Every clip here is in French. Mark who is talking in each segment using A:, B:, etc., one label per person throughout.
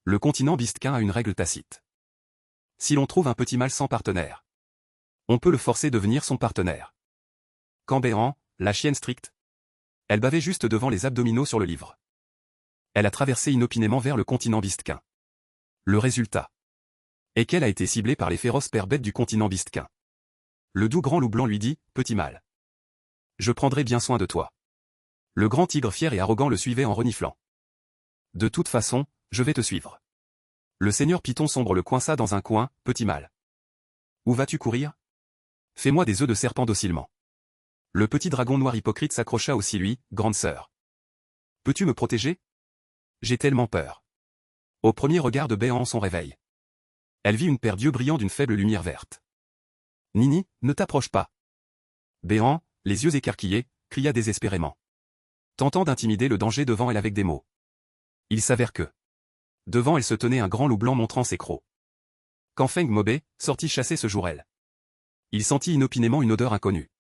A: Le continent Biscain a une règle tacite. Si l'on trouve un petit mâle sans partenaire, on peut le forcer de devenir son partenaire. Quand Béhan, la chienne stricte, elle bavait juste devant les abdominaux sur le livre. Elle a traversé inopinément vers le continent Biscain. Le résultat est qu'elle a été ciblée par les féroces pères bêtes du continent Biscain. Le doux grand loup blanc lui dit, petit mâle, je prendrai bien soin de toi. Le grand tigre fier et arrogant le suivait en reniflant. De toute façon, je vais te suivre. Le seigneur Python sombre le coinça dans un coin, petit mâle. Où vas-tu courir? Fais-moi des œufs de serpent docilement. Le petit dragon noir hypocrite s'accrocha aussi lui, grande sœur. Peux-tu me protéger? J'ai tellement peur. Au premier regard de Béhan son réveil, elle vit une paire d'yeux brillants d'une faible lumière verte. Nini, ne t'approche pas. Béhan, les yeux écarquillés, cria désespérément, tentant d'intimider le danger devant elle avec des mots. Il s'avère que devant elle se tenait un grand loup blanc montrant ses crocs. Quand Feng Mobé sortit chasser ce jour elle, il sentit inopinément une odeur inconnue.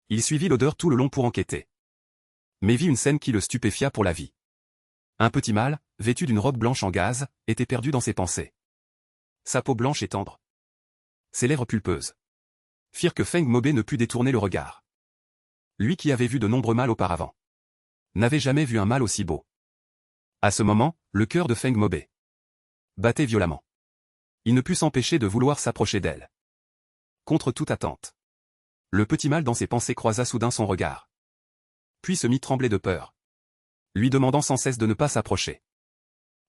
A: Il suivit l'odeur tout le long pour enquêter, mais vit une scène qui le stupéfia pour la vie. Un petit mâle, vêtu d'une robe blanche en gaze, était perdu dans ses pensées. Sa peau blanche et tendre, ses lèvres pulpeuses, firent que Feng Mobé ne put détourner le regard. Lui qui avait vu de nombreux mâles auparavant, n'avait jamais vu un mâle aussi beau. À ce moment, le cœur de Feng Mobé battait violemment. Il ne put s'empêcher de vouloir s'approcher d'elle. Contre toute attente, le petit mâle dans ses pensées croisa soudain son regard. Puis se mit trembler de peur, lui demandant sans cesse de ne pas s'approcher.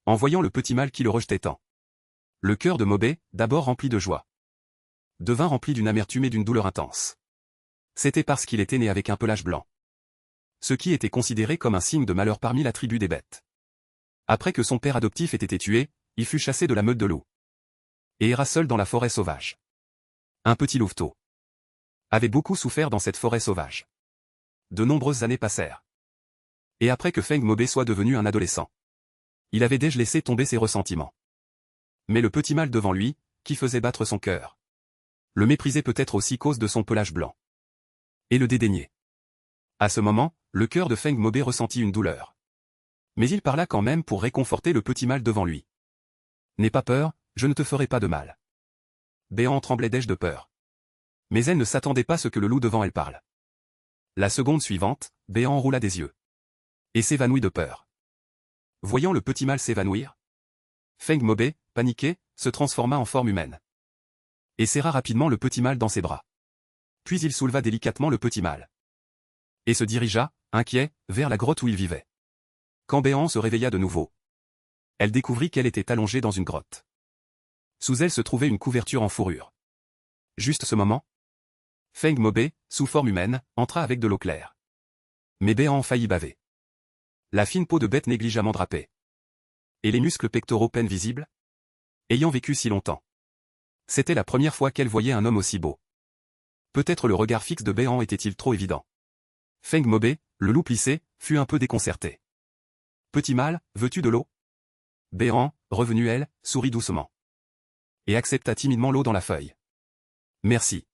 A: En voyant le petit mâle qui le rejetait tant, le cœur de Mobé, d'abord rempli de joie, devint rempli d'une amertume et d'une douleur intense. C'était parce qu'il était né avec un pelage blanc, ce qui était considéré comme un signe de malheur parmi la tribu des bêtes. Après que son père adoptif ait été tué, il fut chassé de la meute de loups et erra seul dans la forêt sauvage. Un petit louveteau avait beaucoup souffert dans cette forêt sauvage. De nombreuses années passèrent. Et après que Feng Mobé soit devenu un adolescent, il avait déjà laissé tomber ses ressentiments. Mais le petit mâle devant lui, qui faisait battre son cœur, le méprisait peut-être aussi cause de son pelage blanc, et le dédaignait. À ce moment, le cœur de Feng Mobé ressentit une douleur. Mais il parla quand même pour réconforter le petit mâle devant lui. N'aie pas peur, je ne te ferai pas de mal. Béhan tremblait déjà de peur. Mais elle ne s'attendait pas à ce que le loup devant elle parle. La seconde suivante, Béhan roula des yeux et s'évanouit de peur. Voyant le petit mâle s'évanouir, Feng Mobé, paniqué, se transforma en forme humaine et serra rapidement le petit mâle dans ses bras. Puis il souleva délicatement le petit mâle et se dirigea, inquiet, vers la grotte où il vivait. Quand Béhan se réveilla de nouveau, elle découvrit qu'elle était allongée dans une grotte. Sous elle se trouvait une couverture en fourrure. Juste ce moment, Feng Mobé, sous forme humaine, entra avec de l'eau claire. Mais Béhan faillit baver. La fine peau de bête négligemment drapée. Et les muscles pectoraux peine visibles. Ayant vécu si longtemps, c'était la première fois qu'elle voyait un homme aussi beau. Peut-être le regard fixe de Béhan était-il trop évident. Feng Mobé, le loup plissé, fut un peu déconcerté. Petit mâle, veux-tu de l'eau? Béhan, revenue elle, sourit doucement. Et accepta timidement l'eau dans la feuille. Merci.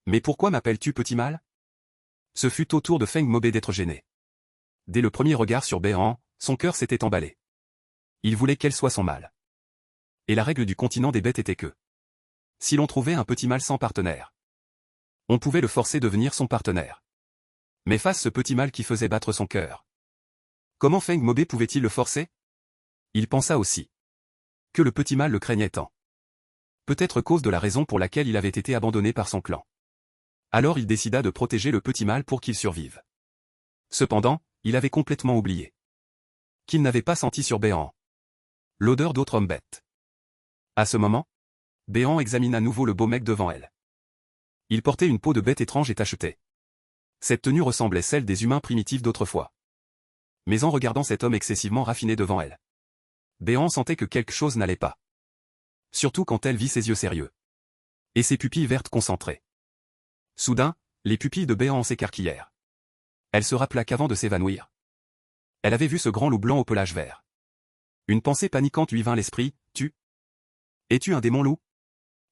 A: Mais pourquoi m'appelles-tu petit mâle? Ce fut au tour de Feng Mobé d'être gêné. Dès le premier regard sur Béhan, son cœur s'était emballé. Il voulait qu'elle soit son mâle. Et la règle du continent des bêtes était que, si l'on trouvait un petit mâle sans partenaire, on pouvait le forcer de devenir son partenaire. Mais face ce petit mâle qui faisait battre son cœur, comment Feng Mobé pouvait-il le forcer? Il pensa aussi que le petit mâle le craignait tant. Peut-être cause de la raison pour laquelle il avait été abandonné par son clan. Alors il décida de protéger le petit mâle pour qu'il survive. Cependant, il avait complètement oublié qu'il n'avait pas senti sur Béhan l'odeur d'autre homme bête. À ce moment, Béhan examine à nouveau le beau mec devant elle. Il portait une peau de bête étrange et tachetée. Cette tenue ressemblait celle des humains primitifs d'autrefois. Mais en regardant cet homme excessivement raffiné devant elle, Béhan sentait que quelque chose n'allait pas. Surtout quand elle vit ses yeux sérieux et ses pupilles vertes concentrées. Soudain, les pupilles de Béhan s'écarquillèrent. Elle se rappela qu'avant de s'évanouir, elle avait vu ce grand loup blanc au pelage vert. Une pensée paniquante lui vint à l'esprit, es-tu un démon loup?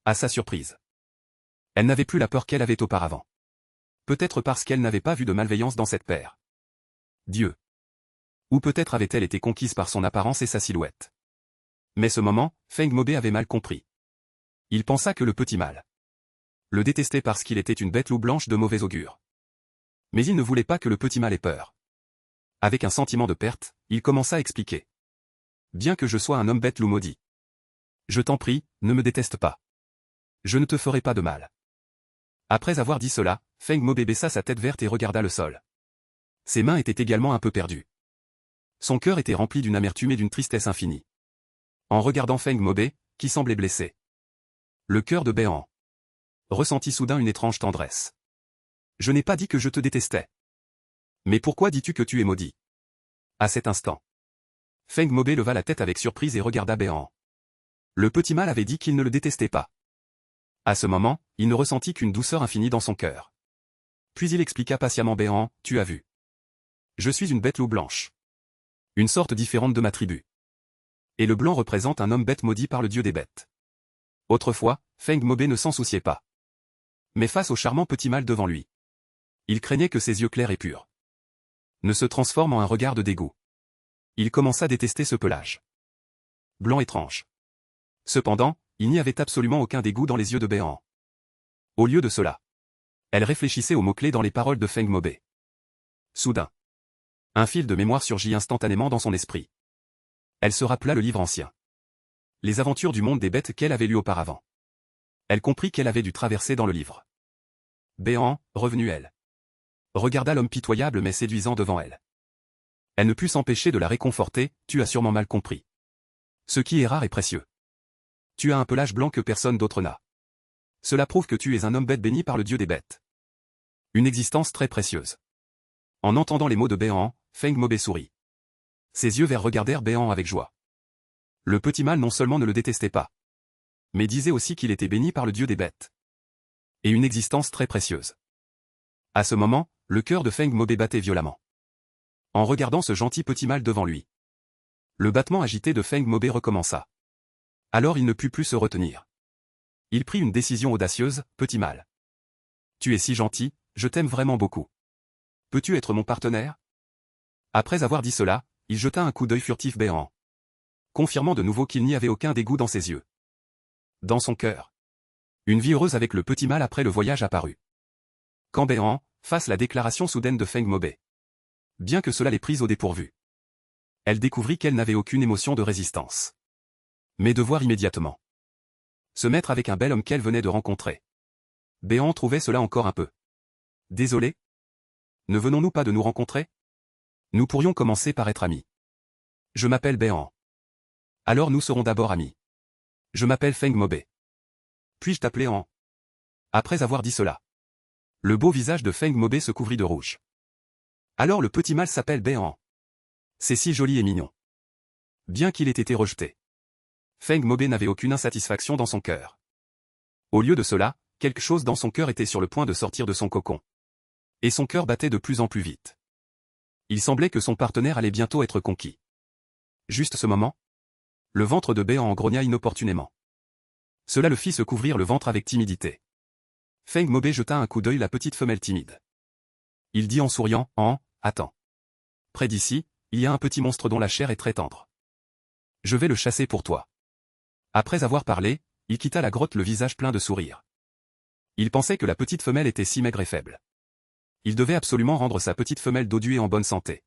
A: À sa surprise, elle n'avait plus la peur qu'elle avait auparavant. Peut-être parce qu'elle n'avait pas vu de malveillance dans cette paire Dieu. Ou peut-être avait-elle été conquise par son apparence et sa silhouette. Mais ce moment, Feng Mobe avait mal compris. Il pensa que le petit mal le détestait parce qu'il était une bête loup blanche de mauvais augure. Mais il ne voulait pas que le petit mal ait peur. Avec un sentiment de perte, il commença à expliquer. Bien que je sois un homme bête loup maudit. Je t'en prie, ne me déteste pas. Je ne te ferai pas de mal. Après avoir dit cela, Feng Mobe baissa sa tête verte et regarda le sol. Ses mains étaient également un peu perdues. Son cœur était rempli d'une amertume et d'une tristesse infinie. En regardant Feng Mobe, qui semblait blessé. Le cœur de Béhan ressentit soudain une étrange tendresse. Je n'ai pas dit que je te détestais. Mais pourquoi dis-tu que tu es maudit? À cet instant, Feng Mobe leva la tête avec surprise et regarda Béhan. Le petit mal avait dit qu'il ne le détestait pas. À ce moment, il ne ressentit qu'une douceur infinie dans son cœur. Puis il expliqua patiemment Béhan, tu as vu. Je suis une bête loup blanche. Une sorte différente de ma tribu. Et le blanc représente un homme bête maudit par le dieu des bêtes. Autrefois, Feng Mobe ne s'en souciait pas. Mais face au charmant petit mal devant lui, il craignait que ses yeux clairs et purs ne se transforment en un regard de dégoût. Il commença à détester ce pelage blanc étrange. Cependant, il n'y avait absolument aucun dégoût dans les yeux de Béhan. Au lieu de cela, elle réfléchissait aux mots-clés dans les paroles de Feng Mobe. Soudain, un fil de mémoire surgit instantanément dans son esprit. Elle se rappela le livre ancien. Les aventures du monde des bêtes qu'elle avait lues auparavant. Elle comprit qu'elle avait dû traverser dans le livre. Béhan, revenue elle, regarda l'homme pitoyable mais séduisant devant elle. Elle ne put s'empêcher de la réconforter, tu as sûrement mal compris. Ce qui est rare et précieux. Tu as un pelage blanc que personne d'autre n'a. Cela prouve que tu es un homme bête béni par le dieu des bêtes. Une existence très précieuse. En entendant les mots de Béhan, Feng Mobe sourit. Ses yeux verts regardèrent Béhan avec joie. Le petit mal non seulement ne le détestait pas, mais disait aussi qu'il était béni par le dieu des bêtes. Et une existence très précieuse. À ce moment, le cœur de Feng Mobe battait violemment. En regardant ce gentil petit mal devant lui, le battement agité de Feng Mobe recommença. Alors il ne put plus se retenir. Il prit une décision audacieuse, petit mal. Tu es si gentil, je t'aime vraiment beaucoup. Peux-tu être mon partenaire? Après avoir dit cela, il jeta un coup d'œil furtif Béhan, confirmant de nouveau qu'il n'y avait aucun dégoût dans ses yeux. Dans son cœur, une vie heureuse avec le petit mal après le voyage apparut. Quand Béhan fasse la déclaration soudaine de Feng Mobe. Bien que cela l'ait prise au dépourvu. Elle découvrit qu'elle n'avait aucune émotion de résistance. Mais de voir immédiatement se mettre avec un bel homme qu'elle venait de rencontrer. Béhan trouvait cela encore un peu. Désolé? Ne venons-nous pas de nous rencontrer? Nous pourrions commencer par être amis. Je m'appelle Béhan. Alors nous serons d'abord amis. Je m'appelle Feng Mobe. Puis-je t'appeler Han? Après avoir dit cela, le beau visage de Feng Mobe se couvrit de rouge. Alors le petit mal s'appelle Béhan. C'est si joli et mignon. Bien qu'il ait été rejeté, Feng Mobe n'avait aucune insatisfaction dans son cœur. Au lieu de cela, quelque chose dans son cœur était sur le point de sortir de son cocon. Et son cœur battait de plus en plus vite. Il semblait que son partenaire allait bientôt être conquis. Juste ce moment, le ventre de Béhan grogna inopportunément. Cela le fit se couvrir le ventre avec timidité. Feng Mobe jeta un coup d'œil la petite femelle timide. Il dit en souriant, attends. Près d'ici, il y a un petit monstre dont la chair est très tendre. Je vais le chasser pour toi. Après avoir parlé, il quitta la grotte le visage plein de sourires. Il pensait que la petite femelle était si maigre et faible. Il devait absolument rendre sa petite femelle dodue et en bonne santé.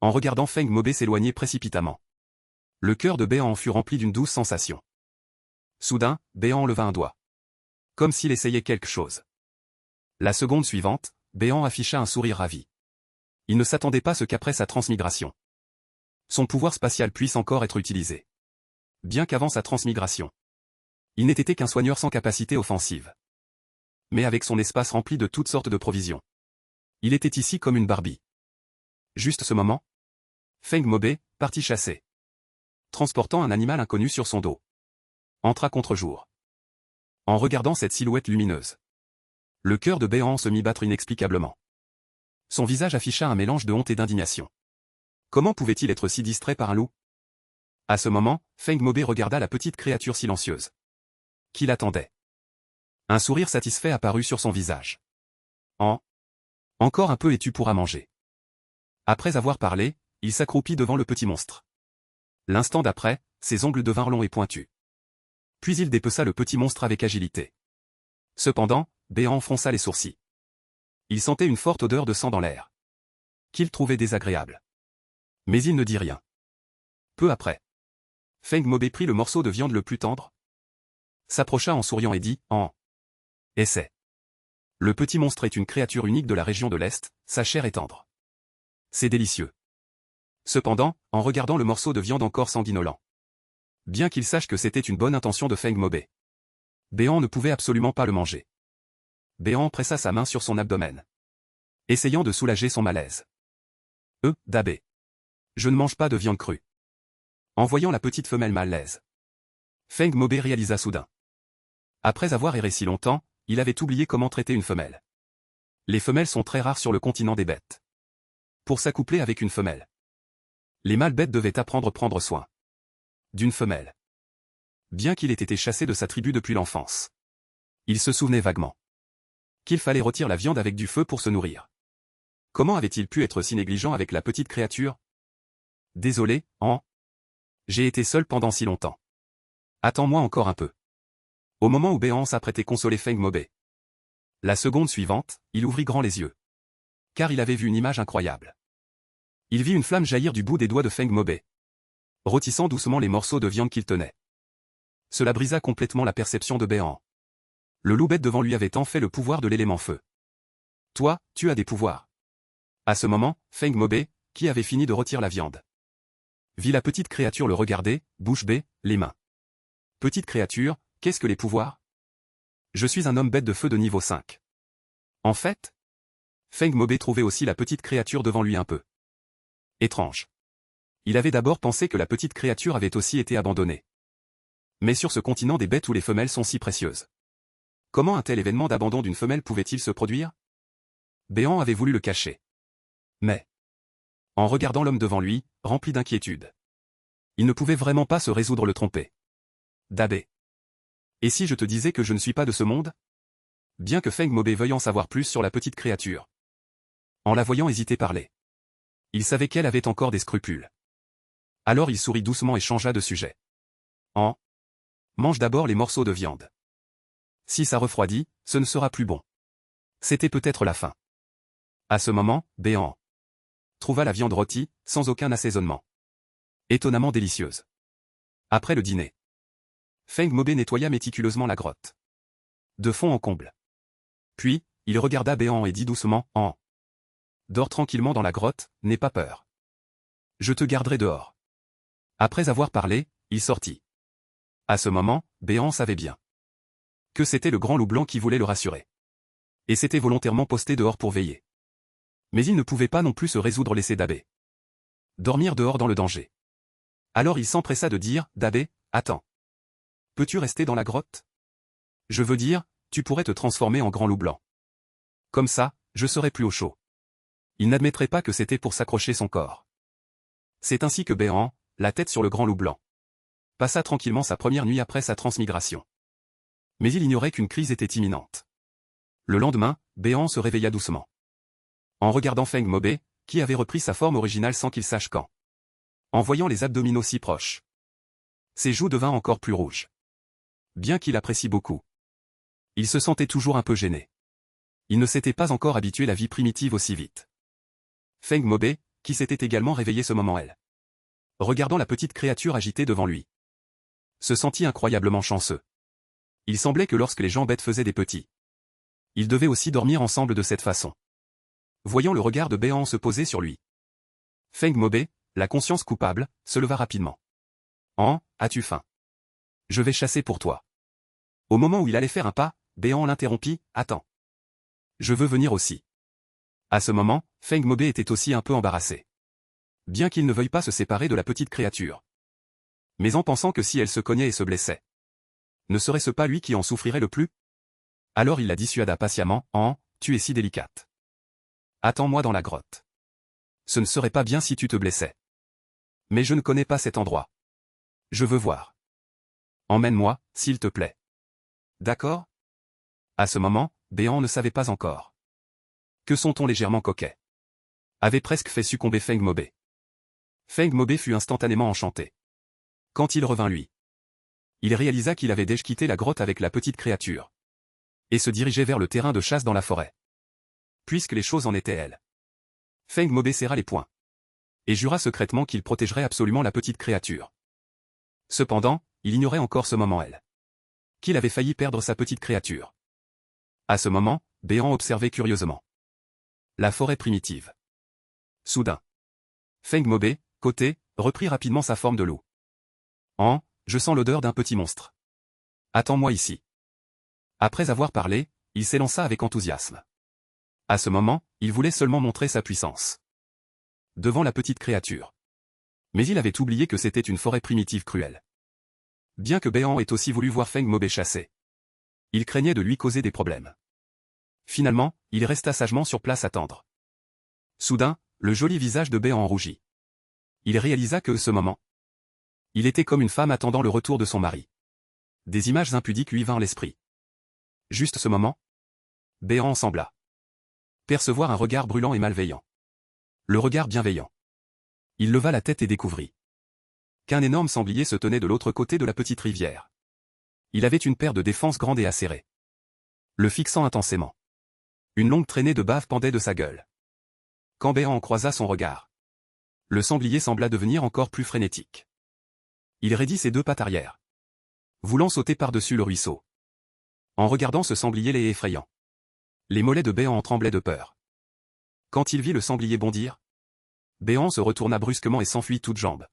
A: En regardant Feng Mobe s'éloigner précipitamment, le cœur de Béhan fut rempli d'une douce sensation. Soudain, Béhan leva un doigt. Comme s'il essayait quelque chose. La seconde suivante, Béhan afficha un sourire ravi. Il ne s'attendait pas à ce qu'après sa transmigration, son pouvoir spatial puisse encore être utilisé. Bien qu'avant sa transmigration, il n'était été qu'un soigneur sans capacité offensive. Mais avec son espace rempli de toutes sortes de provisions, il était ici comme une Barbie. Juste ce moment, Feng Mobe partit chasser, transportant un animal inconnu sur son dos. Entra contre-jour. En regardant cette silhouette lumineuse, le cœur de Béhan se mit battre inexplicablement. Son visage afficha un mélange de honte et d'indignation. Comment pouvait-il être si distrait par un loup? À ce moment, Feng Mobe regarda la petite créature silencieuse qui l'attendait. Un sourire satisfait apparut sur son visage. Encore un peu et tu pourras manger. Après avoir parlé, il s'accroupit devant le petit monstre. L'instant d'après, ses ongles devinrent longs et pointus. Puis il dépeça le petit monstre avec agilité. Cependant, Béant fronça les sourcils. Il sentait une forte odeur de sang dans l'air, qu'il trouvait désagréable. Mais il ne dit rien. Peu après, Feng Mobé prit le morceau de viande le plus tendre, s'approcha en souriant et dit « En essaie. Le petit monstre est une créature unique de la région de l'Est, sa chair est tendre. C'est délicieux. » Cependant, en regardant le morceau de viande encore sanguinolent, bien qu'il sache que c'était une bonne intention de Feng Mobé, Béant ne pouvait absolument pas le manger. Béant pressa sa main sur son abdomen, essayant de soulager son malaise. « Dabé. Je ne mange pas de viande crue. » En voyant la petite femelle mal à l'aise, Feng Mobé réalisa soudain. Après avoir erré si longtemps, il avait oublié comment traiter une femelle. Les femelles sont très rares sur le continent des bêtes. Pour s'accoupler avec une femelle, les mâles bêtes devaient apprendre à prendre soin d'une femelle. Bien qu'il ait été chassé de sa tribu depuis l'enfance, il se souvenait vaguement qu'il fallait rôtir la viande avec du feu pour se nourrir. Comment avait-il pu être si négligent avec la petite créature? Désolé, j'ai été seul pendant si longtemps. Attends-moi encore un peu. Au moment où Béant s'apprêtait consoler Feng Mobé, la seconde suivante, il ouvrit grand les yeux. Car il avait vu une image incroyable. Il vit une flamme jaillir du bout des doigts de Feng Mobé, rôtissant doucement les morceaux de viande qu'il tenait. Cela brisa complètement la perception de Béant. Le loup bête devant lui avait en fait le pouvoir de l'élément feu. Toi, tu as des pouvoirs. À ce moment, Feng Mobé, qui avait fini de rôtir la viande, vit la petite créature le regarder, bouche bée, les mains. Petite créature, qu'est-ce que les pouvoirs? Je suis un homme bête de feu de niveau 5. En fait, Feng Mobé trouvait aussi la petite créature devant lui un peu étrange. Il avait d'abord pensé que la petite créature avait aussi été abandonnée. Mais sur ce continent des bêtes où les femelles sont si précieuses, comment un tel événement d'abandon d'une femelle pouvait-il se produire? Béant avait voulu le cacher. Mais, en regardant l'homme devant lui, rempli d'inquiétude, il ne pouvait vraiment pas se résoudre le tromper. Dabé. Et si je te disais que je ne suis pas de ce monde? Bien que Feng Mobé veuille en savoir plus sur la petite créature, en la voyant hésiter parler, il savait qu'elle avait encore des scrupules. Alors il sourit doucement et changea de sujet. Mange d'abord les morceaux de viande. Si ça refroidit, ce ne sera plus bon. C'était peut-être la fin. À ce moment, Béant trouva la viande rôtie, sans aucun assaisonnement. Étonnamment délicieuse. Après le dîner, Feng Mobé nettoya méticuleusement la grotte, de fond en comble. Puis, il regarda Béant et dit doucement, dors tranquillement dans la grotte, n'aie pas peur. Je te garderai dehors. Après avoir parlé, il sortit. À ce moment, Béant savait bien que c'était le grand loup blanc qui voulait le rassurer. Et s'était volontairement posté dehors pour veiller. Mais il ne pouvait pas non plus se résoudre laisser Dabé dormir dehors dans le danger. Alors il s'empressa de dire, Dabé, attends. Peux-tu rester dans la grotte? Je veux dire, tu pourrais te transformer en grand loup blanc. Comme ça, je serais plus au chaud. Il n'admettrait pas que c'était pour s'accrocher son corps. C'est ainsi que Béant, la tête sur le grand loup blanc, passa tranquillement sa première nuit après sa transmigration. Mais il ignorait qu'une crise était imminente. Le lendemain, Béant se réveilla doucement, en regardant Feng Mobé, qui avait repris sa forme originale sans qu'il sache quand. En voyant les abdominaux si proches, ses joues devinrent encore plus rouges. Bien qu'il apprécie beaucoup, il se sentait toujours un peu gêné. Il ne s'était pas encore habitué à la vie primitive aussi vite. Feng Mobé, qui s'était également réveillé ce moment elle, regardant la petite créature agitée devant lui, se sentit incroyablement chanceux. Il semblait que lorsque les gens bêtes faisaient des petits, ils devaient aussi dormir ensemble de cette façon. Voyant le regard de Béant se poser sur lui, Feng Mobé, la conscience coupable, se leva rapidement. As-tu faim? Je vais chasser pour toi. Au moment où il allait faire un pas, Béant l'interrompit, attends. Je veux venir aussi. À ce moment, Feng Mobé était aussi un peu embarrassé. Bien qu'il ne veuille pas se séparer de la petite créature. Mais en pensant que si elle se cognait et se blessait, ne serait-ce pas lui qui en souffrirait le plus? Alors il la dissuada patiemment, tu es si délicate. Attends-moi dans la grotte. Ce ne serait pas bien si tu te blessais. Mais je ne connais pas cet endroit. Je veux voir. Emmène-moi, s'il te plaît. D'accord? À ce moment, Béant ne savait pas encore que son ton légèrement coquet avait presque fait succomber Feng Mobé. Feng Mobé fut instantanément enchanté. Quand il revint lui, il réalisa qu'il avait déjà quitté la grotte avec la petite créature et se dirigeait vers le terrain de chasse dans la forêt. Puisque les choses en étaient elles. Feng Mobé serra les poings et jura secrètement qu'il protégerait absolument la petite créature. Cependant, il ignorait encore ce moment elle. Qu'il avait failli perdre sa petite créature. À ce moment, Béhan observait curieusement la forêt primitive. Soudain, Feng Mobé, côté, reprit rapidement sa forme de loup. Je sens l'odeur d'un petit monstre. Attends-moi ici. Après avoir parlé, il s'élança avec enthousiasme. À ce moment, il voulait seulement montrer sa puissance devant la petite créature. Mais il avait oublié que c'était une forêt primitive cruelle. Bien que Béhan ait aussi voulu voir Feng Mobé chasser, il craignait de lui causer des problèmes. Finalement, il resta sagement sur place attendre. Soudain, le joli visage de Béhan rougit. Il réalisa que, ce moment, il était comme une femme attendant le retour de son mari. Des images impudiques lui vinrent à l'esprit. Juste ce moment, Béhan sembla percevoir un regard brûlant et malveillant. Le regard bienveillant. Il leva la tête et découvrit qu'un énorme sanglier se tenait de l'autre côté de la petite rivière. Il avait une paire de défenses grande et acérée, le fixant intensément. Une longue traînée de bave pendait de sa gueule. Quand Béhan en croisa son regard, le sanglier sembla devenir encore plus frénétique. Il raidit ses deux pattes arrière, voulant sauter par-dessus le ruisseau. En regardant ce sanglier laid et effrayant, les mollets de Béhan en tremblaient de peur. Quand il vit le sanglier bondir, Béhan se retourna brusquement et s'enfuit toutes jambes.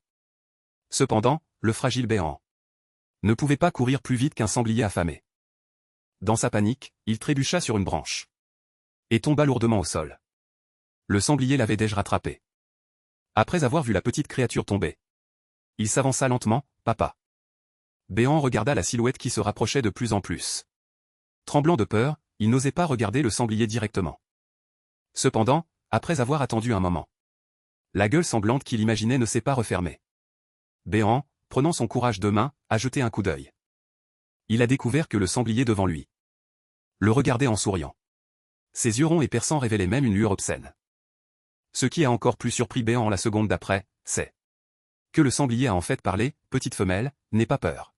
A: Cependant, le fragile Béhan ne pouvait pas courir plus vite qu'un sanglier affamé. Dans sa panique, il trébucha sur une branche et tomba lourdement au sol. Le sanglier l'avait déjà rattrapé. Après avoir vu la petite créature tomber, il s'avança lentement, papa. Béhan regarda la silhouette qui se rapprochait de plus en plus. Tremblant de peur, il n'osait pas regarder le sanglier directement. Cependant, après avoir attendu un moment, la gueule sanglante qu'il imaginait ne s'est pas refermée. Béhan, prenant son courage de main, a jeté un coup d'œil. Il a découvert que le sanglier devant lui le regardait en souriant. Ses yeux ronds et perçants révélaient même une lueur obscène. Ce qui a encore plus surpris Béhan la seconde d'après, c'est que le sanglier a en fait parlé, petite femelle, n'aie pas peur.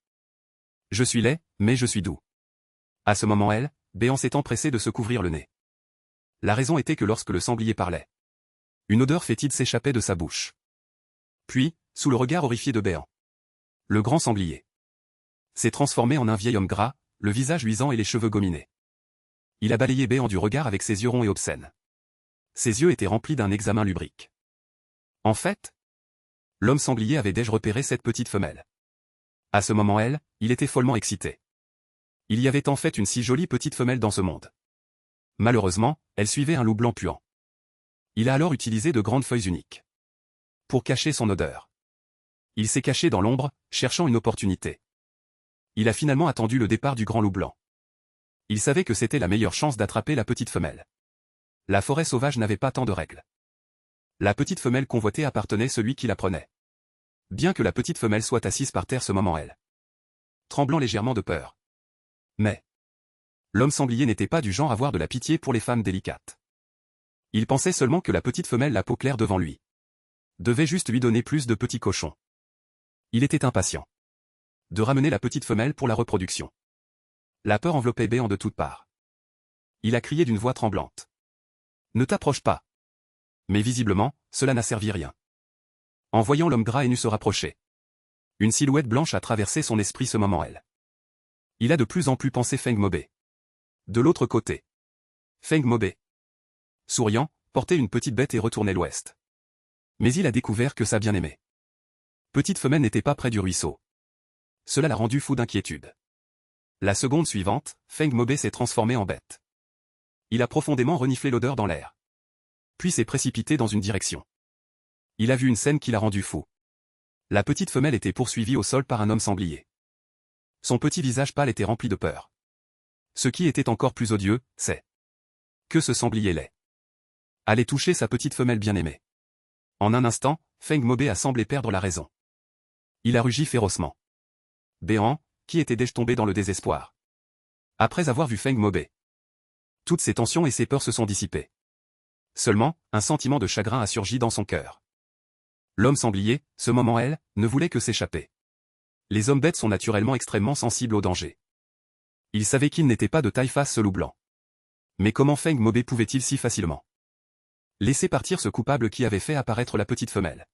A: Je suis laid, mais je suis doux. À ce moment Béhan s'est empressé de se couvrir le nez. La raison était que lorsque le sanglier parlait, une odeur fétide s'échappait de sa bouche. Puis, sous le regard horrifié de Béhan, le grand sanglier s'est transformé en un vieil homme gras, le visage luisant et les cheveux gominés. Il a balayé Béhan du regard avec ses yeux ronds et obscènes. Ses yeux étaient remplis d'un examen lubrique. En fait, l'homme sanglier avait déjà repéré cette petite femelle. À ce moment il était follement excité. Il y avait en fait une si jolie petite femelle dans ce monde. Malheureusement, elle suivait un loup blanc puant. Il a alors utilisé de grandes feuilles uniques pour cacher son odeur. Il s'est caché dans l'ombre, cherchant une opportunité. Il a finalement attendu le départ du grand loup blanc. Il savait que c'était la meilleure chance d'attraper la petite femelle. La forêt sauvage n'avait pas tant de règles. La petite femelle convoitée appartenait à celui qui la prenait. Bien que la petite femelle soit assise par terre ce moment tremblant légèrement de peur. Mais l'homme sanglier n'était pas du genre à avoir de la pitié pour les femmes délicates. Il pensait seulement que la petite femelle la peau claire devant lui devait juste lui donner plus de petits cochons. Il était impatient de ramener la petite femelle pour la reproduction. La peur enveloppait Béhan de toutes parts. Il a crié d'une voix tremblante. Ne t'approche pas. Mais visiblement, cela n'a servi rien. En voyant l'homme gras et nu se rapprocher, une silhouette blanche a traversé son esprit ce moment Il a de plus en plus pensé Feng Mobé. De l'autre côté, Feng Mobé, souriant, portait une petite bête et retournait l'ouest. Mais il a découvert que sa bien-aimée petite femelle n'était pas près du ruisseau. Cela l'a rendu fou d'inquiétude. La seconde suivante, Feng Mobé s'est transformé en bête. Il a profondément reniflé l'odeur dans l'air. Puis s'est précipité dans une direction. Il a vu une scène qui l'a rendu fou. La petite femelle était poursuivie au sol par un homme sanglier. Son petit visage pâle était rempli de peur. Ce qui était encore plus odieux, c'est que ce sanglier laid allait toucher sa petite femelle bien-aimée. En un instant, Feng Mobé a semblé perdre la raison. Il a rugi férocement. Béhan, qui était déjà tombé dans le désespoir. Après avoir vu Feng Mobé, toutes ses tensions et ses peurs se sont dissipées. Seulement, un sentiment de chagrin a surgi dans son cœur. L'homme sanglier, ce moment ne voulait que s'échapper. Les hommes bêtes sont naturellement extrêmement sensibles au danger. Ils savaient qu'il n'était pas de taille face ce loup blanc. Mais comment Feng Mobé pouvait-il si facilement laisser partir ce coupable qui avait fait apparaître la petite femelle?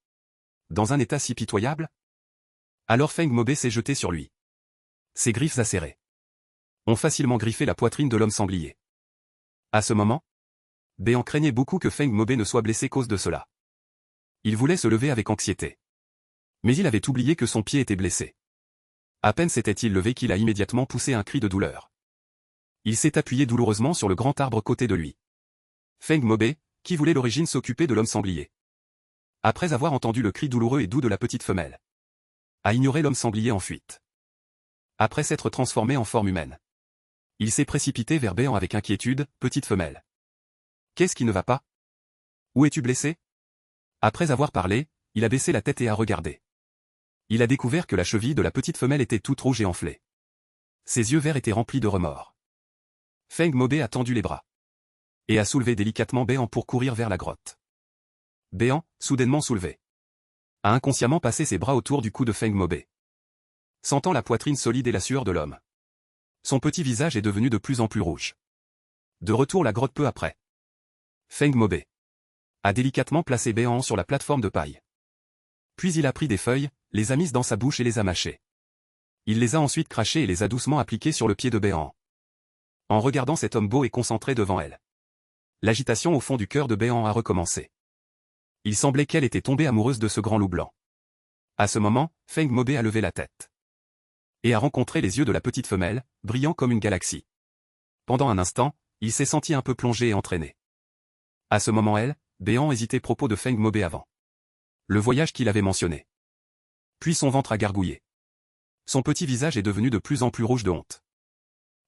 A: Dans un état si pitoyable? Alors Feng Mobé s'est jeté sur lui. Ses griffes acérées ont facilement griffé la poitrine de l'homme sanglier. À ce moment, Béan craignait beaucoup que Feng Mobé ne soit blessé cause de cela. Il voulait se lever avec anxiété. Mais il avait oublié que son pied était blessé. À peine s'était-il levé qu'il a immédiatement poussé un cri de douleur. Il s'est appuyé douloureusement sur le grand arbre côté de lui. Feng Mobé, qui voulait l'origine s'occuper de l'homme sanglier. Après avoir entendu le cri douloureux et doux de la petite femelle, a ignoré l'homme sanglier en fuite. Après s'être transformé en forme humaine, il s'est précipité vers Béan avec inquiétude, petite femelle. Qu'est-ce qui ne va pas? Où es-tu blessé? Après avoir parlé, il a baissé la tête et a regardé. Il a découvert que la cheville de la petite femelle était toute rouge et enflée. Ses yeux verts étaient remplis de remords. Feng Mobé a tendu les bras et a soulevé délicatement Béan pour courir vers la grotte. Béan, soudainement soulevé, a inconsciemment passé ses bras autour du cou de Feng Mobé. Sentant la poitrine solide et la sueur de l'homme, son petit visage est devenu de plus en plus rouge. De retour la grotte peu après, Feng Mobé a délicatement placé Béan sur la plateforme de paille. Puis il a pris des feuilles, les a mises dans sa bouche et les a mâchées. Il les a ensuite crachées et les a doucement appliquées sur le pied de Béan. En regardant cet homme beau et concentré devant elle, l'agitation au fond du cœur de Béan a recommencé. Il semblait qu'elle était tombée amoureuse de ce grand loup blanc. À ce moment, Feng Mobé a levé la tête et a rencontré les yeux de la petite femelle, brillants comme une galaxie. Pendant un instant, il s'est senti un peu plongé et entraîné. À ce moment Béan hésitait à propos de Feng Mobé avant le voyage qu'il avait mentionné. Puis son ventre a gargouillé. Son petit visage est devenu de plus en plus rouge de honte.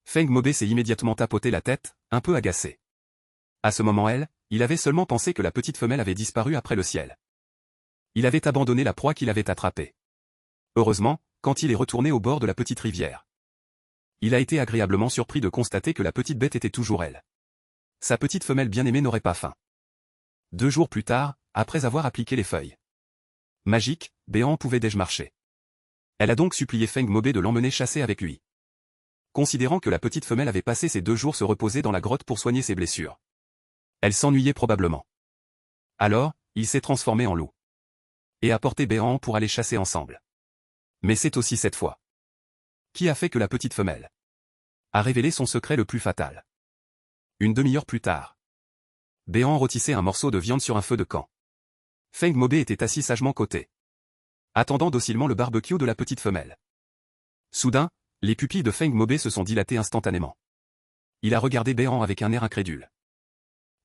A: Feng Mobé s'est immédiatement tapoté la tête, un peu agacé. À ce moment il avait seulement pensé que la petite femelle avait disparu après le ciel. Il avait abandonné la proie qu'il avait attrapée. Heureusement, quand il est retourné au bord de la petite rivière, il a été agréablement surpris de constater que la petite bête était toujours elle. Sa petite femelle bien-aimée n'aurait pas faim. 2 jours plus tard, après avoir appliqué les feuilles magiques, Béan pouvait déjà marcher. Elle a donc supplié Feng Mobé de l'emmener chasser avec lui. Considérant que la petite femelle avait passé ses 2 jours se reposer dans la grotte pour soigner ses blessures, elle s'ennuyait probablement. Alors, il s'est transformé en loup et a porté Béan pour aller chasser ensemble. Mais c'est aussi cette fois qui a fait que la petite femelle a révélé son secret le plus fatal. Une demi-heure plus tard, Béan rôtissait un morceau de viande sur un feu de camp. Feng Mobé était assis sagement côté, attendant docilement le barbecue de la petite femelle. Soudain, les pupilles de Feng Mobé se sont dilatées instantanément. Il a regardé Béan avec un air incrédule.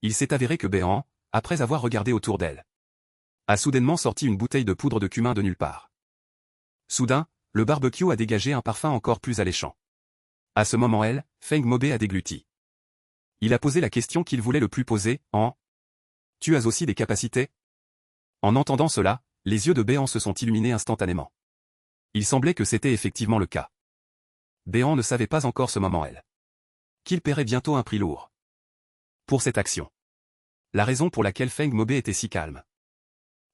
A: Il s'est avéré que Béan, après avoir regardé autour d'elle, a soudainement sorti une bouteille de poudre de cumin de nulle part. Soudain, le barbecue a dégagé un parfum encore plus alléchant. À ce moment Feng Mobé a dégluti. Il a posé la question qu'il voulait le plus poser, Tu as aussi des capacités? En entendant cela, les yeux de Béan se sont illuminés instantanément. Il semblait que c'était effectivement le cas. Béan ne savait pas encore ce moment qu'il paierait bientôt un prix lourd pour cette action. La raison pour laquelle Feng Mobé était si calme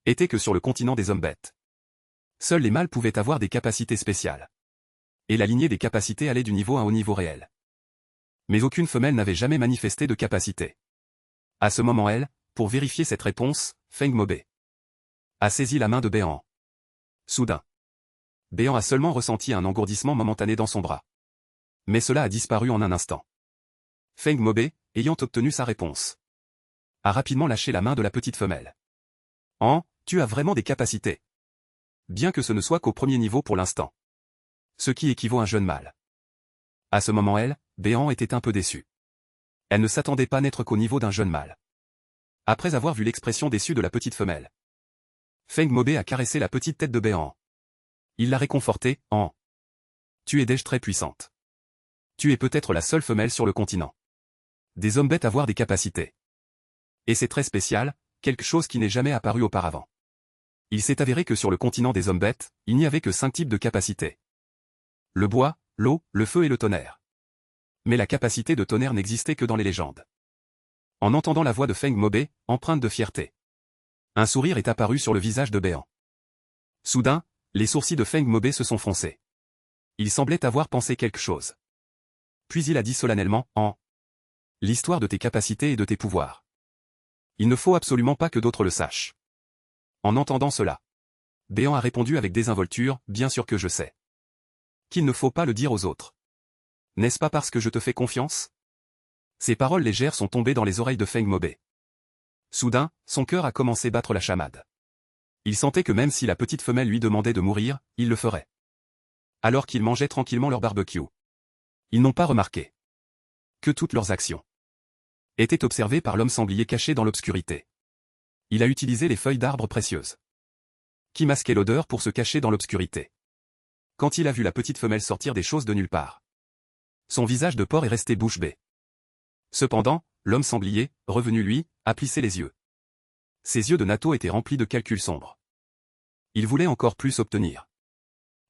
A: était que sur le continent des hommes bêtes, seuls les mâles pouvaient avoir des capacités spéciales. Et la lignée des capacités allait du niveau 1 au niveau réel. Mais aucune femelle n'avait jamais manifesté de capacité. À ce moment pour vérifier cette réponse, Feng Mobé a saisi la main de Béan. Soudain, Béan a seulement ressenti un engourdissement momentané dans son bras. Mais cela a disparu en un instant. Feng Mobé, ayant obtenu sa réponse, a rapidement lâché la main de la petite femelle. Tu as vraiment des capacités. Bien que ce ne soit qu'au premier niveau pour l'instant. Ce qui équivaut à un jeune mâle. À ce moment Béan était un peu déçue. Elle ne s'attendait pas à n'être qu'au niveau d'un jeune mâle. Après avoir vu l'expression déçue de la petite femelle, Feng Mobé a caressé la petite tête de Béan. Il l'a réconfortée, Tu es déjà très puissante. Tu es peut-être la seule femelle sur le continent des hommes bêtes à avoir des capacités. Et c'est très spécial, quelque chose qui n'est jamais apparu auparavant. Il s'est avéré que sur le continent des hommes bêtes, il n'y avait que 5 types de capacités. Le bois, l'eau, le feu et le tonnerre. Mais la capacité de tonnerre n'existait que dans les légendes. En entendant la voix de Feng Mobé, empreinte de fierté, un sourire est apparu sur le visage de Béan. Soudain, Les sourcils de Feng Maubé se sont froncés. Il semblait avoir pensé quelque chose. Puis il a dit solennellement, l'histoire de tes capacités et de tes pouvoirs. Il ne faut absolument pas que d'autres le sachent. En entendant cela, Béant a répondu avec désinvolture, bien sûr que je sais. Qu'il ne faut pas le dire aux autres. N'est-ce pas parce que je te fais confiance? Ces paroles légères sont tombées dans les oreilles de Feng Maubé. Soudain, son cœur a commencé à battre la chamade. Il sentait que même si la petite femelle lui demandait de mourir, il le ferait. Alors qu'ils mangeaient tranquillement leur barbecue. Ils n'ont pas remarqué que toutes leurs actions étaient observées par l'homme sanglier caché dans l'obscurité. Il a utilisé les feuilles d'arbres précieuses qui masquaient l'odeur pour se cacher dans l'obscurité. Quand il a vu la petite femelle sortir des choses de nulle part, son visage de porc est resté bouche bée. Cependant, l'homme sanglier, revenu lui, a plissé les yeux. Ses yeux de Natto étaient remplis de calculs sombres. Il voulait encore plus obtenir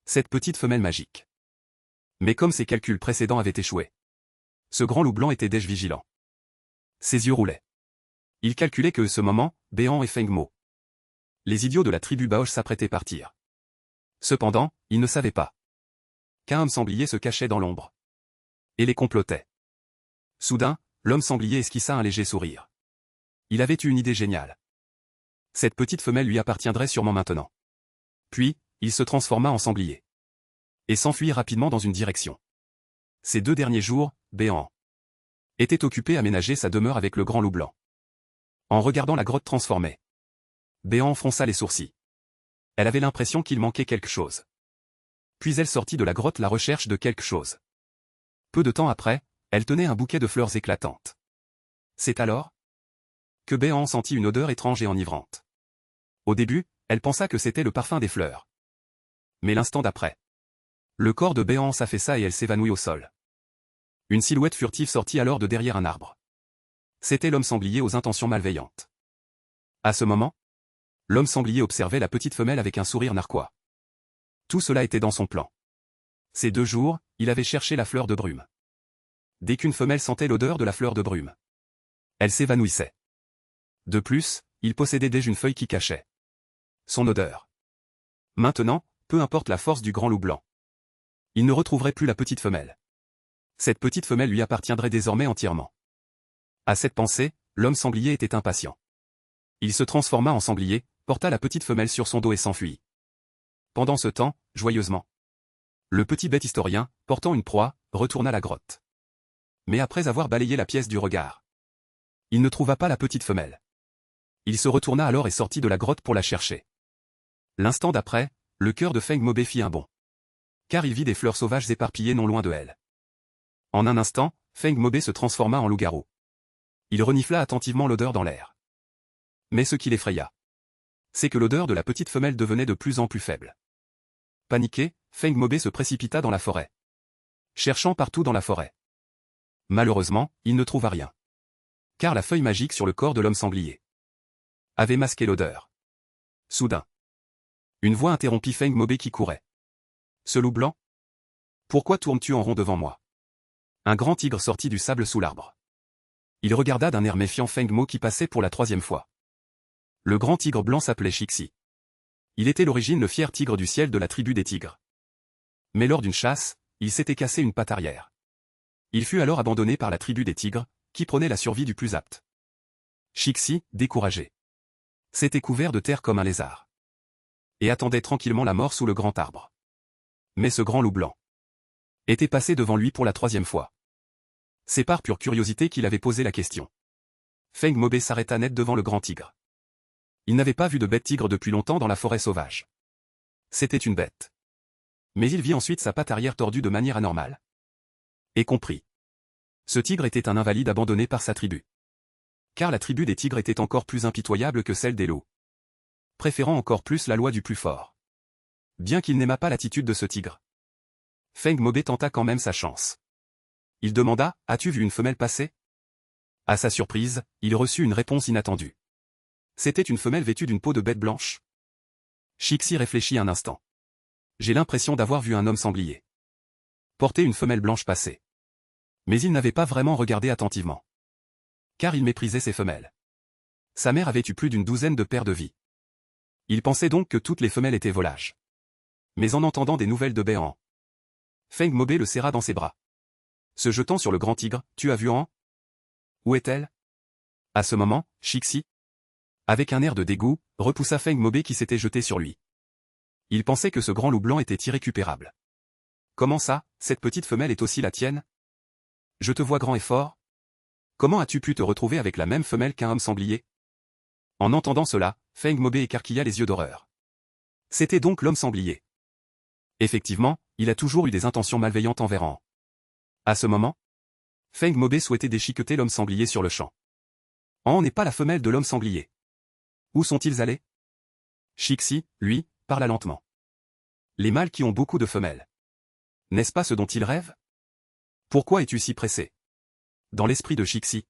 A: cette petite femelle magique. Mais comme ses calculs précédents avaient échoué, ce grand loup blanc était déjà vigilant. Ses yeux roulaient. Il calculait que ce moment, Béant et Feng Mo, les idiots de la tribu Baoche, s'apprêtaient à partir. Cependant, il ne savait pas qu'un homme sanglier se cachait dans l'ombre et les complotait. Soudain, l'homme sanglier esquissa un léger sourire. Il avait eu une idée géniale. Cette petite femelle lui appartiendrait sûrement maintenant. Puis, il se transforma en sanglier et s'enfuit rapidement dans une direction. Ces 2 derniers jours, Béant était occupé à ménager sa demeure avec le grand loup blanc. En regardant la grotte transformée, Béant fronça les sourcils. Elle avait l'impression qu'il manquait quelque chose. Puis elle sortit de la grotte à la recherche de quelque chose. Peu de temps après, elle tenait un bouquet de fleurs éclatantes. C'est alors que Béant sentit une odeur étrange et enivrante. Au début, elle pensa que c'était le parfum des fleurs. Mais l'instant d'après, le corps de Béant s'affaissa et elle s'évanouit au sol. Une silhouette furtive sortit alors de derrière un arbre. C'était l'homme sanglier aux intentions malveillantes. À ce moment, l'homme sanglier observait la petite femelle avec un sourire narquois. Tout cela était dans son plan. Ces 2 jours, il avait cherché la fleur de brume. Dès qu'une femelle sentait l'odeur de la fleur de brume, elle s'évanouissait. De plus, il possédait déjà une feuille qui cachait son odeur. Maintenant, peu importe la force du grand loup blanc, il ne retrouverait plus la petite femelle. Cette petite femelle lui appartiendrait désormais entièrement. À cette pensée, l'homme sanglier était impatient. Il se transforma en sanglier, porta la petite femelle sur son dos et s'enfuit. Pendant ce temps, joyeusement, le petit bête historien, portant une proie, retourna à la grotte. Mais après avoir balayé la pièce du regard, il ne trouva pas la petite femelle. Il se retourna alors et sortit de la grotte pour la chercher. L'instant d'après, le cœur de Feng Maubé fit un bond. Car il vit des fleurs sauvages éparpillées non loin de elle. En un instant, Feng Maubé se transforma en loup-garou. Il renifla attentivement l'odeur dans l'air. Mais ce qui l'effraya, c'est que l'odeur de la petite femelle devenait de plus en plus faible. Paniqué, Feng Maubé se précipita dans la forêt, cherchant partout dans la forêt. Malheureusement, il ne trouva rien. Car la feuille magique sur le corps de l'homme sanglier avait masqué l'odeur. Soudain, une voix interrompit Feng Maubé qui courait. Ce loup blanc? Pourquoi tournes-tu en rond devant moi? Un grand tigre sortit du sable sous l'arbre. Il regarda d'un air méfiant Feng Mo qui passait pour la 3e fois. Le grand tigre blanc s'appelait Shixi. Il était l'origine le fier tigre du ciel de la tribu des tigres. Mais lors d'une chasse, il s'était cassé une patte arrière. Il fut alors abandonné par la tribu des tigres, qui prenait la survie du plus apte. Shixi, découragé, s'était couvert de terre comme un lézard. Et attendait tranquillement la mort sous le grand arbre. Mais ce grand loup blanc était passé devant lui pour la 3e fois. C'est par pure curiosité qu'il avait posé la question. Feng Maubé s'arrêta net devant le grand tigre. Il n'avait pas vu de bête tigre depuis longtemps dans la forêt sauvage. C'était une bête. Mais il vit ensuite sa patte arrière tordue de manière anormale. Et comprit. Ce tigre était un invalide abandonné par sa tribu. Car la tribu des tigres était encore plus impitoyable que celle des loups, préférant encore plus la loi du plus fort. Bien qu'il n'aimât pas l'attitude de ce tigre, Feng Maubé tenta quand même sa chance. Il demanda, « As-tu vu une femelle passer ?» À sa surprise, il reçut une réponse inattendue. C'était une femelle vêtue d'une peau de bête blanche. Shixi réfléchit un instant. J'ai l'impression d'avoir vu un homme sanglier porter une femelle blanche passer. Mais il n'avait pas vraiment regardé attentivement. Car il méprisait ses femelles. Sa mère avait eu plus d'une douzaine de paires de vie. Il pensait donc que toutes les femelles étaient volages. Mais en entendant des nouvelles de Béhan, Feng Mobé le serra dans ses bras. Se jetant sur le grand tigre, tu as vu Han? Où est-elle? À ce moment, Shixi, avec un air de dégoût, repoussa Feng Mobé qui s'était jeté sur lui. Il pensait que ce grand loup blanc était irrécupérable. Comment ça, cette petite femelle est aussi la tienne? Je te vois grand et fort. Comment as-tu pu te retrouver avec la même femelle qu'un homme sanglier? En entendant cela, Feng Mobé écarquilla les yeux d'horreur. C'était donc l'homme sanglier. Effectivement, il a toujours eu des intentions malveillantes envers Han. À ce moment, Feng Mobé souhaitait déchiqueter l'homme sanglier sur le champ. Han n'est pas la femelle de l'homme sanglier. Où sont-ils allés? Shixi, lui, parla lentement. Les mâles qui ont beaucoup de femelles. N'est-ce pas ce dont ils rêvent? Pourquoi es-tu si pressé? Dans l'esprit de Shixi,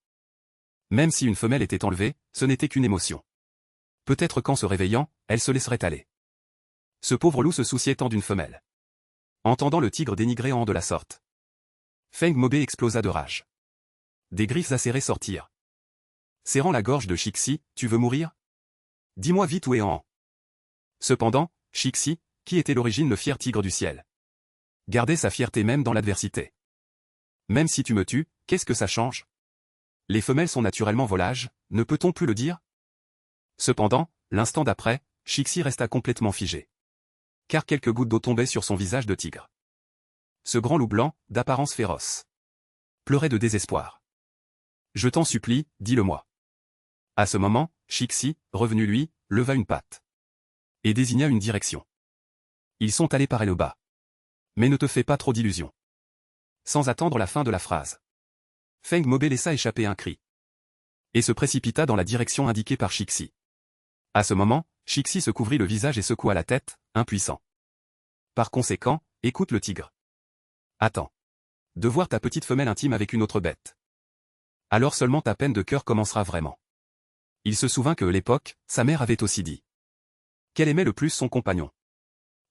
A: même si une femelle était enlevée, ce n'était qu'une émotion. Peut-être qu'en se réveillant, elle se laisserait aller. Ce pauvre loup se souciait tant d'une femelle. Entendant le tigre dénigrer Han de la sorte, Feng Mobé explosa de rage. Des griffes acérées sortirent. Serrant la gorge de Shixi, tu veux mourir? Dis-moi vite où est Han. Cependant, Shixi, qui était l'origine le fier tigre du ciel, gardait sa fierté même dans l'adversité. Même si tu me tues, qu'est-ce que ça change? Les femelles sont naturellement volages, ne peut-on plus le dire? Cependant, l'instant d'après, Shixi resta complètement figé. Car quelques gouttes d'eau tombaient sur son visage de tigre. Ce grand loup blanc, d'apparence féroce, pleurait de désespoir. Je t'en supplie, dis-le-moi. À ce moment, Shixi, revenu lui, leva une patte et désigna une direction. Ils sont allés par le bas. Mais ne te fais pas trop d'illusions. Sans attendre la fin de la phrase, Feng Mobé laissa échapper un cri et se précipita dans la direction indiquée par Shixi. À ce moment, Shixi se couvrit le visage et secoua la tête, impuissant. Par conséquent, écoute le tigre. Attends. De voir ta petite femelle intime avec une autre bête. Alors seulement ta peine de cœur commencera vraiment. Il se souvint que, à l'époque, sa mère avait aussi dit qu'elle aimait le plus son compagnon.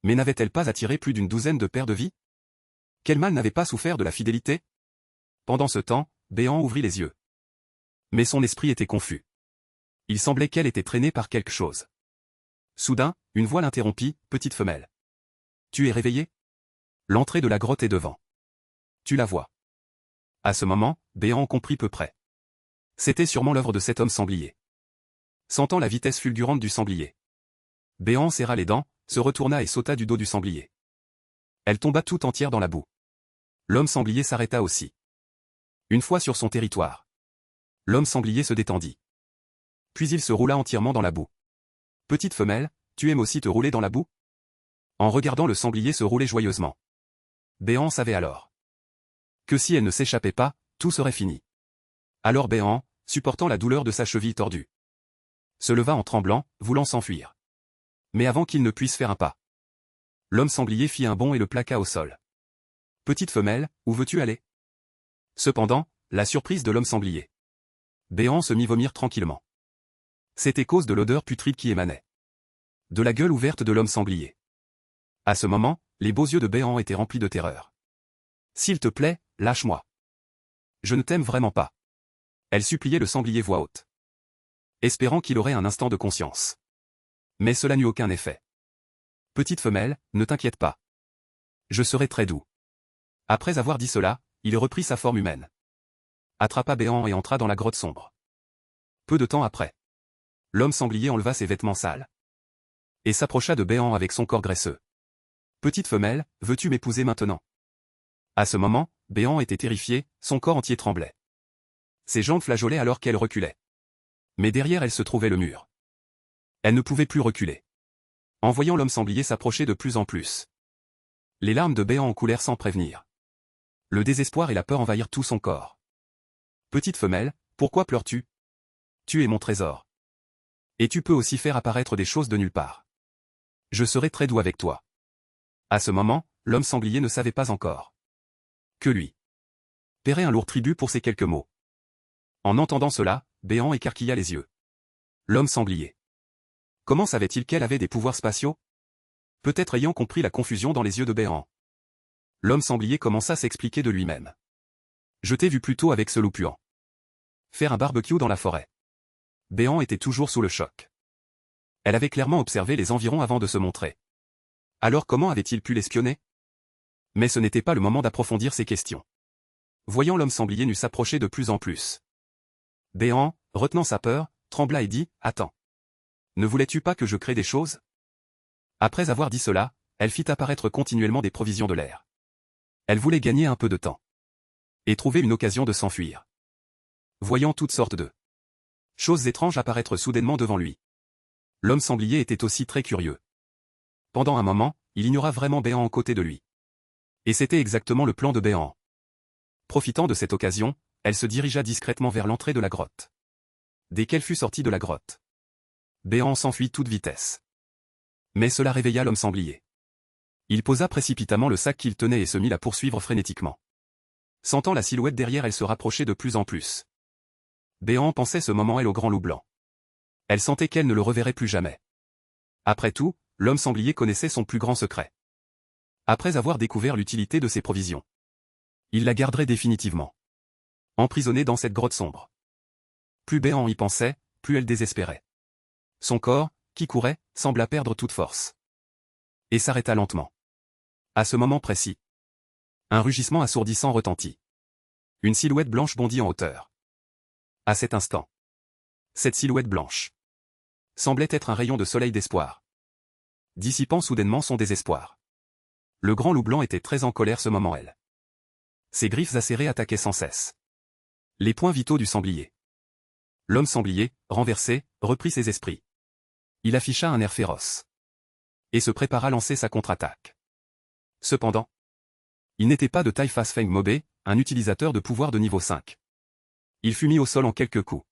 A: Mais n'avait-elle pas attiré plus d'une douzaine de paires de vies? Quel mâle n'avait pas souffert de la fidélité? Pendant ce temps, Béhan ouvrit les yeux. Mais son esprit était confus. Il semblait qu'elle était traînée par quelque chose. Soudain, une voix l'interrompit, petite femelle. Tu es réveillée? L'entrée de la grotte est devant. Tu la vois. À ce moment, Béhan comprit peu près. C'était sûrement l'œuvre de cet homme sanglier. Sentant la vitesse fulgurante du sanglier, Béhan serra les dents, se retourna et sauta du dos du sanglier. Elle tomba tout entière dans la boue. L'homme sanglier s'arrêta aussi. Une fois sur son territoire, l'homme sanglier se détendit. Puis il se roula entièrement dans la boue. Petite femelle, tu aimes aussi te rouler dans la boue? En regardant le sanglier se rouler joyeusement, Béhan savait alors que si elle ne s'échappait pas, tout serait fini. Alors Béhan, supportant la douleur de sa cheville tordue, se leva en tremblant, voulant s'enfuir. Mais avant qu'il ne puisse faire un pas, l'homme sanglier fit un bond et le plaqua au sol. Petite femelle, où veux-tu aller? Cependant, la surprise de l'homme sanglier. Béhan se mit vomir tranquillement. C'était cause de l'odeur putride qui émanait de la gueule ouverte de l'homme sanglier. À ce moment, les beaux yeux de Béhan étaient remplis de terreur. S'il te plaît, lâche-moi. Je ne t'aime vraiment pas. Elle suppliait le sanglier voix haute, espérant qu'il aurait un instant de conscience. Mais cela n'eut aucun effet. Petite femelle, ne t'inquiète pas. Je serai très doux. Après avoir dit cela, il reprit sa forme humaine, attrapa Béhan et entra dans la grotte sombre. Peu de temps après, l'homme sanglier enleva ses vêtements sales et s'approcha de Béhan avec son corps graisseux. Petite femelle, veux-tu m'épouser maintenant? À ce moment, Béhan était terrifié, son corps entier tremblait. Ses jambes flageolaient alors qu'elle reculait. Mais derrière elle se trouvait le mur. Elle ne pouvait plus reculer. En voyant l'homme sanglier s'approcher de plus en plus, les larmes de Béhan en coulèrent sans prévenir. Le désespoir et la peur envahirent tout son corps. Petite femelle, pourquoi pleures-tu? Tu es mon trésor. Et tu peux aussi faire apparaître des choses de nulle part. Je serai très doux avec toi. À ce moment, l'homme sanglier ne savait pas encore que lui paierait un lourd tribut pour ces quelques mots. En entendant cela, Béhan écarquilla les yeux. L'homme sanglier. Comment savait-il qu'elle avait des pouvoirs spatiaux? Peut-être ayant compris la confusion dans les yeux de Béhan, l'homme sanglier commença à s'expliquer de lui-même. Je t'ai vu plus tôt avec ce loup puant faire un barbecue dans la forêt. Béhan était toujours sous le choc. Elle avait clairement observé les environs avant de se montrer. Alors comment avait-il pu l'espionner? Mais ce n'était pas le moment d'approfondir ces questions. Voyant l'homme sanglier nu s'approcher de plus en plus. Béant, retenant sa peur, trembla et dit, « Attends. Ne voulais-tu pas que je crée des choses ?» Après avoir dit cela, elle fit apparaître continuellement des provisions de l'air. Elle voulait gagner un peu de temps. Et trouver une occasion de s'enfuir. Voyant toutes sortes de choses étranges apparaître soudainement devant lui. L'homme sanglier était aussi très curieux. Pendant un moment, il ignora vraiment Béant en côté de lui. Et c'était exactement le plan de Béant. Profitant de cette occasion, elle se dirigea discrètement vers l'entrée de la grotte. Dès qu'elle fut sortie de la grotte, Béant s'enfuit toute vitesse. Mais cela réveilla l'homme sanglier. Il posa précipitamment le sac qu'il tenait et se mit à poursuivre frénétiquement. Sentant la silhouette derrière elle se rapprocher de plus en plus. Béant pensait ce moment elle au grand loup blanc. Elle sentait qu'elle ne le reverrait plus jamais. Après tout, l'homme sanglier connaissait son plus grand secret. Après avoir découvert l'utilité de ses provisions, il la garderait définitivement. Emprisonnée dans cette grotte sombre. Plus Béant y pensait, plus elle désespérait. Son corps, qui courait, sembla perdre toute force. Et s'arrêta lentement. À ce moment précis, un rugissement assourdissant retentit. Une silhouette blanche bondit en hauteur. À cet instant, cette silhouette blanche semblait être un rayon de soleil d'espoir, dissipant soudainement son désespoir. Le grand loup blanc était très en colère ce moment elle. Ses griffes acérées attaquaient sans cesse les points vitaux du sanglier. L'homme sanglier, renversé, reprit ses esprits. Il afficha un air féroce. Et se prépara à lancer sa contre-attaque. Cependant, il n'était pas de taille face Feng Mobé, un utilisateur de pouvoir de niveau 5. Il fut mis au sol en quelques coups.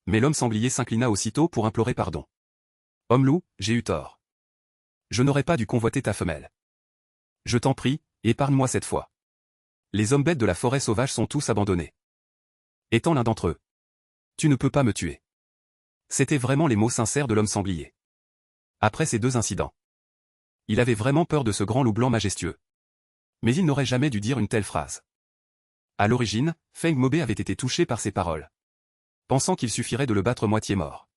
A: Mais l'homme sanglier s'inclina aussitôt pour implorer pardon. « Homme-loup, j'ai eu tort. Je n'aurais pas dû convoiter ta femelle. Je t'en prie, épargne-moi cette fois. Les hommes bêtes de la forêt sauvage sont tous abandonnés. Étant l'un d'entre eux. Tu ne peux pas me tuer. » C'étaient vraiment les mots sincères de l'homme sanglier. Après ces deux incidents, il avait vraiment peur de ce grand loup blanc majestueux. Mais il n'aurait jamais dû dire une telle phrase. À l'origine, Feng Mobé avait été touché par ces paroles, pensant qu'il suffirait de le battre moitié mort.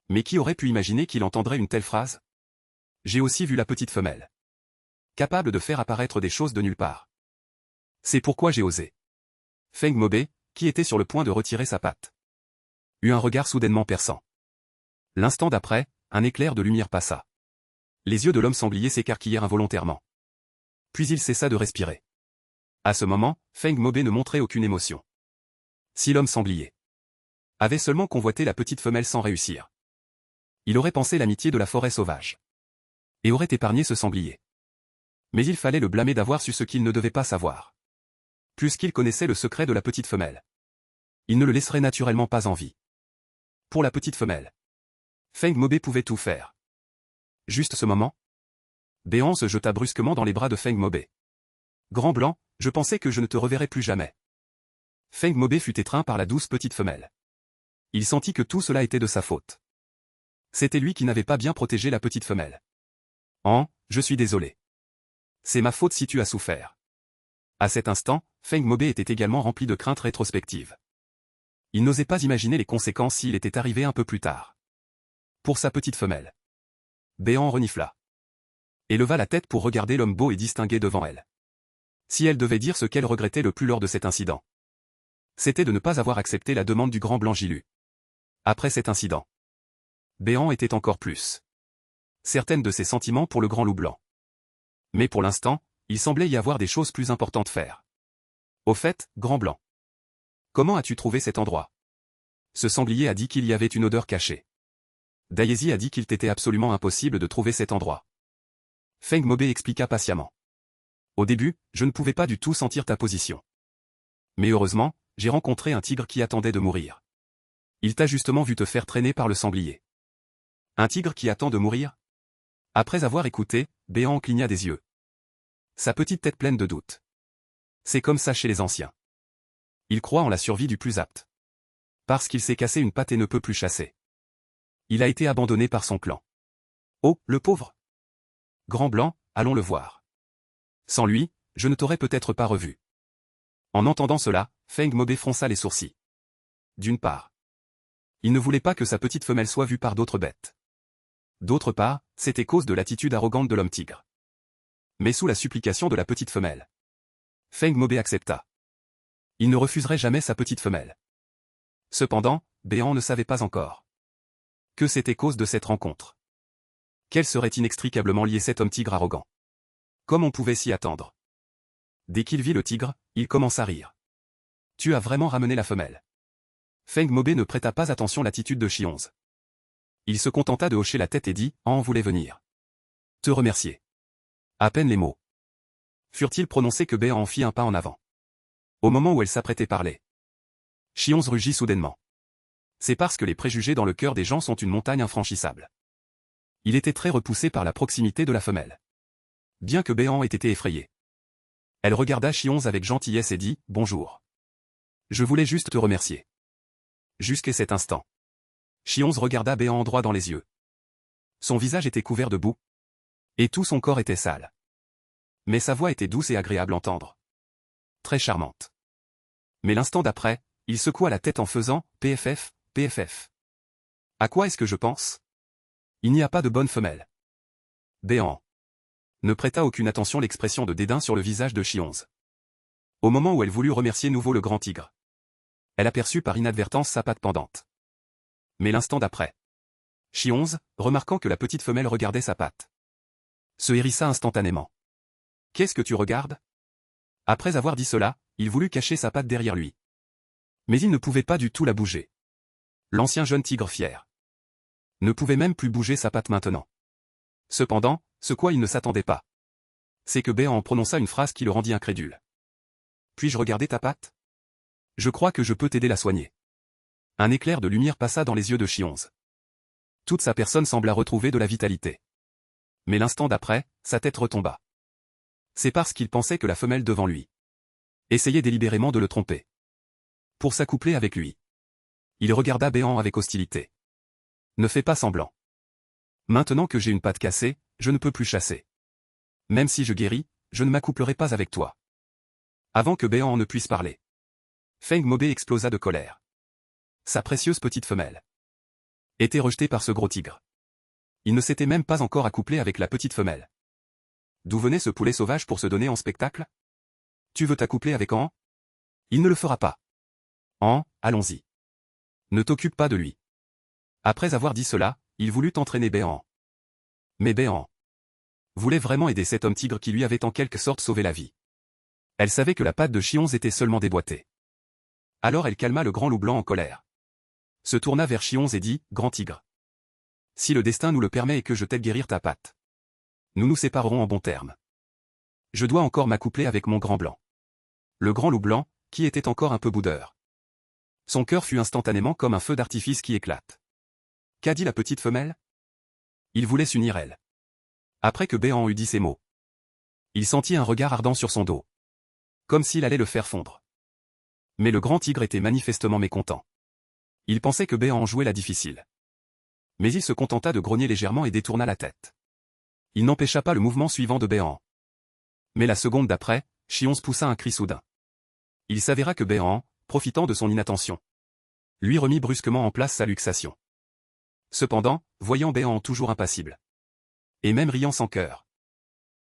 A: Mais qui aurait pu imaginer qu'il entendrait une telle phrase? J'ai aussi vu la petite femelle, capable de faire apparaître des choses de nulle part. C'est pourquoi j'ai osé. Feng Mobé, qui était sur le point de retirer sa patte, eut un regard soudainement perçant. L'instant d'après, un éclair de lumière passa. Les yeux de l'homme sanglier s'écarquillèrent involontairement. Puis il cessa de respirer. À ce moment, Feng Mobé ne montrait aucune émotion. Si l'homme sanglier avait seulement convoité la petite femelle sans réussir, il aurait pensé l'amitié de la forêt sauvage. Et aurait épargné ce sanglier. Mais il fallait le blâmer d'avoir su ce qu'il ne devait pas savoir. Puisqu'il connaissait le secret de la petite femelle, il ne le laisserait naturellement pas en vie. Pour la petite femelle, Feng Mobé pouvait tout faire. Juste ce moment, Béant se jeta brusquement dans les bras de Feng Mobé. Grand blanc, je pensais que je ne te reverrais plus jamais. Feng Mobé fut étreint par la douce petite femelle. Il sentit que tout cela était de sa faute. C'était lui qui n'avait pas bien protégé la petite femelle. Je suis désolé. C'est ma faute si tu as souffert. À cet instant, Feng Mobé était également rempli de craintes rétrospectives. Il n'osait pas imaginer les conséquences s'il était arrivé un peu plus tard. Pour sa petite femelle. Béant renifla. Et leva la tête pour regarder l'homme beau et distingué devant elle. Si elle devait dire ce qu'elle regrettait le plus lors de cet incident, c'était de ne pas avoir accepté la demande du grand blanc Gilu. Après cet incident, Béant était encore plus certaine de ses sentiments pour le grand loup blanc. Mais pour l'instant, il semblait y avoir des choses plus importantes à faire. Au fait, grand blanc, comment as-tu trouvé cet endroit? Ce sanglier a dit qu'il y avait une odeur cachée. Daisy a dit qu'il t'était absolument impossible de trouver cet endroit. Feng Mobé expliqua patiemment. Au début, je ne pouvais pas du tout sentir ta position. Mais heureusement, j'ai rencontré un tigre qui attendait de mourir. Il t'a justement vu te faire traîner par le sanglier. Un tigre qui attend de mourir? Après avoir écouté, Béant cligna des yeux. Sa petite tête pleine de doutes. C'est comme ça chez les anciens. Il croit en la survie du plus apte. Parce qu'il s'est cassé une patte et ne peut plus chasser. Il a été abandonné par son clan. Oh, le pauvre! Grand blanc, allons le voir. Sans lui, je ne t'aurais peut-être pas revu. En entendant cela, Feng Mobé fronça les sourcils. D'une part, il ne voulait pas que sa petite femelle soit vue par d'autres bêtes. D'autre part, c'était cause de l'attitude arrogante de l'homme-tigre. Mais sous la supplication de la petite femelle, Feng Mobé accepta. Il ne refuserait jamais sa petite femelle. Cependant, Béan ne savait pas encore que c'était cause de cette rencontre. Qu'elle serait inextricablement liée cet homme-tigre arrogant. Comme on pouvait s'y attendre. Dès qu'il vit le tigre, il commence à rire. Tu as vraiment ramené la femelle. Feng Mobé ne prêta pas attention à l'attitude de Xionze. Il se contenta de hocher la tête et dit, en voulait venir. Te remercier. À peine les mots furent-ils prononcés que Béan en fit un pas en avant. Au moment où elle s'apprêtait à parler, Xionze rugit soudainement. C'est parce que les préjugés dans le cœur des gens sont une montagne infranchissable. Il était très repoussé par la proximité de la femelle. Bien que Béan ait été effrayé. Elle regarda Xionze avec gentillesse et dit, bonjour. Je voulais juste te remercier. Jusqu'à cet instant. Xionze regarda Béan droit dans les yeux. Son visage était couvert de boue. Et tout son corps était sale. Mais sa voix était douce et agréable à entendre. Très charmante. Mais l'instant d'après, il secoua la tête en faisant « PFF, PFF ». À quoi est-ce que je pense? Il n'y a pas de bonne femelle. Béan ne prêta aucune attention à l'expression de dédain sur le visage de Xionze. Au moment où elle voulut remercier nouveau le grand tigre, elle aperçut par inadvertance sa patte pendante. Mais l'instant d'après, Xionze, remarquant que la petite femelle regardait sa patte, se hérissa instantanément. « Qu'est-ce que tu regardes ?» Après avoir dit cela, il voulut cacher sa patte derrière lui. Mais il ne pouvait pas du tout la bouger. L'ancien jeune tigre fier ne pouvait même plus bouger sa patte maintenant. Cependant, ce quoi il ne s'attendait pas, c'est que Béan en prononça une phrase qui le rendit incrédule. « Puis-je regarder ta patte? Je crois que je peux t'aider à la soigner. » Un éclair de lumière passa dans les yeux de Xionze. Toute sa personne sembla retrouver de la vitalité. Mais l'instant d'après, sa tête retomba. C'est parce qu'il pensait que la femelle devant lui essayait délibérément de le tromper. Pour s'accoupler avec lui. Il regarda Béan avec hostilité. Ne fais pas semblant. Maintenant que j'ai une patte cassée, je ne peux plus chasser. Même si je guéris, je ne m'accouplerai pas avec toi. Avant que Béan ne puisse parler, Feng Mobé explosa de colère. Sa précieuse petite femelle était rejetée par ce gros tigre. Il ne s'était même pas encore accouplé avec la petite femelle. D'où venait ce poulet sauvage pour se donner en spectacle? Tu veux t'accoupler avec An? Il ne le fera pas. An, allons-y. Ne t'occupe pas de lui. Après avoir dit cela, il voulut entraîner Béan. Mais Béan voulait vraiment aider cet homme tigre qui lui avait en quelque sorte sauvé la vie. Elle savait que la patte de Xionze était seulement déboîtée. Alors elle calma le grand loup blanc en colère. Se tourna vers Xionze et dit, grand tigre. Si le destin nous le permet et que je t'aide guérir ta patte, nous nous séparerons en bons termes. Je dois encore m'accoupler avec mon grand blanc. Le grand loup blanc, qui était encore un peu boudeur. Son cœur fut instantanément comme un feu d'artifice qui éclate. Qu'a dit la petite femelle? Il voulait s'unir elle. Après que Béan eut dit ces mots, il sentit un regard ardent sur son dos. Comme s'il allait le faire fondre. Mais le grand tigre était manifestement mécontent. Il pensait que Béan jouait la difficile. Mais il se contenta de grogner légèrement et détourna la tête. Il n'empêcha pas le mouvement suivant de Béan. Mais la seconde d'après, Xionze poussa un cri soudain. Il s'avéra que Béan, profitant de son inattention, lui remit brusquement en place sa luxation. Cependant, voyant Béan toujours impassible, et même riant sans cœur,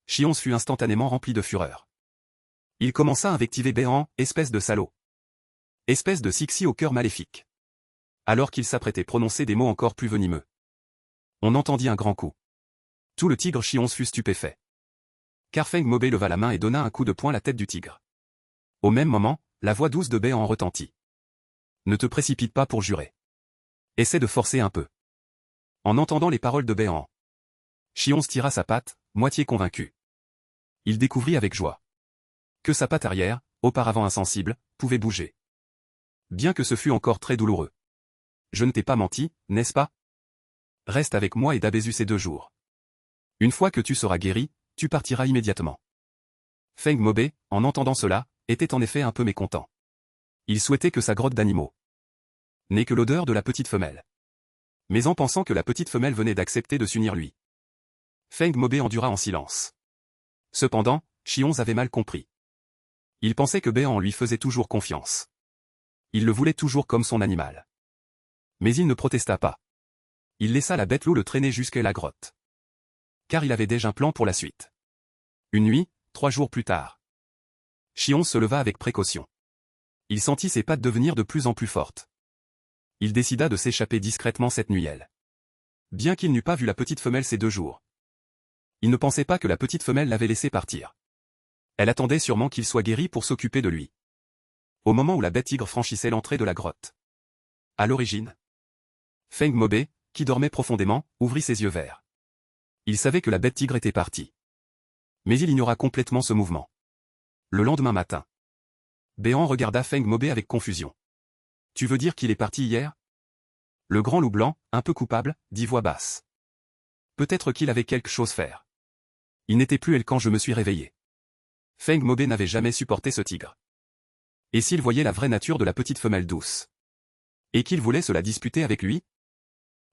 A: Xionze fut instantanément rempli de fureur. Il commença à invectiver Béan, espèce de salaud. Espèce de Sixi au cœur maléfique. Alors qu'il s'apprêtait à prononcer des mots encore plus venimeux, on entendit un grand coup. Tout le tigre Xionze fut stupéfait. Car Feng Mobé leva la main et donna un coup de poing à la tête du tigre. Au même moment, la voix douce de Béan retentit. Ne te précipite pas pour jurer. Essaie de forcer un peu. En entendant les paroles de Béan, Xionze tira sa patte, moitié convaincu. Il découvrit avec joie que sa patte arrière, auparavant insensible, pouvait bouger. Bien que ce fût encore très douloureux. Je ne t'ai pas menti, n'est-ce pas? Reste avec moi et d'Abésus ces 2 jours. Une fois que tu seras guéri, tu partiras immédiatement. Feng Mobé, en entendant cela, était en effet un peu mécontent. Il souhaitait que sa grotte d'animaux n'ait que l'odeur de la petite femelle. Mais en pensant que la petite femelle venait d'accepter de s'unir lui, Feng Mobé endura en silence. Cependant, Xionze avait mal compris. Il pensait que Béan lui faisait toujours confiance. Il le voulait toujours comme son animal. Mais il ne protesta pas. Il laissa la bête loup le traîner jusqu'à la grotte. Car il avait déjà un plan pour la suite. Une nuit, 3 jours plus tard. Chion se leva avec précaution. Il sentit ses pattes devenir de plus en plus fortes. Il décida de s'échapper discrètement cette nuit-elle. Bien qu'il n'eût pas vu la petite femelle ces 2 jours. Il ne pensait pas que la petite femelle l'avait laissé partir. Elle attendait sûrement qu'il soit guéri pour s'occuper de lui. Au moment où la bête tigre franchissait l'entrée de la grotte. À l'origine, Feng Mobé, qui dormait profondément, ouvrit ses yeux verts. Il savait que la bête tigre était partie. Mais il ignora complètement ce mouvement. Le lendemain matin, Béhan regarda Feng Mobé avec confusion. « Tu veux dire qu'il est parti hier ?» Le grand loup blanc, un peu coupable, dit voix basse. Peut-être qu'il avait quelque chose à faire. Il n'était plus elle quand je me suis réveillé. Feng Mobé n'avait jamais supporté ce tigre. Et s'il voyait la vraie nature de la petite femelle douce? Et qu'il voulait se la disputer avec lui?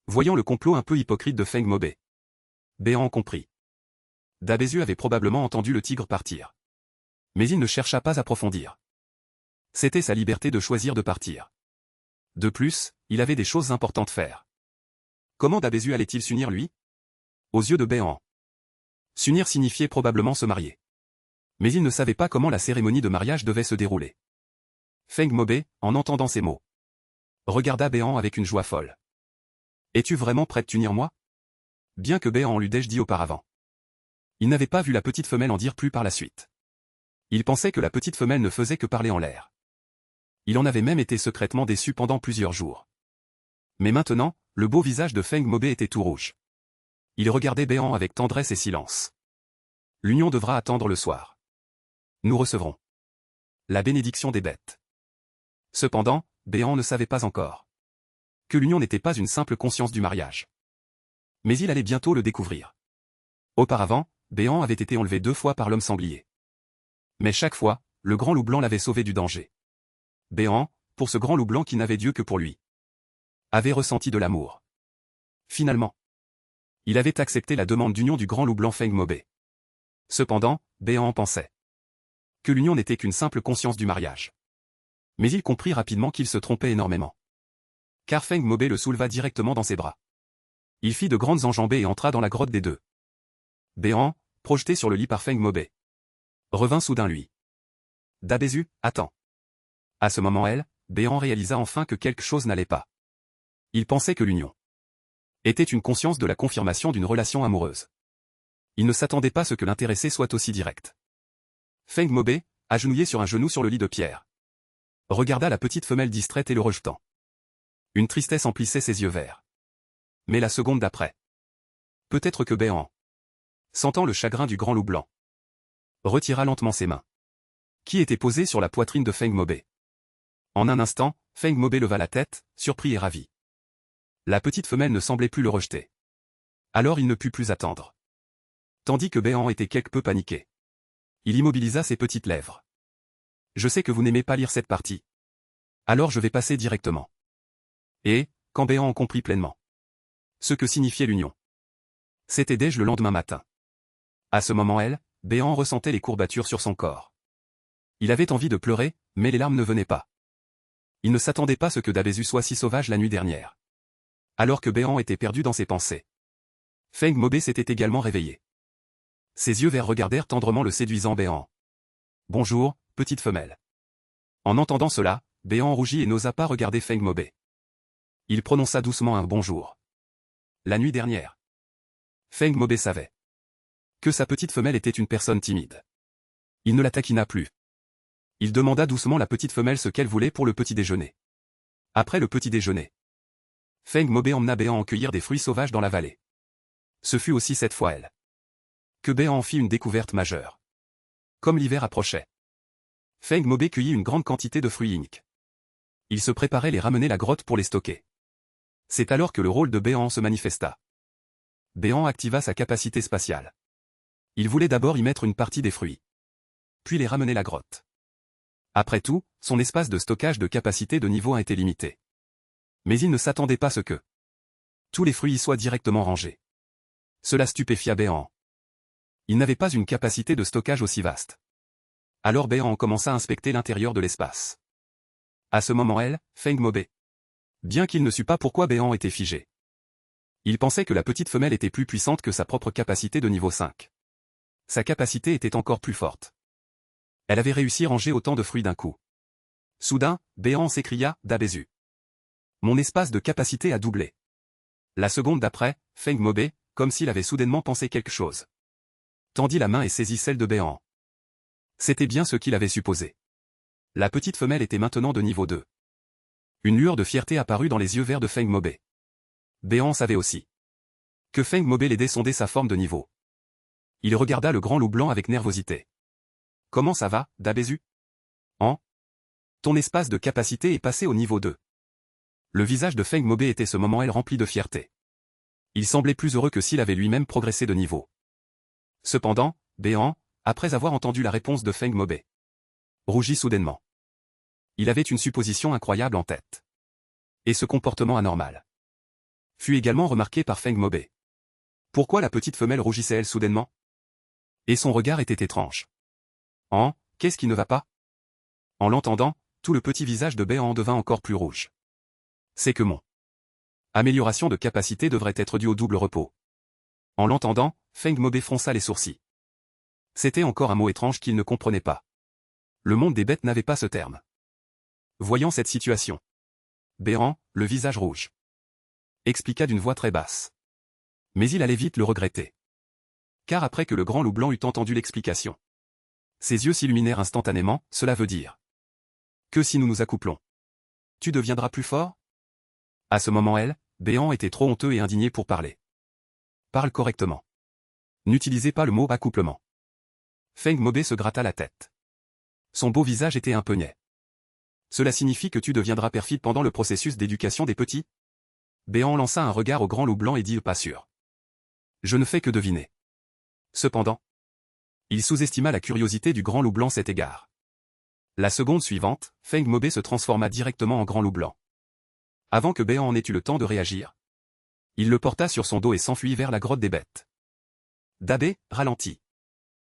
A: Voyant le complot un peu hypocrite de Feng Mobé, Béhan comprit. Dabézu avait probablement entendu le tigre partir. Mais il ne chercha pas à approfondir. C'était sa liberté de choisir de partir. De plus, il avait des choses importantes à faire. Comment Dabézu allait-il s'unir lui? Aux yeux de Béhan, s'unir signifiait probablement se marier. Mais il ne savait pas comment la cérémonie de mariage devait se dérouler. Feng Mobé, en entendant ces mots, regarda Béhan avec une joie folle. « Es-tu vraiment prêt de t'unir moi ?» Bien que Béhan l'eût déjà dit auparavant. Il n'avait pas vu la petite femelle en dire plus par la suite. Il pensait que la petite femelle ne faisait que parler en l'air. Il en avait même été secrètement déçu pendant plusieurs jours. Mais maintenant, le beau visage de Feng Mobé était tout rouge. Il regardait Béhan avec tendresse et silence. L'union devra attendre le soir. Nous recevrons la bénédiction des bêtes. Cependant, Béhan ne savait pas encore que l'union n'était pas une simple conscience du mariage. Mais il allait bientôt le découvrir. Auparavant, Béhan avait été enlevé 2 fois par l'homme sanglier. Mais chaque fois, le grand loup blanc l'avait sauvé du danger. Béhan, pour ce grand loup blanc qui n'avait Dieu que pour lui, avait ressenti de l'amour. Finalement, il avait accepté la demande d'union du grand loup blanc Feng Mobé. Cependant, Béhan pensait que l'union n'était qu'une simple conscience du mariage. Mais il comprit rapidement qu'il se trompait énormément. Car Feng Mobé le souleva directement dans ses bras. Il fit de grandes enjambées et entra dans la grotte des deux. Béhan, projeté sur le lit par Feng Mobé, revint soudain lui. Dabézu, attends. À ce moment Béhan réalisa enfin que quelque chose n'allait pas. Il pensait que l'union était une conscience de la confirmation d'une relation amoureuse. Il ne s'attendait pas à ce que l'intéressé soit aussi direct. Feng Mobé, agenouillé sur un genou sur le lit de pierre, regarda la petite femelle distraite et le rejetant. Une tristesse emplissait ses yeux verts. Mais la seconde d'après, peut-être que Béhan, sentant le chagrin du grand loup blanc, retira lentement ses mains, qui étaient posées sur la poitrine de Feng Mobé. En un instant, Feng Mobé leva la tête, surpris et ravi. La petite femelle ne semblait plus le rejeter. Alors il ne put plus attendre. Tandis que Béhan était quelque peu paniqué. Il immobilisa ses petites lèvres. Je sais que vous n'aimez pas lire cette partie. Alors je vais passer directement. Et, quand Béhan en comprit pleinement ce que signifiait l'union, c'était déjà le lendemain matin. À ce moment Béhan ressentait les courbatures sur son corps. Il avait envie de pleurer, mais les larmes ne venaient pas. Il ne s'attendait pas à ce que Dabézu soit si sauvage la nuit dernière. Alors que Béhan était perdu dans ses pensées, Feng Mobé s'était également réveillé. Ses yeux verts regardèrent tendrement le séduisant Béhan. « Bonjour, petite femelle. » En entendant cela, Béhan rougit et n'osa pas regarder Feng Mobé. Il prononça doucement un bonjour. La nuit dernière, Feng Mobé savait que sa petite femelle était une personne timide. Il ne la taquina plus. Il demanda doucement la petite femelle ce qu'elle voulait pour le petit déjeuner. Après le petit déjeuner, Feng Mobé emmena Béhan en cueillir des fruits sauvages dans la vallée. Ce fut aussi cette fois que Béhan en fit une découverte majeure. Comme l'hiver approchait, Feng Mobé cueillit une grande quantité de fruits inc. Il se préparait les ramener à la grotte pour les stocker. C'est alors que le rôle de Béhan se manifesta. Béhan activa sa capacité spatiale. Il voulait d'abord y mettre une partie des fruits, puis les ramener à la grotte. Après tout, son espace de stockage de capacité de niveau 1 était limité. Mais il ne s'attendait pas à ce que tous les fruits y soient directement rangés. Cela stupéfia Béhan. Il n'avait pas une capacité de stockage aussi vaste. Alors Béhan commença à inspecter l'intérieur de l'espace. À ce moment Feng Mobé, bien qu'il ne sût pas pourquoi Béhan était figé, Il pensait que la petite femelle était plus puissante que sa propre capacité de niveau 5. Sa capacité était encore plus forte. Elle avait réussi à ranger autant de fruits d'un coup. Soudain, Béant s'écria, Dabezu. Mon espace de capacité a doublé. La seconde d'après, Feng Mobe, comme s'il avait soudainement pensé quelque chose, tendit la main et saisit celle de Béant. C'était bien ce qu'il avait supposé. La petite femelle était maintenant de niveau 2. Une lueur de fierté apparut dans les yeux verts de Feng Mobe. Béant savait aussi que Feng Mobe l'aidait sonder sa forme de niveau. Il regarda le grand loup blanc avec nervosité. Comment ça va, Dabezu? Ton espace de capacité est passé au niveau 2. Le visage de Feng Mobe était ce moment rempli de fierté. Il semblait plus heureux que s'il avait lui-même progressé de niveau. Cependant, Béant, après avoir entendu la réponse de Feng Mobe, rougit soudainement. Il avait une supposition incroyable en tête. Et ce comportement anormal fut également remarqué par Feng Mobe. Pourquoi la petite femelle rougissait-elle soudainement? Et son regard était étrange. Qu'est-ce qui ne va pas? En l'entendant, tout le petit visage de Béant devint encore plus rouge. C'est que mon amélioration de capacité devrait être due au double repos. En l'entendant, Feng Mobe fronça les sourcils. C'était encore un mot étrange qu'il ne comprenait pas. Le monde des bêtes n'avait pas ce terme. Voyant cette situation, Béant, le visage rouge, expliqua d'une voix très basse. Mais il allait vite le regretter. Car après que le grand loup blanc eut entendu l'explication, ses yeux s'illuminèrent instantanément, cela veut dire que si nous nous accouplons, tu deviendras plus fort? À ce moment Béant était trop honteux et indigné pour parler. Parle correctement. N'utilisez pas le mot accouplement. Feng Mobe se gratta la tête. Son beau visage était un peu niais. Cela signifie que tu deviendras perfide pendant le processus d'éducation des petits? Béant lança un regard au grand loup blanc et dit pas sûr. Je ne fais que deviner. Cependant, il sous-estima la curiosité du grand loup blanc cet égard. La seconde suivante, Feng Mobe se transforma directement en grand loup blanc. Avant que Béant en ait eu le temps de réagir, il le porta sur son dos et s'enfuit vers la grotte des bêtes. Dabe, ralentit.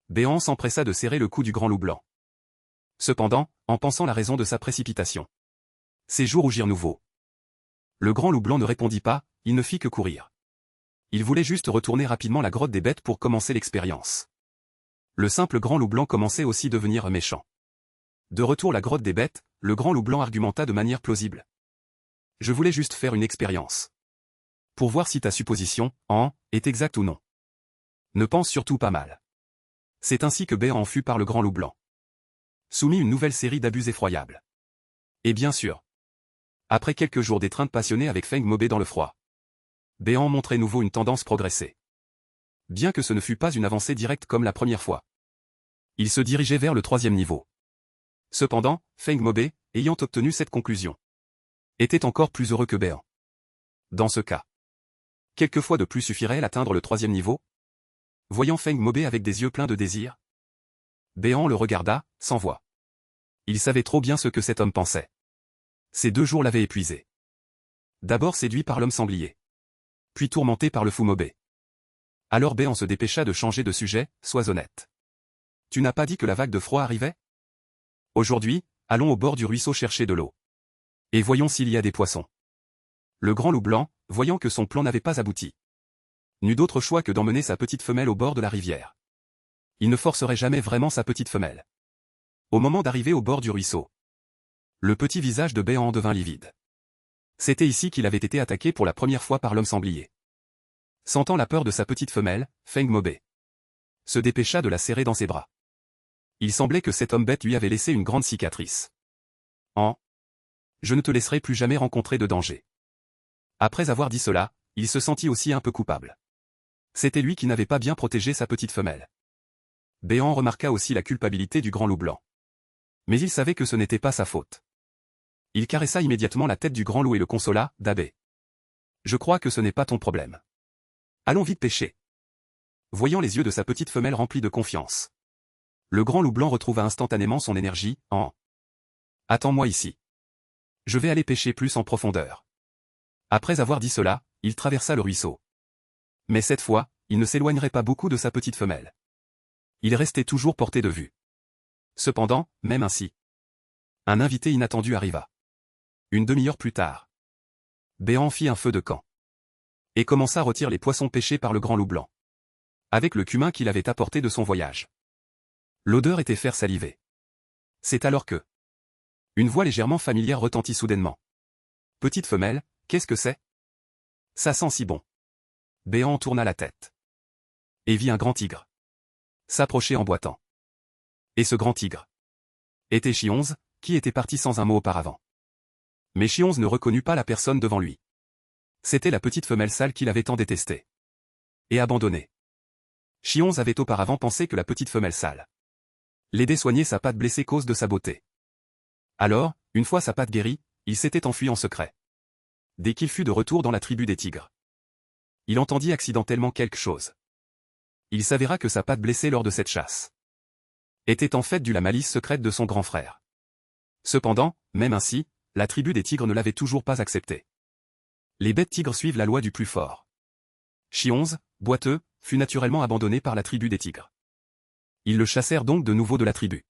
A: Béant s'empressa de serrer le cou du grand loup blanc. Cependant, en pensant la raison de sa précipitation, ses joues rougirent nouveau. Le grand loup blanc ne répondit pas, il ne fit que courir. Il voulait juste retourner rapidement la grotte des bêtes pour commencer l'expérience. Le simple grand loup blanc commençait aussi à devenir méchant. De retour à la grotte des bêtes, le grand loup blanc argumenta de manière plausible. Je voulais juste faire une expérience. Pour voir si ta supposition, est exacte ou non. Ne pense surtout pas mal. C'est ainsi que Béant fut par le grand loup blanc soumis une nouvelle série d'abus effroyables. Et bien sûr, après quelques jours d'étreinte passionnée avec Feng Mobe dans le froid, Béant montrait nouveau une tendance progressée. Bien que ce ne fût pas une avancée directe comme la première fois, il se dirigeait vers le 3e niveau. Cependant, Feng Mobe, ayant obtenu cette conclusion, était encore plus heureux que Béant. Dans ce cas, quelques fois de plus suffirait-il à atteindre le 3e niveau? Voyant Feng Mobe avec des yeux pleins de désir, Béant le regarda, sans voix. Il savait trop bien ce que cet homme pensait. Ces 2 jours l'avaient épuisé. D'abord séduit par l'homme sanglier, puis tourmenté par le fou Mobe. Alors Béant se dépêcha de changer de sujet, sois honnête. Tu n'as pas dit que la vague de froid arrivait? Aujourd'hui, allons au bord du ruisseau chercher de l'eau. Et voyons s'il y a des poissons. Le grand loup blanc, voyant que son plan n'avait pas abouti, n'eut d'autre choix que d'emmener sa petite femelle au bord de la rivière. Il ne forcerait jamais vraiment sa petite femelle. Au moment d'arriver au bord du ruisseau, le petit visage de Béant devint livide. C'était ici qu'il avait été attaqué pour la première fois par l'homme sanglier. Sentant la peur de sa petite femelle, Feng Mobe se dépêcha de la serrer dans ses bras. Il semblait que cet homme bête lui avait laissé une grande cicatrice. Je ne te laisserai plus jamais rencontrer de danger. Après avoir dit cela, il se sentit aussi un peu coupable. C'était lui qui n'avait pas bien protégé sa petite femelle. Béant remarqua aussi la culpabilité du grand loup blanc. Mais il savait que ce n'était pas sa faute. Il caressa immédiatement la tête du grand loup et le consola, Dabe. Je crois que ce n'est pas ton problème. Allons vite pêcher. Voyant les yeux de sa petite femelle remplis de confiance, le grand loup blanc retrouva instantanément son énergie, Attends-moi ici. Je vais aller pêcher plus en profondeur. Après avoir dit cela, il traversa le ruisseau. Mais cette fois, il ne s'éloignerait pas beaucoup de sa petite femelle. Il restait toujours porté de vue. Cependant, même ainsi, un invité inattendu arriva. Une demi-heure plus tard, Béant fit un feu de camp. et commença à retirer les poissons pêchés par le grand loup blanc. Avec le cumin qu'il avait apporté de son voyage. L'odeur était faire saliver. C'est alors que une voix légèrement familière retentit soudainement. Petite femelle, qu'est-ce que c'est? Ça sent si bon. Béant tourna la tête. Et vit un grand tigre s'approcher en boitant. Et ce grand tigre était Chi-11, qui était parti sans un mot auparavant. Mais Chi-11 ne reconnut pas la personne devant lui. C'était la petite femelle sale qu'il avait tant détestée. Et abandonnée. Chi-11 avait auparavant pensé que la petite femelle sale l'aidait soigner sa patte blessée cause de sa beauté. Alors, une fois sa patte guérie, il s'était enfui en secret. Dès qu'il fut de retour dans la tribu des tigres, il entendit accidentellement quelque chose. Il s'avéra que sa patte blessée lors de cette chasse était en fait due à la malice secrète de son grand frère. Cependant, même ainsi, la tribu des tigres ne l'avait toujours pas accepté. Les bêtes tigres suivent la loi du plus fort. Chi-11, boiteux, fut naturellement abandonné par la tribu des tigres. Ils le chassèrent donc de nouveau de la tribu.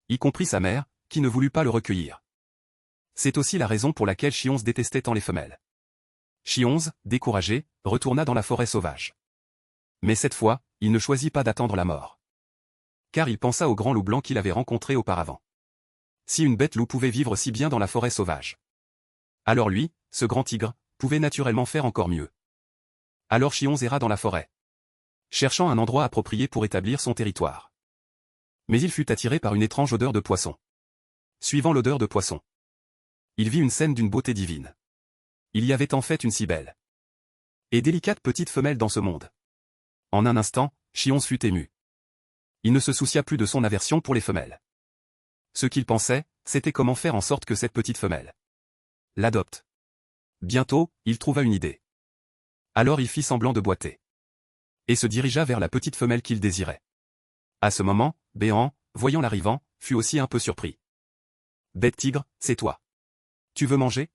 A: Y compris sa mère, qui ne voulut pas le recueillir. C'est aussi la raison pour laquelle Chi-11 détestait tant les femelles. Chi-11, découragé, retourna dans la forêt sauvage. Mais cette fois, il ne choisit pas d'attendre la mort. Car il pensa au grand loup blanc qu'il avait rencontré auparavant. Si une bête loup pouvait vivre si bien dans la forêt sauvage, alors lui, ce grand tigre, pouvait naturellement faire encore mieux. Alors Chi-11 erra dans la forêt, cherchant un endroit approprié pour établir son territoire. Mais il fut attiré par une étrange odeur de poisson. Suivant l'odeur de poisson, il vit une scène d'une beauté divine. Il y avait en fait une si belle et délicate petite femelle dans ce monde. En un instant, Chi-11 fut ému. Il ne se soucia plus de son aversion pour les femelles. Ce qu'il pensait, c'était comment faire en sorte que cette petite femelle l'adopte. Bientôt, il trouva une idée. Alors il fit semblant de boiter. Et se dirigea vers la petite femelle qu'il désirait. À ce moment, Béant, voyant l'arrivant, fut aussi un peu surpris. « Bête tigre, c'est toi. Tu veux manger ?»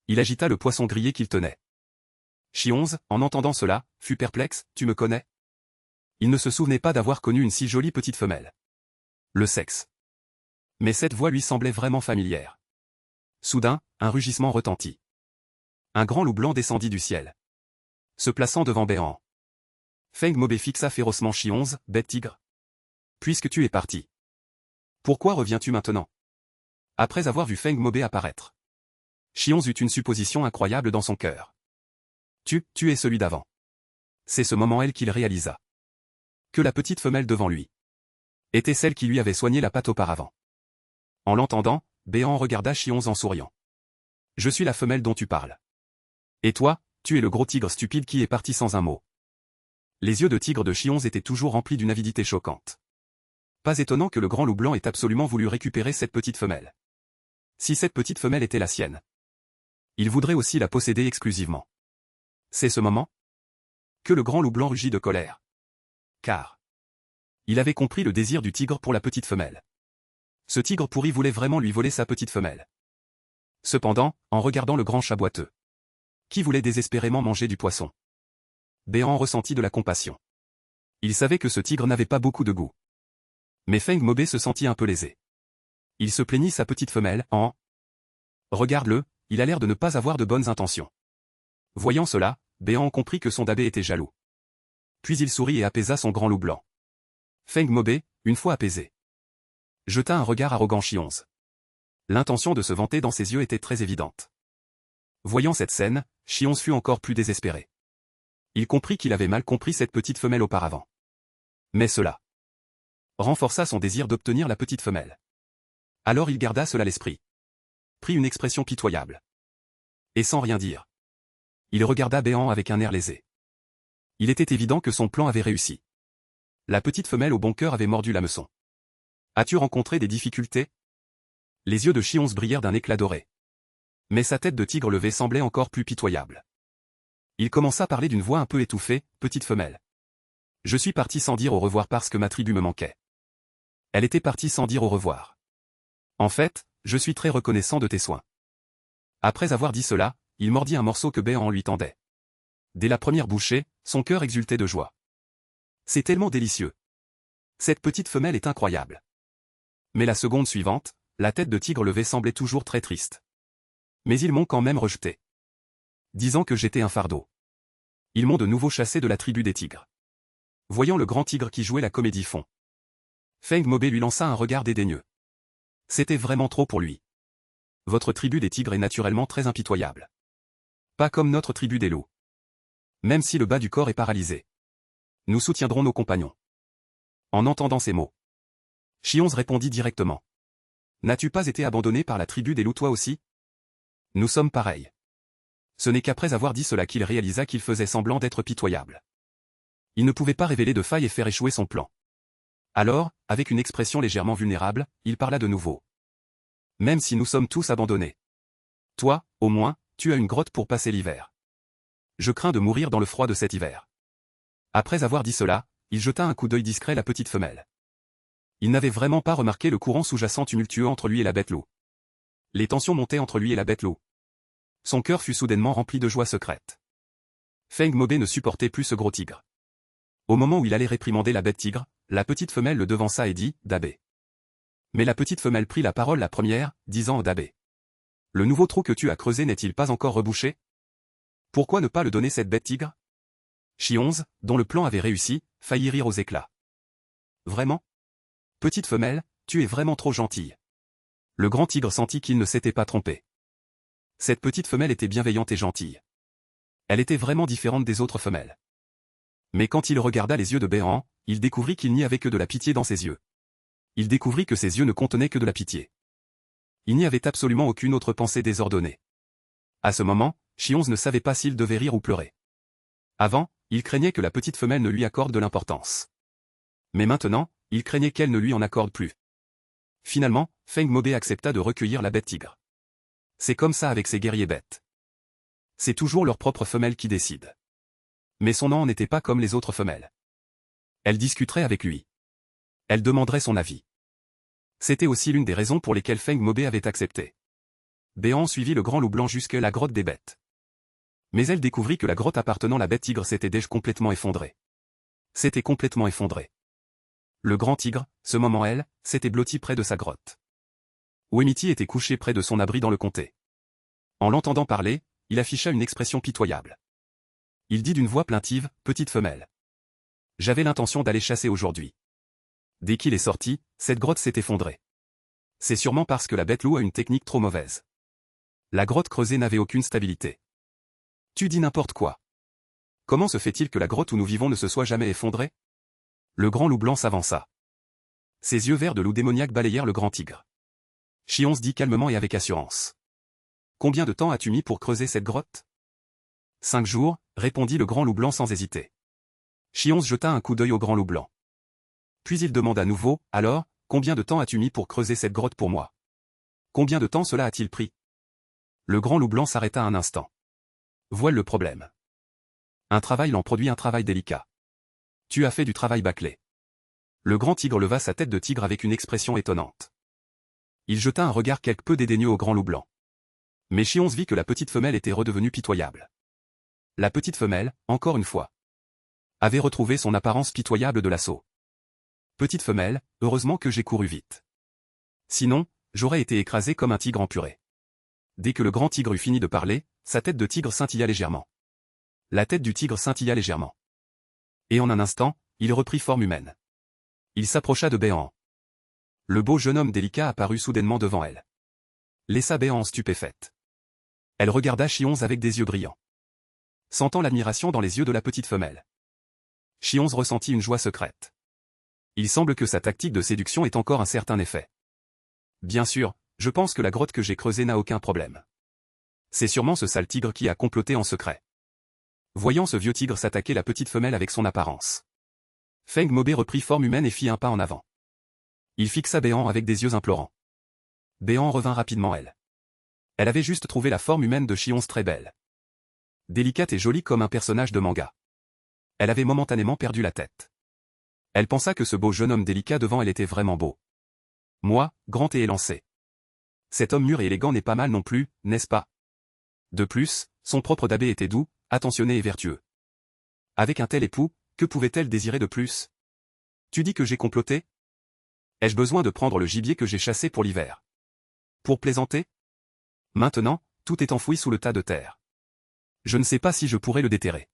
A: Il agita le poisson grillé qu'il tenait. Chi-11, en entendant cela, fut perplexe. « Tu me connais ?» Il ne se souvenait pas d'avoir connu une si jolie petite femelle. Le sexe. Mais cette voix lui semblait vraiment familière. Soudain, un rugissement retentit. Un grand loup blanc descendit du ciel, se plaçant devant Béant. Feng Mobé fixa férocement Chi-11, « Bête tigre. Puisque tu es parti, pourquoi reviens-tu maintenant ?» Après avoir vu Feng Mobé apparaître, Chi-11 eut une supposition incroyable dans son cœur. Tu es celui d'avant. C'est ce moment qu'il réalisa que la petite femelle devant lui était celle qui lui avait soigné la patte auparavant. En l'entendant, Béant regarda Chi-11 en souriant. « Je suis la femelle dont tu parles. Et toi, tu es le gros tigre stupide qui est parti sans un mot. » Les yeux de tigre de Chi-11 étaient toujours remplis d'une avidité choquante. Pas étonnant que le grand loup blanc ait absolument voulu récupérer cette petite femelle. Si cette petite femelle était la sienne, il voudrait aussi la posséder exclusivement. C'est ce moment que le grand loup blanc rugit de colère. Car il avait compris le désir du tigre pour la petite femelle. Ce tigre pourri voulait vraiment lui voler sa petite femelle. Cependant, en regardant le grand chat boiteux, qui voulait désespérément manger du poisson, Béant ressentit de la compassion. Il savait que ce tigre n'avait pas beaucoup de goût. Mais Feng Mobé se sentit un peu lésé. Il se plaignit sa petite femelle en « Regarde-le, il a l'air de ne pas avoir de bonnes intentions. » Voyant cela, Béant comprit que son dabé était jaloux. Puis il sourit et apaisa son grand loup blanc. Feng Mobé, une fois apaisé, jeta un regard arrogant Chi-11. L'intention de se vanter dans ses yeux était très évidente. Voyant cette scène, Chi-11 fut encore plus désespéré. Il comprit qu'il avait mal compris cette petite femelle auparavant. Mais cela renforça son désir d'obtenir la petite femelle. Alors il garda cela à l'esprit. Prit une expression pitoyable. Et sans rien dire, il regarda Béant avec un air lésé. Il était évident que son plan avait réussi. La petite femelle au bon cœur avait mordu l'hameçon. « As-tu rencontré des difficultés ?» Les yeux de Chi-11 brillèrent d'un éclat doré. Mais sa tête de tigre levée semblait encore plus pitoyable. Il commença à parler d'une voix un peu étouffée, « Petite femelle. Je suis parti sans dire au revoir parce que ma tribu me manquait. » Elle était partie sans dire au revoir. En fait, je suis très reconnaissant de tes soins. Après avoir dit cela, il mordit un morceau que Béant lui tendait. Dès la première bouchée, son cœur exultait de joie. C'est tellement délicieux. Cette petite femelle est incroyable. Mais la seconde suivante, la tête de tigre levée semblait toujours très triste. Mais ils m'ont quand même rejeté, disant que j'étais un fardeau. Ils m'ont de nouveau chassé de la tribu des tigres. Voyant le grand tigre qui jouait la comédie fond, Feng Mobe lui lança un regard dédaigneux. C'était vraiment trop pour lui. Votre tribu des tigres est naturellement très impitoyable. Pas comme notre tribu des loups. Même si le bas du corps est paralysé. Nous soutiendrons nos compagnons. En entendant ces mots, Chionze répondit directement. N'as-tu pas été abandonné par la tribu des loups toi aussi? Nous sommes pareils. Ce n'est qu'après avoir dit cela qu'il réalisa qu'il faisait semblant d'être pitoyable. Il ne pouvait pas révéler de faille et faire échouer son plan. Alors, avec une expression légèrement vulnérable, il parla de nouveau. Même si nous sommes tous abandonnés. Toi, au moins, tu as une grotte pour passer l'hiver. Je crains de mourir dans le froid de cet hiver. Après avoir dit cela, il jeta un coup d'œil discret à la petite femelle. Il n'avait vraiment pas remarqué le courant sous-jacent tumultueux entre lui et la bête loup. Les tensions montaient entre lui et la bête loup. Son cœur fut soudainement rempli de joie secrète. Feng Mobe ne supportait plus ce gros tigre. Au moment où il allait réprimander la bête tigre, la petite femelle le devança et dit « Dabé ». Mais la petite femelle prit la parole la première, disant au Dabé. « Le nouveau trou que tu as creusé n'est-il pas encore rebouché? Pourquoi ne pas le donner cette bête tigre ?» Chionze, dont le plan avait réussi, faillit rire aux éclats. « Vraiment? Petite femelle, tu es vraiment trop gentille. » Le grand tigre sentit qu'il ne s'était pas trompé. Cette petite femelle était bienveillante et gentille. Elle était vraiment différente des autres femelles. Mais quand il regarda les yeux de Béhan, il découvrit qu'il n'y avait que de la pitié dans ses yeux. Il découvrit que ses yeux ne contenaient que de la pitié. Il n'y avait absolument aucune autre pensée désordonnée. À ce moment, Chionze ne savait pas s'il devait rire ou pleurer. Avant, il craignait que la petite femelle ne lui accorde de l'importance. Mais maintenant, il craignait qu'elle ne lui en accorde plus. Finalement, Feng Mobe accepta de recueillir la bête tigre. C'est comme ça avec ces guerriers bêtes. C'est toujours leur propre femelle qui décide. Mais son nom n'était pas comme les autres femelles. Elle discuterait avec lui. Elle demanderait son avis. C'était aussi l'une des raisons pour lesquelles Feng Mobe avait accepté. Béhan suivit le grand loup blanc jusqu'à la grotte des bêtes. Mais elle découvrit que la grotte appartenant à la bête tigre s'était déjà complètement effondrée. C'était complètement effondré. Le grand tigre, ce moment elle, s'était blotti près de sa grotte. Wemiti était couché près de son abri dans le comté. En l'entendant parler, il afficha une expression pitoyable. Il dit d'une voix plaintive, « Petite femelle. J'avais l'intention d'aller chasser aujourd'hui. » Dès qu'il est sorti, cette grotte s'est effondrée. C'est sûrement parce que la bête loup a une technique trop mauvaise. La grotte creusée n'avait aucune stabilité. Tu dis n'importe quoi. Comment se fait-il que la grotte où nous vivons ne se soit jamais effondrée? Le grand loup blanc s'avança. Ses yeux verts de loup démoniaque balayèrent le grand tigre. Chionze dit calmement et avec assurance. Combien de temps as-tu mis pour creuser cette grotte? 5 jours, répondit le grand loup blanc sans hésiter. Chionze jeta un coup d'œil au grand loup blanc. Puis il demanda à nouveau, alors, combien de temps as-tu mis pour creuser cette grotte pour moi? Combien de temps cela a-t-il pris? Le grand loup blanc s'arrêta un instant. Voilà le problème. Un travail l'en produit un travail délicat. Tu as fait du travail bâclé. Le grand tigre leva sa tête de tigre avec une expression étonnante. Il jeta un regard quelque peu dédaigneux au grand loup blanc. Mais Chionze vit que la petite femelle était redevenue pitoyable. La petite femelle, encore une fois, avait retrouvé son apparence pitoyable de l'assaut. Petite femelle, heureusement que j'ai couru vite. Sinon, j'aurais été écrasé comme un tigre en purée. Dès que le grand tigre eut fini de parler, sa tête de tigre scintilla légèrement. La tête du tigre scintilla légèrement. Et en un instant, il reprit forme humaine. Il s'approcha de Béhan. Le beau jeune homme délicat apparut soudainement devant elle. Laissa Béhan stupéfaite. Elle regarda Chionze avec des yeux brillants. Sentant l'admiration dans les yeux de la petite femelle. Chionze ressentit une joie secrète. Il semble que sa tactique de séduction ait encore un certain effet. Bien sûr, je pense que la grotte que j'ai creusée n'a aucun problème. C'est sûrement ce sale tigre qui a comploté en secret. Voyant ce vieux tigre s'attaquer la petite femelle avec son apparence. Feng Mobe reprit forme humaine et fit un pas en avant. Il fixa Béhan avec des yeux implorants. Béhan revint rapidement elle. Elle avait juste trouvé la forme humaine de Chionze très belle. Délicate et jolie comme un personnage de manga. Elle avait momentanément perdu la tête. Elle pensa que ce beau jeune homme délicat devant elle était vraiment beau. Moi, grand et élancé. Cet homme mûr et élégant n'est pas mal non plus, n'est-ce pas? De plus, son propre Dabé était doux, attentionné et vertueux. Avec un tel époux, que pouvait-elle désirer de plus? Tu dis que j'ai comploté? Ai-je besoin de prendre le gibier que j'ai chassé pour l'hiver? Pour plaisanter? Maintenant, tout est enfoui sous le tas de terre. Je ne sais pas si je pourrais le déterrer.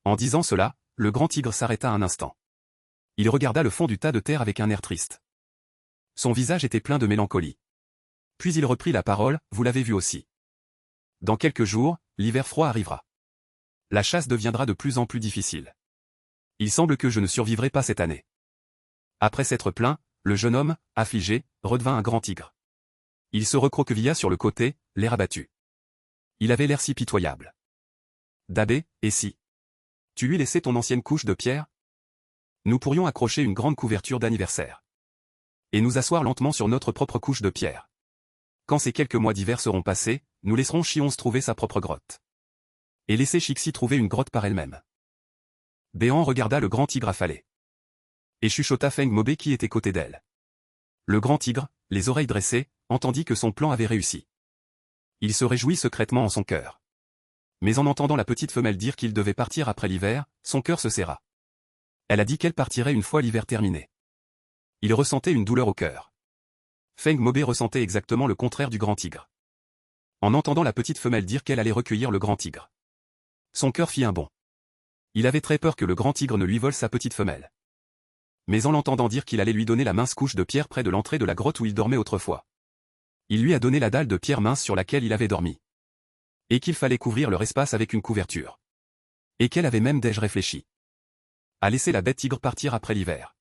A: En disant cela, le grand tigre s'arrêta un instant. Il regarda le fond du tas de terre avec un air triste. Son visage était plein de mélancolie. Puis il reprit la parole, vous l'avez vu aussi. Dans quelques jours, l'hiver froid arrivera. La chasse deviendra de plus en plus difficile. Il semble que je ne survivrai pas cette année. Après s'être plaint, le jeune homme, affligé, redevint un grand tigre. Il se recroquevilla sur le côté, l'air abattu. Il avait l'air si pitoyable. Dabé, et si tu lui laissais ton ancienne couche de pierre? Nous pourrions accrocher une grande couverture d'anniversaire. Et nous asseoir lentement sur notre propre couche de pierre. Quand ces quelques mois d'hiver seront passés, nous laisserons Chionze trouver sa propre grotte. Et laisser Chixi trouver une grotte par elle-même. Béant regarda le grand tigre affalé. Et chuchota Feng Mobé qui était côté d'elle. Le grand tigre, les oreilles dressées, entendit que son plan avait réussi. Il se réjouit secrètement en son cœur. Mais en entendant la petite femelle dire qu'il devait partir après l'hiver, son cœur se serra. Elle a dit qu'elle partirait une fois l'hiver terminé. Il ressentait une douleur au cœur. Feng Mobé ressentait exactement le contraire du grand tigre. En entendant la petite femelle dire qu'elle allait recueillir le grand tigre. Son cœur fit un bond. Il avait très peur que le grand tigre ne lui vole sa petite femelle. Mais en l'entendant dire qu'il allait lui donner la mince couche de pierre près de l'entrée de la grotte où il dormait autrefois. Il lui a donné la dalle de pierre mince sur laquelle il avait dormi. Et qu'il fallait couvrir leur espace avec une couverture. Et qu'elle avait même déjà réfléchi à laisser la bête tigre partir après l'hiver.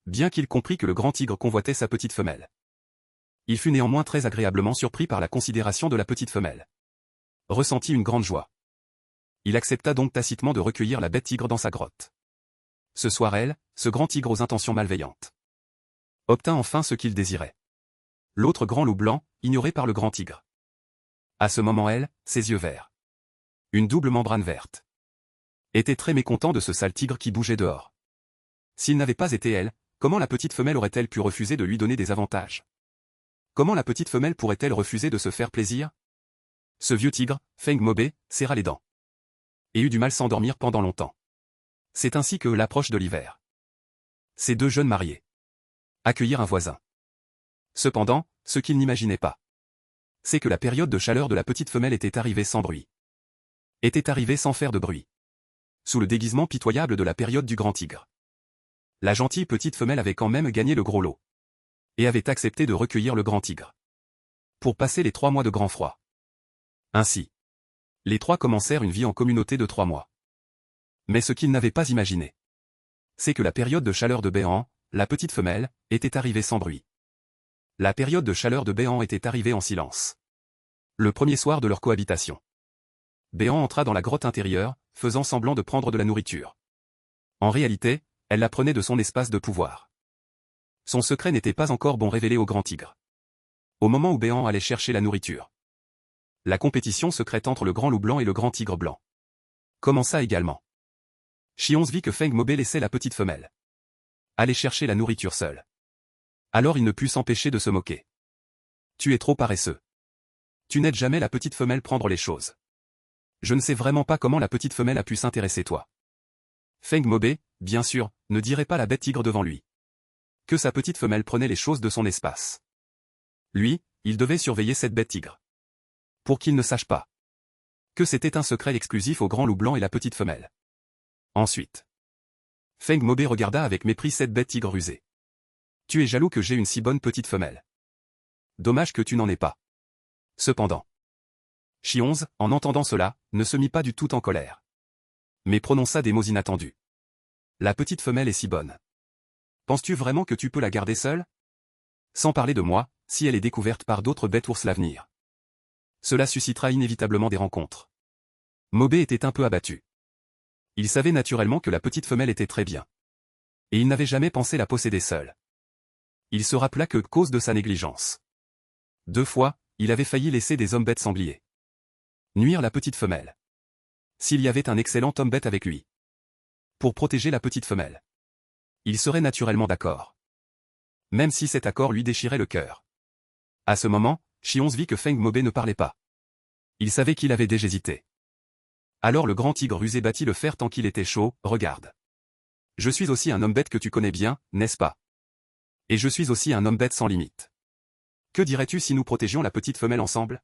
A: Bien qu'il comprit que le grand tigre convoitait sa petite femelle. Il fut néanmoins très agréablement surpris par la considération de la petite femelle. Ressentit une grande joie. Il accepta donc tacitement de recueillir la bête tigre dans sa grotte. Ce soir elle, ce grand tigre aux intentions malveillantes, obtint enfin ce qu'il désirait. L'autre grand loup blanc, ignoré par le grand tigre. À ce moment elle, ses yeux verts. Une double membrane verte. Était très mécontent de ce sale tigre qui bougeait dehors. S'il n'avait pas été elle, comment la petite femelle aurait-elle pu refuser de lui donner des avantages? Comment la petite femelle pourrait-elle refuser de se faire plaisir? Ce vieux tigre, Feng Mobé, serra les dents. Et eut du mal s'endormir pendant longtemps. C'est ainsi que l'approche de l'hiver. Ces deux jeunes mariés accueillirent un voisin. Cependant, ce qu'ils n'imaginaient pas, c'est que la période de chaleur de la petite femelle était arrivée sans bruit. Était arrivée sans faire de bruit. Sous le déguisement pitoyable de la période du grand tigre. La gentille petite femelle avait quand même gagné le gros lot. Et avait accepté de recueillir le grand tigre. Pour passer les 3 mois de grand froid. Ainsi. Les trois commencèrent une vie en communauté de 3 mois. Mais ce qu'ils n'avaient pas imaginé, c'est que la période de chaleur de Béant, la petite femelle, était arrivée sans bruit. La période de chaleur de Béant était arrivée en silence. Le premier soir de leur cohabitation. Béant entra dans la grotte intérieure, faisant semblant de prendre de la nourriture. En réalité, elle la prenait de son espace de pouvoir. Son secret n'était pas encore bon révélé au grand tigre. Au moment où Béant allait chercher la nourriture. La compétition secrète entre le grand loup blanc et le grand tigre blanc commença également. Chionze vit que Feng Mobé laissait la petite femelle aller chercher la nourriture seule. Alors il ne put s'empêcher de se moquer. Tu es trop paresseux. Tu n'aides jamais la petite femelle prendre les choses. Je ne sais vraiment pas comment la petite femelle a pu s'intéresser toi. Feng Mobé, bien sûr, ne dirait pas la bête tigre devant lui. Que sa petite femelle prenait les choses de son espace. Lui, il devait surveiller cette bête tigre. Pour qu'il ne sache pas que c'était un secret exclusif au grand loup blanc et la petite femelle. Ensuite, Feng Mobé regarda avec mépris cette bête tigre rusée. Tu es jaloux que j'ai une si bonne petite femelle. Dommage que tu n'en aies pas. Cependant, Chionze, en entendant cela, ne se mit pas du tout en colère. Mais prononça des mots inattendus. La petite femelle est si bonne. Penses-tu vraiment que tu peux la garder seule? Sans parler de moi, si elle est découverte par d'autres bêtes ours l'avenir. Cela suscitera inévitablement des rencontres. Mobé était un peu abattu. Il savait naturellement que la petite femelle était très bien. Et il n'avait jamais pensé la posséder seule. Il se rappela que, cause de sa négligence. 2 fois, il avait failli laisser des hommes bêtes sangliers nuire la petite femelle. S'il y avait un excellent homme bête avec lui. Pour protéger la petite femelle. Il serait naturellement d'accord. Même si cet accord lui déchirait le cœur. À ce moment, Chionze vit que Feng Mobé ne parlait pas. Il savait qu'il avait déjà hésité. Alors le grand tigre rusé battit le fer tant qu'il était chaud, regarde. Je suis aussi un homme bête que tu connais bien, n'est-ce pas? Et je suis aussi un homme bête sans limite. Que dirais-tu si nous protégions la petite femelle ensemble?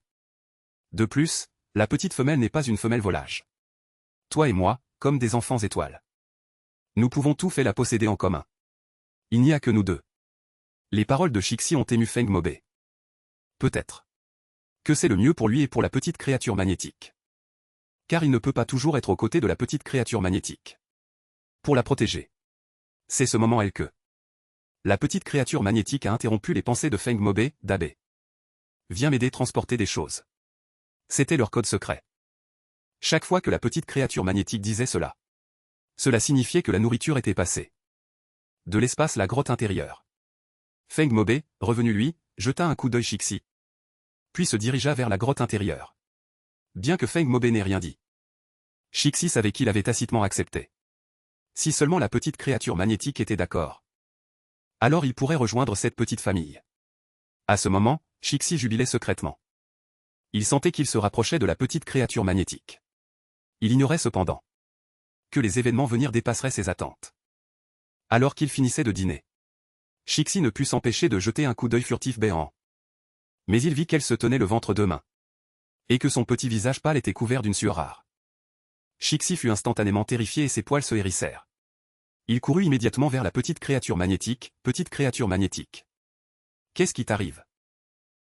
A: De plus, la petite femelle n'est pas une femelle volage. Toi et moi, comme des enfants étoiles. Nous pouvons tout faire la posséder en commun. Il n'y a que nous deux. Les paroles de Shixi ont ému Feng Mobe. Peut-être que c'est le mieux pour lui et pour la petite créature magnétique. Car il ne peut pas toujours être aux côtés de la petite créature magnétique. Pour la protéger. C'est ce moment que la petite créature magnétique a interrompu les pensées de Feng Mobe, d'Abe. Viens m'aider transporter des choses. C'était leur code secret. Chaque fois que la petite créature magnétique disait cela, cela signifiait que la nourriture était passée de l'espace la grotte intérieure. Feng Mobe, revenu lui, jeta un coup d'œil Shixi, puis se dirigea vers la grotte intérieure. Bien que Feng Mobe n'ait rien dit, Shixi savait qu'il avait tacitement accepté. Si seulement la petite créature magnétique était d'accord, alors il pourrait rejoindre cette petite famille. À ce moment, Shixi jubilait secrètement. Il sentait qu'il se rapprochait de la petite créature magnétique. Il ignorait cependant que les événements venir dépasseraient ses attentes. Alors qu'il finissait de dîner, Shixi ne put s'empêcher de jeter un coup d'œil furtif béant. Mais il vit qu'elle se tenait le ventre deux mains. Et que son petit visage pâle était couvert d'une sueur rare. Shixi fut instantanément terrifié et ses poils se hérissèrent. Il courut immédiatement vers la petite créature magnétique. Petite créature magnétique. Qu'est-ce qui t'arrive?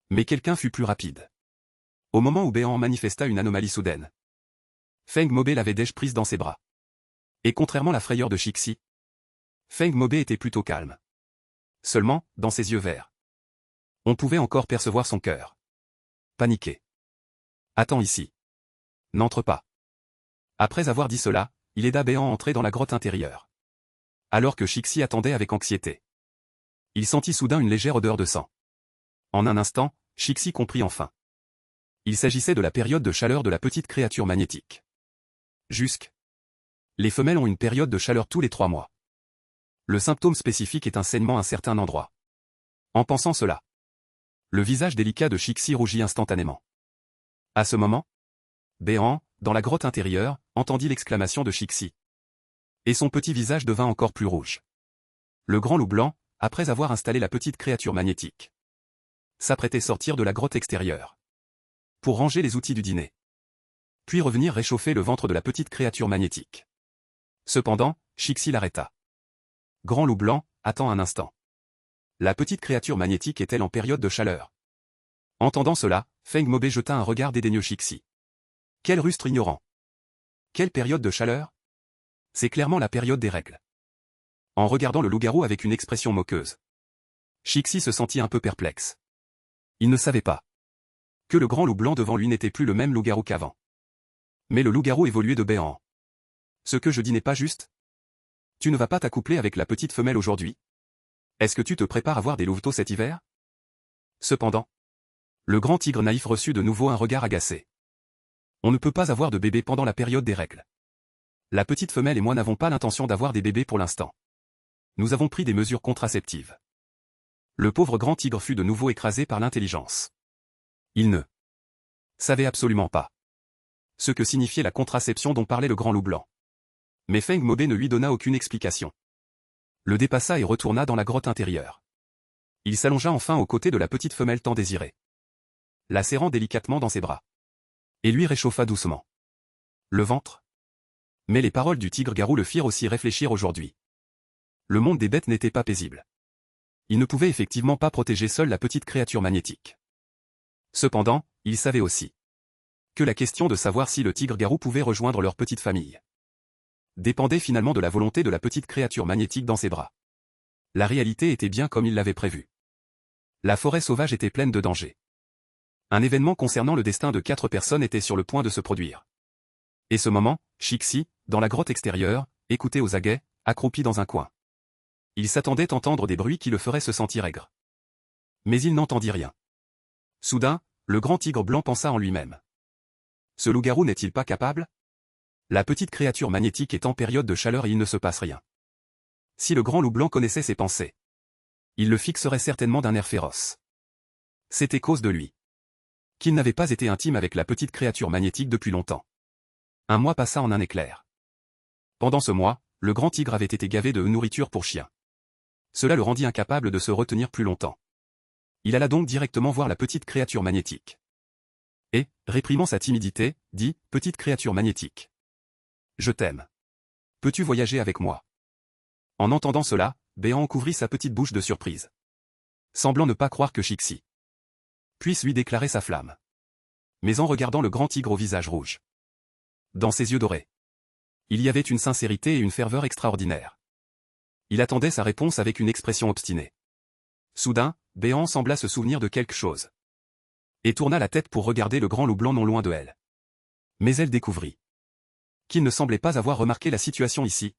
A: Mais quelqu'un fut plus rapide. Au moment où Béant manifesta une anomalie soudaine, Feng Mobe l'avait déjà prise dans ses bras. Et contrairement à la frayeur de Shixi, Feng Mobe était plutôt calme. Seulement, dans ses yeux verts, on pouvait encore percevoir son cœur. Paniqué. Attends ici. N'entre pas. Après avoir dit cela, il aida Béant à entrer dans la grotte intérieure. Alors que Shixi attendait avec anxiété, il sentit soudain une légère odeur de sang. En un instant, Shixi comprit enfin. Il s'agissait de la période de chaleur de la petite créature magnétique. Les femelles ont une période de chaleur tous les 3 mois. Le symptôme spécifique est un saignement à un certain endroit. En pensant cela, le visage délicat de Shixi rougit instantanément. À ce moment, Béant, dans la grotte intérieure, entendit l'exclamation de Shixi. Et son petit visage devint encore plus rouge. Le grand loup blanc, après avoir installé la petite créature magnétique, s'apprêtait sortir de la grotte extérieure pour ranger les outils du dîner. Puis revenir réchauffer le ventre de la petite créature magnétique. Cependant, Shixi l'arrêta. Grand loup blanc, attends un instant. La petite créature magnétique est-elle en période de chaleur? Entendant cela, Feng Mobe jeta un regard dédaigneux Shixi. Quel rustre ignorant! Quelle période de chaleur? C'est clairement la période des règles. En regardant le loup-garou avec une expression moqueuse, Shixi se sentit un peu perplexe. Il ne savait pas que le grand loup blanc devant lui n'était plus le même loup-garou qu'avant. Mais le loup-garou évoluait de béant. Ce que je dis n'est pas juste? Tu ne vas pas t'accoupler avec la petite femelle aujourd'hui? Est-ce que tu te prépares à voir des louveteaux cet hiver? Cependant, le grand tigre naïf reçut de nouveau un regard agacé. On ne peut pas avoir de bébé pendant la période des règles. La petite femelle et moi n'avons pas l'intention d'avoir des bébés pour l'instant. Nous avons pris des mesures contraceptives. Le pauvre grand tigre fut de nouveau écrasé par l'intelligence. Il ne savait absolument pas ce que signifiait la contraception dont parlait le grand loup blanc. Mais Feng Mobe ne lui donna aucune explication. Le dépassa et retourna dans la grotte intérieure. Il s'allongea enfin aux côtés de la petite femelle tant désirée, la serrant délicatement dans ses bras, et lui réchauffa doucement le ventre. Mais les paroles du tigre-garou le firent aussi réfléchir aujourd'hui. Le monde des bêtes n'était pas paisible. Il ne pouvait effectivement pas protéger seul la petite créature magnétique. Cependant, il savait aussi que la question de savoir si le tigre-garou pouvait rejoindre leur petite famille dépendait finalement de la volonté de la petite créature magnétique dans ses bras. La réalité était bien comme il l'avait prévu. La forêt sauvage était pleine de dangers. Un événement concernant le destin de 4 personnes était sur le point de se produire. Et ce moment, Shixi, dans la grotte extérieure, écoutait aux aguets, accroupi dans un coin. Il s'attendait à entendre des bruits qui le feraient se sentir aigre. Mais il n'entendit rien. Soudain, le grand tigre blanc pensa en lui-même. Ce loup-garou n'est-il pas capable? La petite créature magnétique est en période de chaleur et il ne se passe rien. Si le grand loup blanc connaissait ses pensées, il le fixerait certainement d'un air féroce. C'était cause de lui qu'il n'avait pas été intime avec la petite créature magnétique depuis longtemps. Un mois passa en un éclair. Pendant ce mois, le grand tigre avait été gavé de nourriture pour chien. Cela le rendit incapable de se retenir plus longtemps. Il alla donc directement voir la petite créature magnétique. Et, réprimant sa timidité, dit « Petite créature magnétique. Je t'aime. peux-tu voyager avec moi? En entendant cela, Béant couvrit sa petite bouche de surprise, semblant ne pas croire que Chixi puisse lui déclarer sa flamme. Mais en regardant le grand tigre au visage rouge, dans ses yeux dorés, il y avait une sincérité et une ferveur extraordinaires. Il attendait sa réponse avec une expression obstinée. Soudain, Béant sembla se souvenir de quelque chose, et tourna la tête pour regarder le grand loup blanc non loin de elle. Mais elle découvrit qu'il ne semblait pas avoir remarqué la situation ici,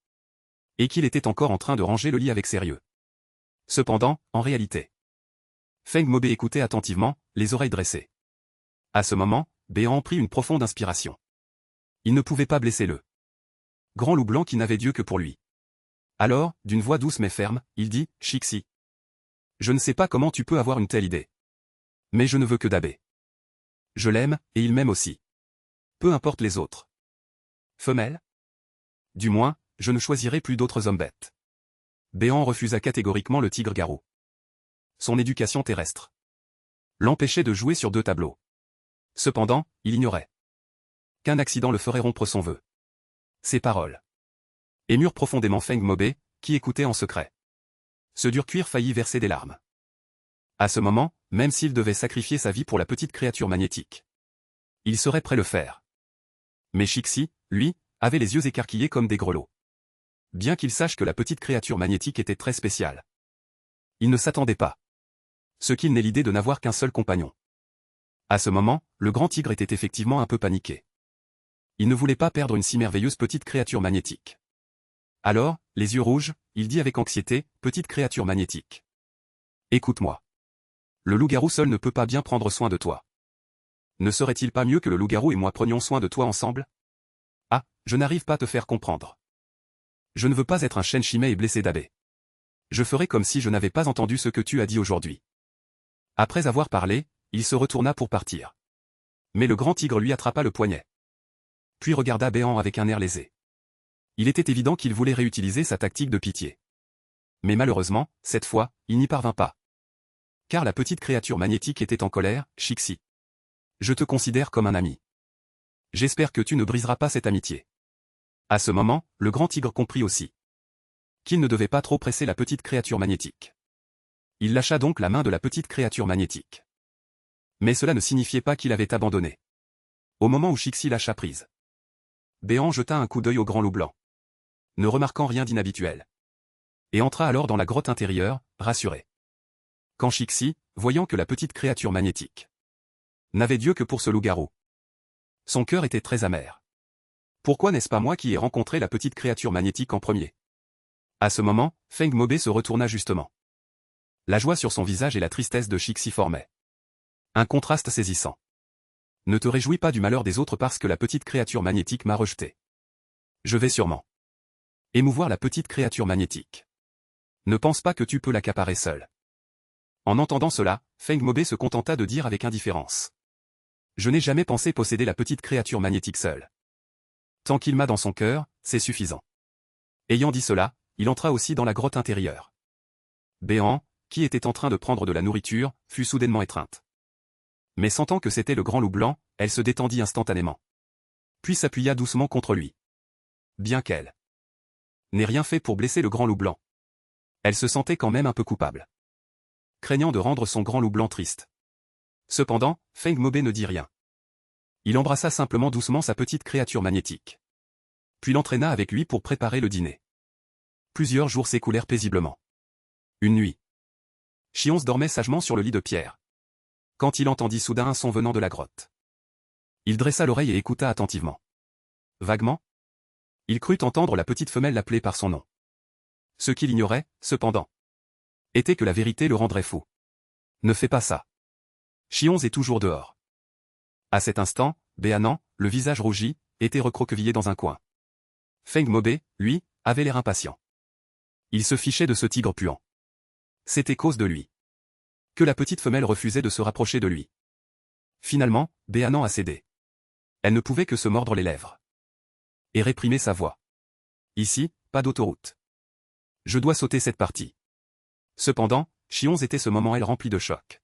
A: et qu'il était encore en train de ranger le lit avec sérieux. Cependant, en réalité, Feng Mobé écoutait attentivement, les oreilles dressées. À ce moment, Béant prit une profonde inspiration. Il ne pouvait pas blesser le grand loup blanc qui n'avait Dieu que pour lui. Alors, d'une voix douce mais ferme, il dit, « Chixi, je ne sais pas comment tu peux avoir une telle idée. Mais je ne veux que Dabé. Je l'aime, et il m'aime aussi. Peu importe les autres. Femelle? Du moins, je ne choisirai plus d'autres hommes bêtes. » Béant refusa catégoriquement le tigre-garou. Son éducation terrestre l'empêchait de jouer sur 2 tableaux. Cependant, il ignorait qu'un accident le ferait rompre son vœu. Ces paroles émurent profondément Feng Mobé, qui écoutait en secret. Ce dur cuir faillit verser des larmes. À ce moment, même s'il devait sacrifier sa vie pour la petite créature magnétique, il serait prêt à le faire. Mais Chixi, lui, avait les yeux écarquillés comme des grelots. Bien qu'il sache que la petite créature magnétique était très spéciale, il ne s'attendait pas ce qu'il n'ait l'idée de n'avoir qu'un seul compagnon. À ce moment, le grand tigre était effectivement un peu paniqué. Il ne voulait pas perdre une si merveilleuse petite créature magnétique. Alors, les yeux rouges, il dit avec anxiété, « Petite créature magnétique. Écoute-moi. Le loup-garou seul ne peut pas bien prendre soin de toi. Ne serait-il pas mieux que le loup-garou et moi prenions soin de toi ensemble? Ah, je n'arrive pas à te faire comprendre. Je ne veux pas être un chêne chimé et blessé Dabé. Je ferai comme si je n'avais pas entendu ce que tu as dit aujourd'hui. » Après avoir parlé, il se retourna pour partir. Mais le grand tigre lui attrapa le poignet. Puis regarda Béant avec un air lésé. Il était évident qu'il voulait réutiliser sa tactique de pitié. Mais malheureusement, cette fois, il n'y parvint pas. Car la petite créature magnétique était en colère, « Chixi. Je te considère comme un ami. J'espère que tu ne briseras pas cette amitié. » À ce moment, le grand tigre comprit aussi qu'il ne devait pas trop presser la petite créature magnétique. Il lâcha donc la main de la petite créature magnétique. Mais cela ne signifiait pas qu'il avait abandonné. Au moment où Chixi lâcha prise, Béant jeta un coup d'œil au grand loup blanc, ne remarquant rien d'inhabituel, et entra alors dans la grotte intérieure, rassuré. Quand Chixi, voyant que la petite créature magnétique n'avait Dieu que pour ce loup-garou, son cœur était très amer. Pourquoi n'est-ce pas moi qui ai rencontré la petite créature magnétique en premier? À ce moment, Feng Mobé se retourna justement. La joie sur son visage et la tristesse de Chixi formaient un contraste saisissant. Ne te réjouis pas du malheur des autres parce que la petite créature magnétique m'a rejeté. Je vais sûrement émouvoir la petite créature magnétique. Ne pense pas que tu peux l'accaparer seul. En entendant cela, Feng Mobé se contenta de dire avec indifférence. Je n'ai jamais pensé posséder la petite créature magnétique seule. Tant qu'il m'a dans son cœur, c'est suffisant. Ayant dit cela, il entra aussi dans la grotte intérieure. Béant, qui était en train de prendre de la nourriture, fut soudainement étreinte. Mais sentant que c'était le grand loup blanc, elle se détendit instantanément. Puis s'appuya doucement contre lui. Bien qu'elle n'ait rien fait pour blesser le grand loup blanc, elle se sentait quand même un peu coupable, craignant de rendre son grand loup blanc triste. Cependant, Feng Mobé ne dit rien. Il embrassa simplement doucement sa petite créature magnétique. Puis l'entraîna avec lui pour préparer le dîner. Plusieurs jours s'écoulèrent paisiblement. Une nuit, Chionce dormait sagement sur le lit de pierre, quand il entendit soudain un son venant de la grotte. Il dressa l'oreille et écouta attentivement. Vaguement, il crut entendre la petite femelle l'appeler par son nom. Ce qu'il ignorait, cependant, était que la vérité le rendrait fou. Ne fais pas ça. Chionce est toujours dehors. À cet instant, Béanan, le visage rougi, était recroquevillé dans un coin. Feng Mobé, lui, avait l'air impatient. Il se fichait de ce tigre puant. C'était cause de lui que la petite femelle refusait de se rapprocher de lui. Finalement, Béanan a cédé. Elle ne pouvait que se mordre les lèvres et réprimer sa voix. Ici, pas d'autoroute. Je dois sauter cette partie. Cependant, Chionce était ce moment elle rempli de choc.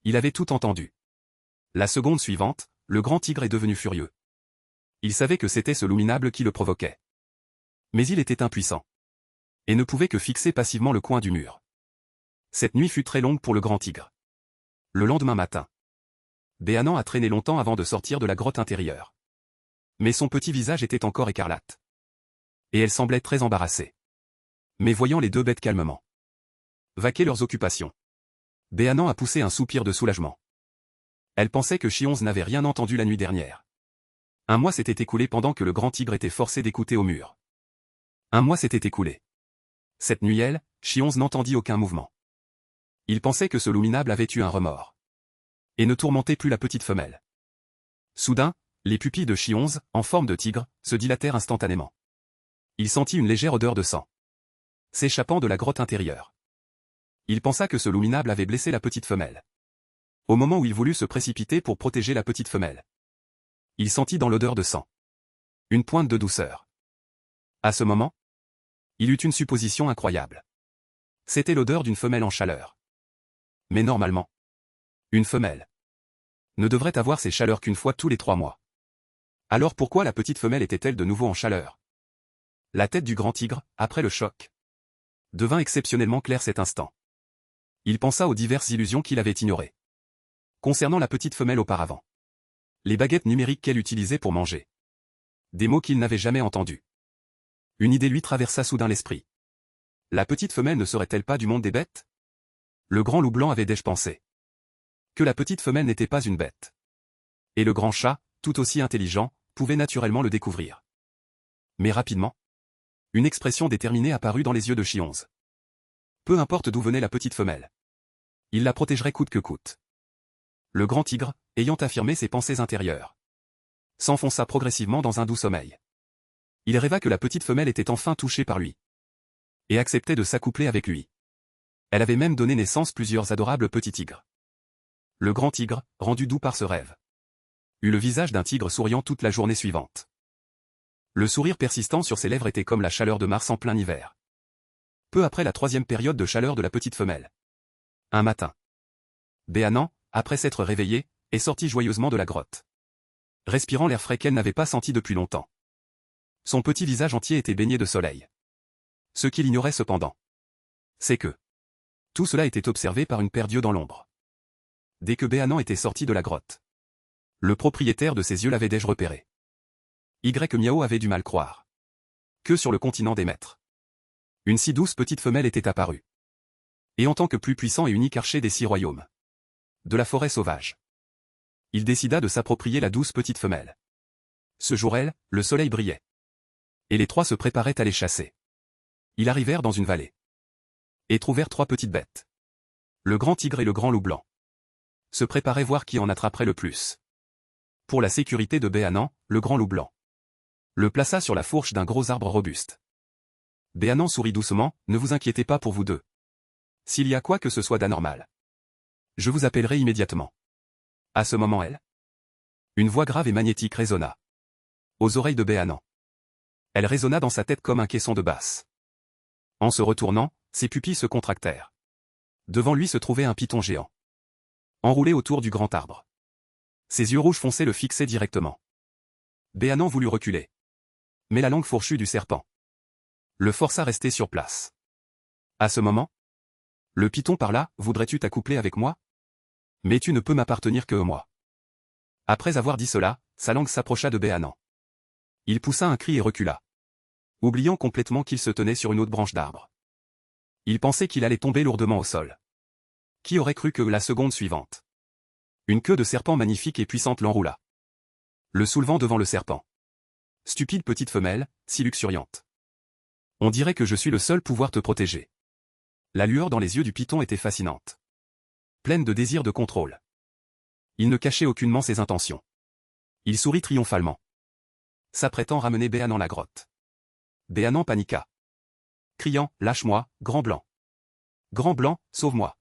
A: Il avait tout entendu. La seconde suivante, le grand tigre est devenu furieux. Il savait que c'était ce loup minable qui le provoquait. Mais il était impuissant. Et ne pouvait que fixer passivement le coin du mur. Cette nuit fut très longue pour le grand tigre. Le lendemain matin, Béanan a traîné longtemps avant de sortir de la grotte intérieure. Mais son petit visage était encore écarlate. Et elle semblait très embarrassée. Mais voyant les deux bêtes calmement vaquer leurs occupations, Béanan a poussé un soupir de soulagement. Elle pensait que Chionze n'avait rien entendu la nuit dernière. Un mois s'était écoulé pendant que le grand tigre était forcé d'écouter au mur. Un mois s'était écoulé. Cette nuit, Chionze n'entendit aucun mouvement. Il pensait que ce loup minable avait eu un remords. Et ne tourmentait plus la petite femelle. Soudain, les pupilles de Chionze, en forme de tigre, se dilatèrent instantanément. Il sentit une légère odeur de sang s'échappant de la grotte intérieure. Il pensa que ce loup minable avait blessé la petite femelle. Au moment où il voulut se précipiter pour protéger la petite femelle, il sentit dans l'odeur de sang une pointe de douceur. À ce moment, il eut une supposition incroyable. C'était l'odeur d'une femelle en chaleur. Mais normalement, une femelle ne devrait avoir ses chaleurs qu'une fois tous les 3 mois. Alors pourquoi la petite femelle était-elle de nouveau en chaleur? La tête du grand tigre, après le choc, devint exceptionnellement claire cet instant. Il pensa aux diverses illusions qu'il avait ignorées concernant la petite femelle auparavant. Les baguettes numériques qu'elle utilisait pour manger. Des mots qu'il n'avait jamais entendus. Une idée lui traversa soudain l'esprit. La petite femelle ne serait-elle pas du monde des bêtes? Le grand loup blanc avait déjà pensé que la petite femelle n'était pas une bête. Et le grand chat, tout aussi intelligent, pouvait naturellement le découvrir. Mais rapidement, une expression déterminée apparut dans les yeux de Chionze. Peu importe d'où venait la petite femelle, il la protégerait coûte que coûte. Le grand tigre, ayant affirmé ses pensées intérieures, s'enfonça progressivement dans un doux sommeil. Il rêva que la petite femelle était enfin touchée par lui et acceptait de s'accoupler avec lui. Elle avait même donné naissance plusieurs adorables petits tigres. Le grand tigre, rendu doux par ce rêve, eut le visage d'un tigre souriant toute la journée suivante. Le sourire persistant sur ses lèvres était comme la chaleur de Mars en plein hiver. Peu après la 3e période de chaleur de la petite femelle. Un matin, Béanan, après s'être réveillé, est sorti joyeusement de la grotte, respirant l'air frais qu'elle n'avait pas senti depuis longtemps. Son petit visage entier était baigné de soleil. Ce qu'il ignorait cependant, c'est que tout cela était observé par une paire d'yeux dans l'ombre. Dès que Béanan était sorti de la grotte, le propriétaire de ses yeux l'avait déjà repéré. Miao avait du mal croire que sur le continent des maîtres, une si douce petite femelle était apparue. Et en tant que plus puissant et unique archer des 6 royaumes de la forêt sauvage, il décida de s'approprier la douce petite femelle. Ce jour, le soleil brillait. Et les 3 se préparaient à les chasser. Ils arrivèrent dans une vallée et trouvèrent 3 petites bêtes. Le grand tigre et le grand loup blanc se préparaient voir qui en attraperait le plus. Pour la sécurité de Béanan, le grand loup blanc le plaça sur la fourche d'un gros arbre robuste. Béanan sourit doucement, ne vous inquiétez pas pour vous deux. S'il y a quoi que ce soit d'anormal, je vous appellerai immédiatement. À ce moment, une voix grave et magnétique résonna aux oreilles de Béanan. Elle résonna dans sa tête comme un caisson de basse. En se retournant, ses pupilles se contractèrent. Devant lui se trouvait un python géant, enroulé autour du grand arbre. Ses yeux rouges foncés le fixaient directement. Béanan voulut reculer. Mais la langue fourchue du serpent le força à rester sur place. À ce moment, le python parla, voudrais-tu t'accoupler avec moi? Mais tu ne peux m'appartenir que moi. Après avoir dit cela, sa langue s'approcha de Béanan. Il poussa un cri et recula, oubliant complètement qu'il se tenait sur une haute branche d'arbre. Il pensait qu'il allait tomber lourdement au sol. Qui aurait cru que la seconde suivante, une queue de serpent magnifique et puissante l'enroula, le soulevant devant le serpent. Stupide petite femelle, si luxuriante. On dirait que je suis le seul pouvoir te protéger. La lueur dans les yeux du python était fascinante, pleine de désir de contrôle. Il ne cachait aucunement ses intentions. Il sourit triomphalement, s'apprêtant à ramener Béanan la grotte. Béanan paniqua, criant, lâche-moi, grand blanc. Grand blanc, sauve-moi.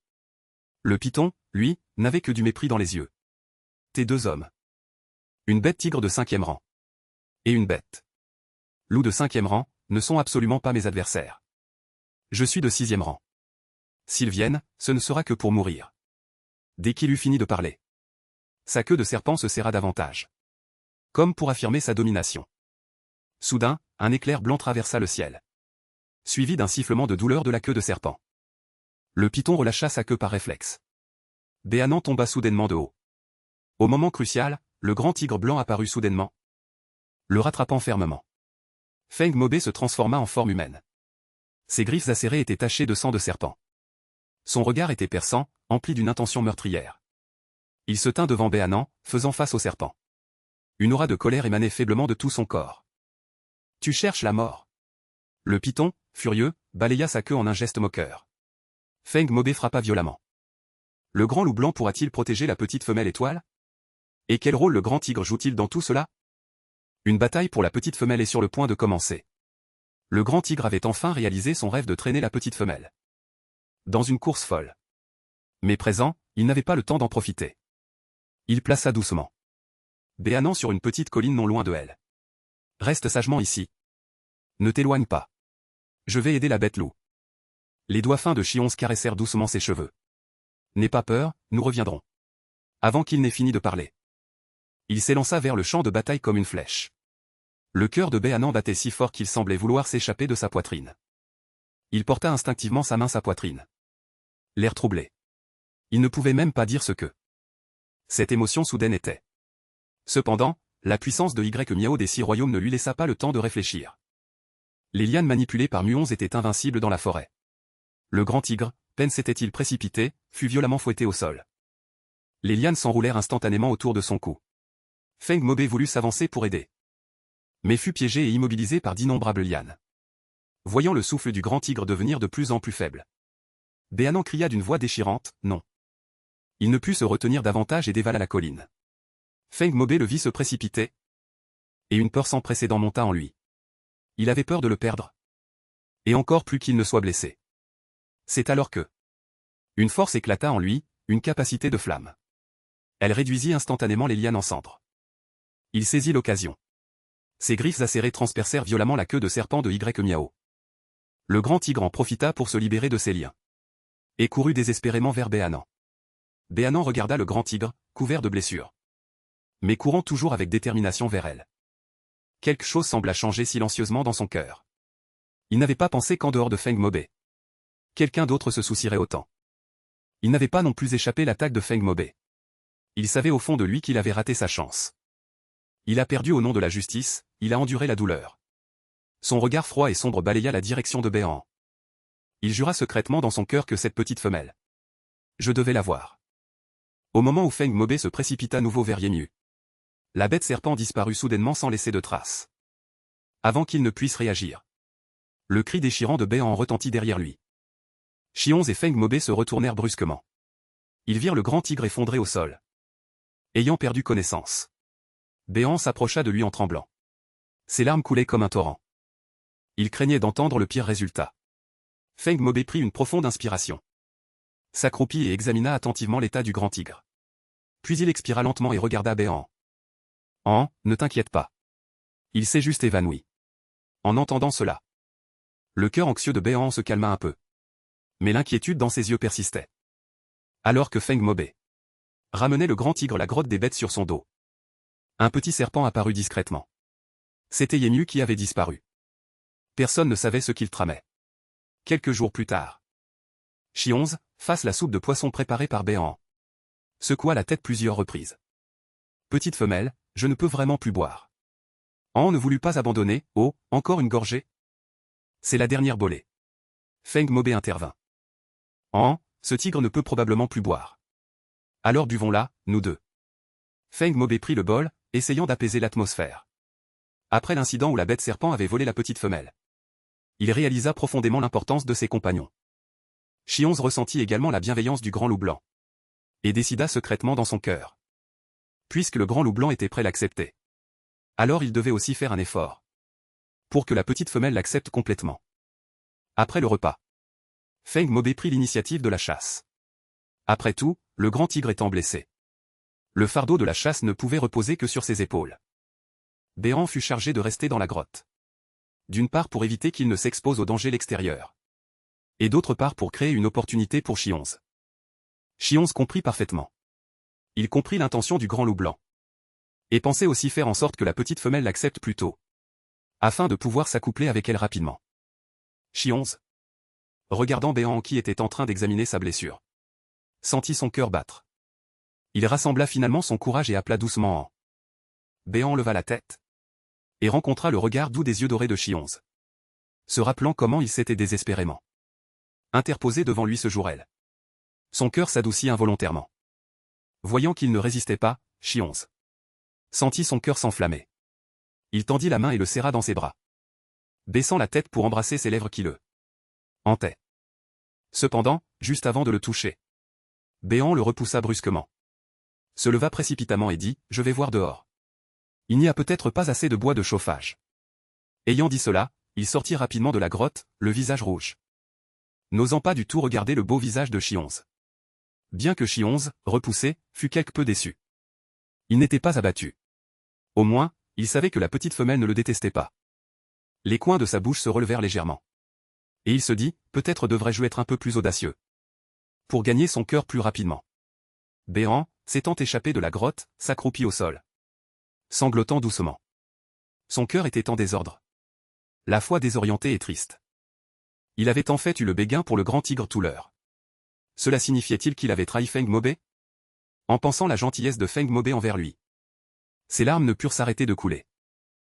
A: Le python, lui, n'avait que du mépris dans les yeux. Tes 2 hommes. Une bête tigre de 5e rang. Et une bête loup de 5e rang, ne sont absolument pas mes adversaires. Je suis de 6e rang. S'ils viennent, ce ne sera que pour mourir. Dès qu'il eut fini de parler, sa queue de serpent se serra davantage, comme pour affirmer sa domination. Soudain, un éclair blanc traversa le ciel, suivi d'un sifflement de douleur de la queue de serpent. Le python relâcha sa queue par réflexe. Béanan tomba soudainement de haut. Au moment crucial, le grand tigre blanc apparut soudainement, le rattrapant fermement. Feng Mobé se transforma en forme humaine. Ses griffes acérées étaient tachées de sang de serpent. Son regard était perçant, empli d'une intention meurtrière. Il se tint devant Béanan, faisant face au serpent. Une aura de colère émanait faiblement de tout son corps. « Tu cherches la mort !» Le python, furieux, balaya sa queue en un geste moqueur. Feng Mobé frappa violemment. Le grand loup blanc pourra-t-il protéger la petite femelle étoile? Et quel rôle le grand tigre joue-t-il dans tout cela? Une bataille pour la petite femelle est sur le point de commencer. Le grand tigre avait enfin réalisé son rêve de traîner la petite femelle dans une course folle. Mais présent, il n'avait pas le temps d'en profiter. Il plaça doucement Béanan sur une petite colline non loin de elle. « Reste sagement ici. Ne t'éloigne pas. Je vais aider la bête loup. » Les doigts fins de Chionz caressèrent doucement ses cheveux. « N'aie pas peur, nous reviendrons. » Avant qu'il n'ait fini de parler, il s'élança vers le champ de bataille comme une flèche. Le cœur de Béanan battait si fort qu'il semblait vouloir s'échapper de sa poitrine. Il porta instinctivement sa main à sa poitrine. L'air troublé. Il ne pouvait même pas dire ce que cette émotion soudaine était. Cependant, la puissance de Miao des 6 royaumes ne lui laissa pas le temps de réfléchir. Les lianes manipulées par Muonz étaient invincibles dans la forêt. Le grand tigre, peine s'était-il précipité, fut violemment fouetté au sol. Les lianes s'enroulèrent instantanément autour de son cou. Feng Mobé voulut s'avancer pour aider, mais fut piégé et immobilisé par d'innombrables lianes. Voyant le souffle du grand tigre devenir de plus en plus faible, Béanan cria d'une voix déchirante, « Non !» Il ne put se retenir davantage et dévala la colline. Feng Mobé le vit se précipiter, et une peur sans précédent monta en lui. Il avait peur de le perdre, et encore plus qu'il ne soit blessé. C'est alors que une force éclata en lui, une capacité de flamme. Elle réduisit instantanément les lianes en cendres. Il saisit l'occasion. Ses griffes acérées transpercèrent violemment la queue de serpent de Miao. Le grand tigre en profita pour se libérer de ses liens, et courut désespérément vers Béanan. Béanan regarda le grand tigre, couvert de blessures, mais courant toujours avec détermination vers elle. Quelque chose sembla changer silencieusement dans son cœur. Il n'avait pas pensé qu'en dehors de Feng Mobé, quelqu'un d'autre se soucierait autant. Il n'avait pas non plus échappé l'attaque de Feng Mobé. Il savait au fond de lui qu'il avait raté sa chance. Il a perdu au nom de la justice, il a enduré la douleur. Son regard froid et sombre balaya la direction de Béanan. Il jura secrètement dans son cœur que cette petite femelle, je devais la voir. Au moment où Feng Mobé se précipita nouveau vers Yenyu, la bête serpent disparut soudainement sans laisser de traces. Avant qu'il ne puisse réagir, le cri déchirant de Béanan retentit derrière lui. Chionz et Feng Mobé se retournèrent brusquement. Ils virent le grand tigre effondré au sol, ayant perdu connaissance. Béanan s'approcha de lui en tremblant. Ses larmes coulaient comme un torrent. Il craignait d'entendre le pire résultat. Feng Mobé prit une profonde inspiration, s'accroupit et examina attentivement l'état du grand tigre. Puis il expira lentement et regarda Béanan. « Ne t'inquiète pas. Il s'est juste évanoui. » En entendant cela, le cœur anxieux de Béanan se calma un peu. Mais l'inquiétude dans ses yeux persistait. Alors que Feng Mobé ramenait le grand tigre la grotte des bêtes sur son dos, un petit serpent apparut discrètement. C'était Yenyu qui avait disparu. Personne ne savait ce qu'il tramait. Quelques jours plus tard, Chionz, face la soupe de poisson préparée par Béanan, secoua la tête plusieurs reprises. « Petite femelle, je ne peux vraiment plus boire. » An ne voulut pas abandonner. « Oh, encore une gorgée ?»« C'est la dernière bolée. » Feng Mobé intervint. « An, ce tigre ne peut probablement plus boire. Alors buvons-la, nous deux. » Feng Mobé prit le bol, essayant d'apaiser l'atmosphère. Après l'incident où la bête serpent avait volé la petite femelle, il réalisa profondément l'importance de ses compagnons. Chionz ressentit également la bienveillance du grand loup blanc, et décida secrètement dans son cœur. Puisque le grand loup blanc était prêt à l'accepter, alors il devait aussi faire un effort pour que la petite femelle l'accepte complètement. Après le repas, Feng Mobé prit l'initiative de la chasse. Après tout, le grand tigre étant blessé, le fardeau de la chasse ne pouvait reposer que sur ses épaules. Béanan fut chargé de rester dans la grotte. D'une part pour éviter qu'il ne s'expose aux dangers extérieurs, et d'autre part pour créer une opportunité pour Chionz. Chionz comprit parfaitement. Il comprit l'intention du grand loup blanc, et pensait aussi faire en sorte que la petite femelle l'accepte plus tôt. afin de pouvoir s'accoupler avec elle rapidement. Chi-11, regardant Béant qui était en train d'examiner sa blessure, sentit son cœur battre. Il rassembla finalement son courage et appela doucement An. Béant leva la tête et rencontra le regard doux des yeux dorés de Chi-11. Se rappelant comment il s'était désespérément interposé devant lui ce jour-là. Son cœur s'adoucit involontairement. Voyant qu'il ne résistait pas, Chi-11 sentit son cœur s'enflammer. Il tendit la main et le serra dans ses bras, baissant la tête pour embrasser ses lèvres qui le hantaient. Cependant, juste avant de le toucher, Béant le repoussa brusquement, se leva précipitamment et dit « Je vais voir dehors. Il n'y a peut-être pas assez de bois de chauffage. » Ayant dit cela, il sortit rapidement de la grotte, le visage rouge, n'osant pas du tout regarder le beau visage de Chi-11. Bien que Chi-11, repoussé, fût quelque peu déçu, il n'était pas abattu. Au moins, il savait que la petite femelle ne le détestait pas. Les coins de sa bouche se relevèrent légèrement. Et il se dit, peut-être devrais-je être un peu plus audacieux, pour gagner son cœur plus rapidement. Béant, s'étant échappé de la grotte, s'accroupit au sol, sanglotant doucement. Son cœur était en désordre, la foi désorientée et triste. Il avait en fait eu le béguin pour le grand tigre Touleur. Cela signifiait-il qu'il avait trahi Feng Mobé? En pensant la gentillesse de Feng Mobé envers lui, ses larmes ne purent s'arrêter de couler,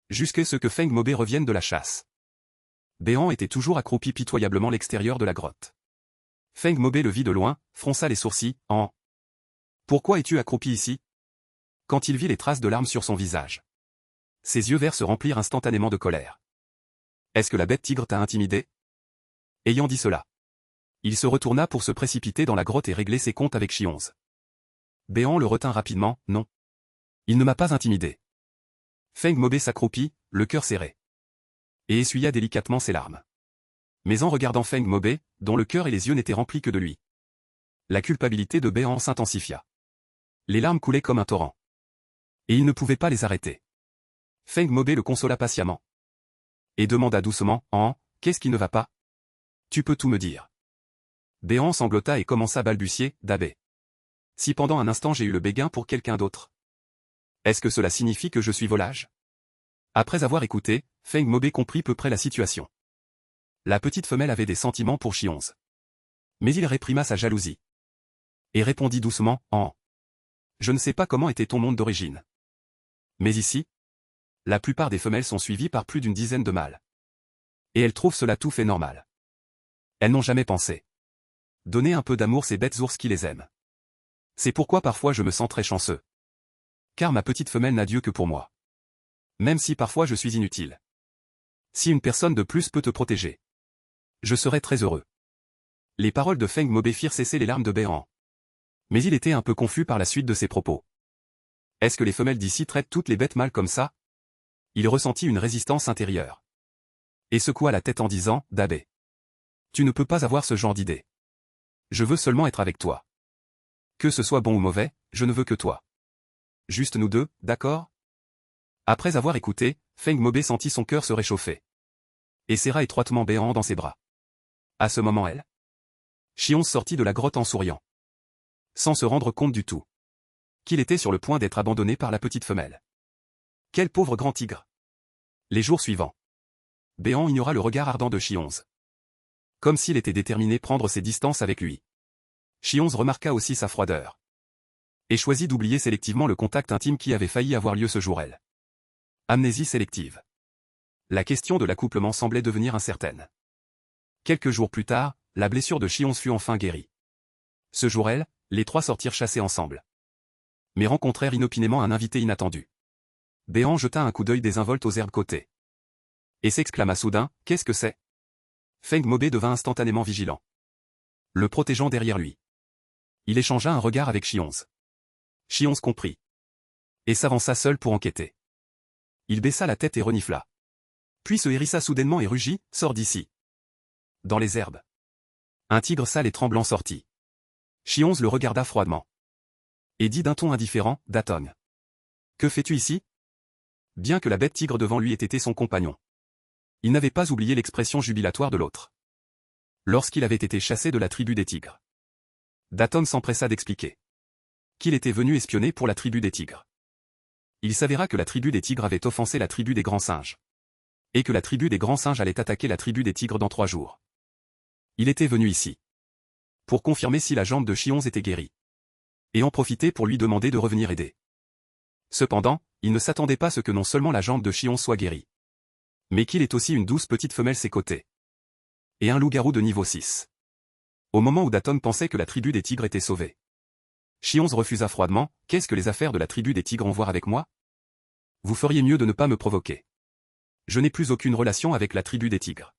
A: jusqu'à ce que Feng Mobé revienne de la chasse. Béant était toujours accroupi pitoyablement à l'extérieur de la grotte. Feng Mobé le vit de loin, fronça les sourcils, en « Pourquoi es-tu accroupi ici ?» Quand il vit les traces de larmes sur son visage, ses yeux verts se remplirent instantanément de colère. « Est-ce que la bête tigre t'a intimidé ?» Ayant dit cela, il se retourna pour se précipiter dans la grotte et régler ses comptes avec Chi-11. Béant le retint rapidement, « Non. Il ne m'a pas intimidé. » Feng Mobé s'accroupit, le cœur serré, et essuya délicatement ses larmes. Mais en regardant Feng Mobé, dont le cœur et les yeux n'étaient remplis que de lui, la culpabilité de Béant s'intensifia. Les larmes coulaient comme un torrent, et il ne pouvait pas les arrêter. Feng Mobé le consola patiemment, et demanda doucement, « An, qu'est-ce qui ne va pas? Tu peux tout me dire. » Béant sanglota et commença à balbutier, « Dabé. Si pendant un instant j'ai eu le béguin pour quelqu'un d'autre, est-ce que cela signifie que je suis volage ?» Après avoir écouté, Feng Mobé comprit peu près la situation. La petite femelle avait des sentiments pour Chi-11. Mais il réprima sa jalousie, et répondit doucement, « An. Je ne sais pas comment était ton monde d'origine. Mais ici, la plupart des femelles sont suivies par plus d'une dizaine de mâles. Et elles trouvent cela tout fait normal. Elles n'ont jamais pensé donner un peu d'amour ces bêtes ours qui les aiment. C'est pourquoi parfois je me sens très chanceux. Car ma petite femelle n'a Dieu que pour moi. Même si parfois je suis inutile. Si une personne de plus peut te protéger, je serai très heureux. » Les paroles de Feng Mobé firent cesser les larmes de Béant. Mais il était un peu confus par la suite de ses propos. Est-ce que les femelles d'ici traitent toutes les bêtes mâles comme ça? Il ressentit une résistance intérieure, et secoua la tête en disant, « Dabé. Tu ne peux pas avoir ce genre d'idée. Je veux seulement être avec toi. Que ce soit bon ou mauvais, je ne veux que toi. Juste nous deux, d'accord ?» Après avoir écouté, Feng Mobé sentit son cœur se réchauffer, et serra étroitement Béant dans ses bras. À ce moment Chi-11 sortit de la grotte en souriant, sans se rendre compte du tout qu'il était sur le point d'être abandonné par la petite femelle. Quel pauvre grand tigre! Les jours suivants, Béant ignora le regard ardent de Chi-11, comme s'il était déterminé à prendre ses distances avec lui. Chi-11 remarqua aussi sa froideur, et choisit d'oublier sélectivement le contact intime qui avait failli avoir lieu ce jour-là. Amnésie sélective. La question de l'accouplement semblait devenir incertaine. Quelques jours plus tard, la blessure de Chi-11 fut enfin guérie. Ce jour-là, les trois sortirent chasser ensemble, mais rencontrèrent inopinément un invité inattendu. Béant jeta un coup d'œil désinvolte aux herbes côté, et s'exclama soudain, « Qu'est-ce que c'est ?» Feng Mobé devint instantanément vigilant, le protégeant derrière lui. Il échangea un regard avec Chi-11. Chi-11 comprit, et s'avança seul pour enquêter. Il baissa la tête et renifla, puis se hérissa soudainement et rugit, « Sors d'ici !» Dans les herbes, un tigre sale et tremblant sortit. Chi-11 le regarda froidement, et dit d'un ton indifférent, « Datong. Que fais-tu ici ?» Bien que la bête tigre devant lui ait été son compagnon, il n'avait pas oublié l'expression jubilatoire de l'autre lorsqu'il avait été chassé de la tribu des tigres. Datong s'empressa d'expliquer qu'il était venu espionner pour la tribu des tigres. Il s'avéra que la tribu des tigres avait offensé la tribu des grands singes, Et que la tribu des grands singes allait attaquer la tribu des tigres dans 3 jours. Il était venu ici pour confirmer si la jambe de Chionz était guérie. Et en profiter pour lui demander de revenir aider. Cependant, il ne s'attendait pas à ce que non seulement la jambe de Chionz soit guérie, mais qu'il ait aussi une douce petite femelle ses côtés. Et un loup-garou de niveau 6. Au moment où Datom pensait que la tribu des tigres était sauvée, Chionz refusa froidement. Qu'est-ce que les affaires de la tribu des tigres ont à voir avec moi? Vous feriez mieux de ne pas me provoquer. Je n'ai plus aucune relation avec la tribu des tigres.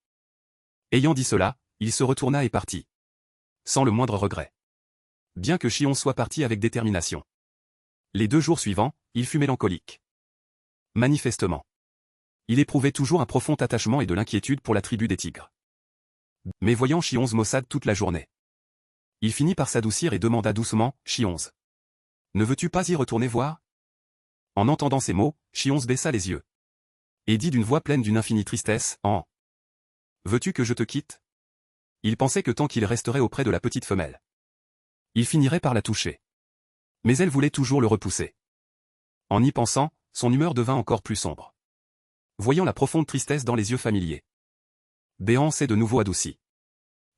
A: Ayant dit cela, il se retourna et partit. Sans le moindre regret. Bien que Chionz soit parti avec détermination. Les 2 jours suivants, il fut mélancolique. Manifestement. Il éprouvait toujours un profond attachement et de l'inquiétude pour la tribu des tigres. Mais voyant Chionz maussade toute la journée, il finit par s'adoucir et demanda doucement, « Chionz, ne veux-tu pas y retourner voir ?» En entendant ces mots, Chionz baissa les yeux. Et dit d'une voix pleine d'une infinie tristesse, « En veux-tu que je te quitte ?» Il pensait que tant qu'il resterait auprès de la petite femelle, il finirait par la toucher. Mais elle voulait toujours le repousser. En y pensant, son humeur devint encore plus sombre. Voyant la profonde tristesse dans les yeux familiers, Béhan s'est de nouveau adouci.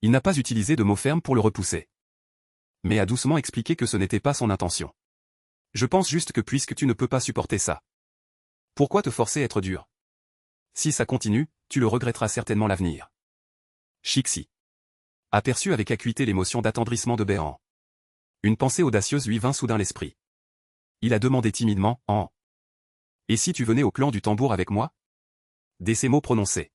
A: Il n'a pas utilisé de mots fermes pour le repousser, mais a doucement expliqué que ce n'était pas son intention. Je pense juste que puisque tu ne peux pas supporter ça, pourquoi te forcer à être dur? Si ça continue, tu le regretteras certainement l'avenir. Chixi aperçut avec acuité l'émotion d'attendrissement de Béhan. Une pensée audacieuse lui vint soudain l'esprit. Il a demandé timidement, « En et si tu venais au clan du tambour avec moi ?» Dès ces mots prononcés,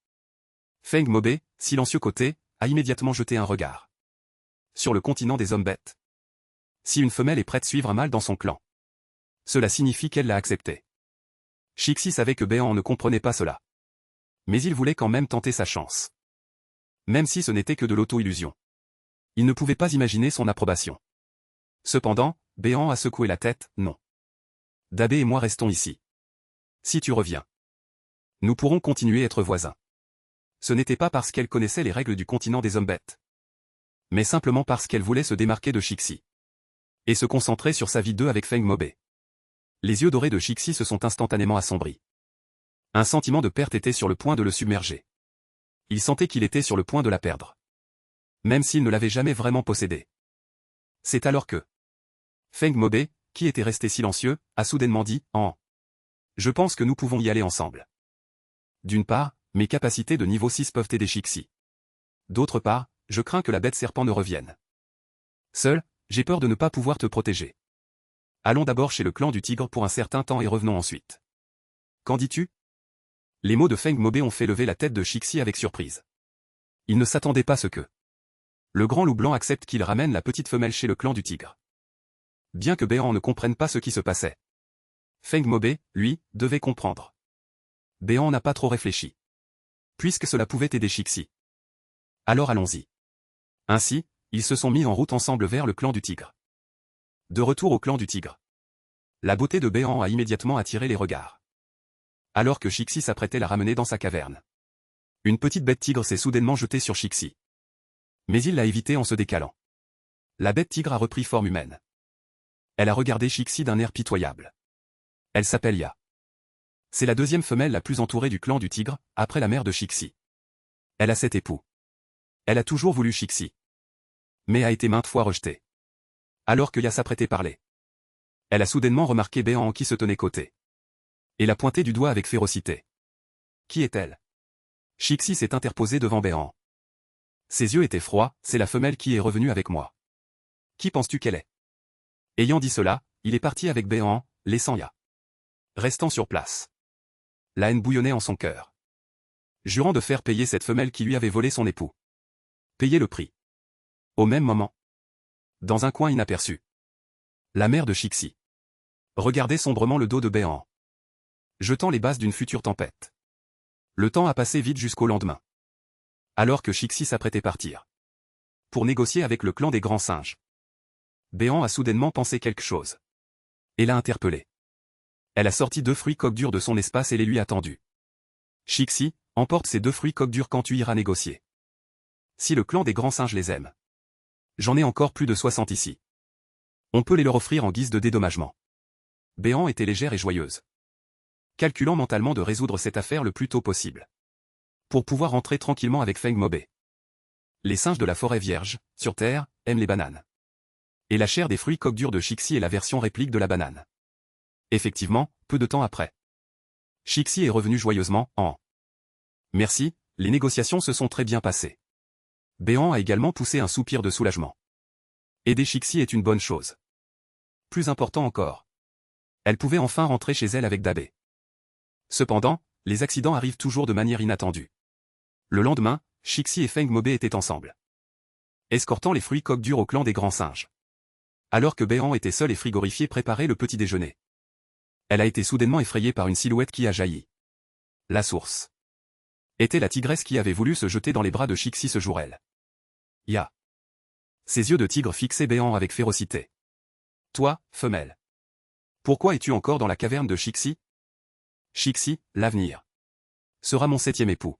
A: Feng Mobé, silencieux côté, a immédiatement jeté un regard sur le continent des hommes bêtes. Si une femelle est prête à suivre un mâle dans son clan, cela signifie qu'elle l'a accepté. Chixi savait que Béhan ne comprenait pas cela. Mais il voulait quand même tenter sa chance. Même si ce n'était que de l'auto-illusion. Il ne pouvait pas imaginer son approbation. Cependant, Béhan a secoué la tête, « Non. Dabé et moi restons ici. Si tu reviens, nous pourrons continuer à être voisins. » Ce n'était pas parce qu'elle connaissait les règles du continent des hommes bêtes, mais simplement parce qu'elle voulait se démarquer de Chixi et se concentrer sur sa vie d'eux avec Feng Mobé. Les yeux dorés de Chixi se sont instantanément assombris. Un sentiment de perte était sur le point de le submerger. Il sentait qu'il était sur le point de la perdre, même s'il ne l'avait jamais vraiment possédée. C'est alors que Feng Mobé, qui était resté silencieux, a soudainement dit, « En je pense que nous pouvons y aller ensemble. D'une part, mes capacités de niveau 6 peuvent aider Chixi. D'autre part, je crains que la bête serpent ne revienne. Seul, j'ai peur de ne pas pouvoir te protéger. Allons d'abord chez le clan du tigre pour un certain temps et revenons ensuite. Qu'en dis-tu » Les mots de Feng Mobé ont fait lever la tête de Chixi avec surprise. Il ne s'attendait pas à ce que le grand loup blanc accepte qu'il ramène la petite femelle chez le clan du tigre. Bien que Béhan ne comprenne pas ce qui se passait, Feng Mobé, lui, devait comprendre. Béhan n'a pas trop réfléchi. Puisque cela pouvait aider Chixi. Alors allons-y. Ainsi, ils se sont mis en route ensemble vers le clan du tigre. De retour au clan du tigre, la beauté de Béhan a immédiatement attiré les regards. Alors que Chixi s'apprêtait à la ramener dans sa caverne, une petite bête tigre s'est soudainement jetée sur Chixi. Mais il l'a évité en se décalant. La bête tigre a repris forme humaine. Elle a regardé Chixi d'un air pitoyable. Elle s'appelle Ya. C'est la deuxième femelle la plus entourée du clan du tigre, après la mère de Chixi. Elle a 7 époux. Elle a toujours voulu Chixi, mais a été maintes fois rejetée. Alors que Ya s'apprêtait à parler, elle a soudainement remarqué Béhan qui se tenait côté. Et l'a pointé du doigt avec férocité. Qui est-elle? Chixi s'est interposé devant Béhan. Ses yeux étaient froids, c'est la femelle qui est revenue avec moi. Qui penses-tu qu'elle est? Ayant dit cela, il est parti avec Béhan, laissant Ya restant sur place. La haine bouillonnait en son cœur, jurant de faire payer cette femelle qui lui avait volé son époux. Payer le prix. Au même moment, dans un coin inaperçu, la mère de Chixi regardait sombrement le dos de Béhan, jetant les bases d'une future tempête. Le temps a passé vite jusqu'au lendemain, alors que Chixi s'apprêtait à partir pour négocier avec le clan des grands singes. Béhan a soudainement pensé quelque chose et l'a interpellé. Elle a sorti 2 fruits coque-durs de son espace et les lui a tendus. Chixi, emporte ces 2 fruits coque-durs quand tu iras négocier. Si le clan des grands singes les aime, j'en ai encore plus de 60 ici. On peut les leur offrir en guise de dédommagement. Béhan était légère et joyeuse, calculant mentalement de résoudre cette affaire le plus tôt possible. pour pouvoir rentrer tranquillement avec Feng Mobé. Les singes de la forêt vierge, sur Terre, aiment les bananes. Et la chair des fruits coque-durs de Shixi est la version réplique de la banane. Effectivement, peu de temps après. Shixi est revenu joyeusement, en « Merci, les négociations se sont très bien passées. » Béan a également poussé un soupir de soulagement. Aider Shixi est une bonne chose. Plus important encore. Elle pouvait enfin rentrer chez elle avec Dabé. Cependant, les accidents arrivent toujours de manière inattendue. Le lendemain, Shixi et Feng Mobé étaient ensemble, escortant les fruits coque-durs au clan des grands singes. Alors que Béan était seul et frigorifié préparait le petit déjeuner. Elle a été soudainement effrayée par une silhouette qui a jailli. La source était la tigresse qui avait voulu se jeter dans les bras de Shixi ce jour-là. Ya. Ses yeux de tigre fixaient Béan avec férocité. Toi, femelle. Pourquoi es-tu encore dans la caverne de Shixi? Shixi, l'avenir, sera mon 7e époux.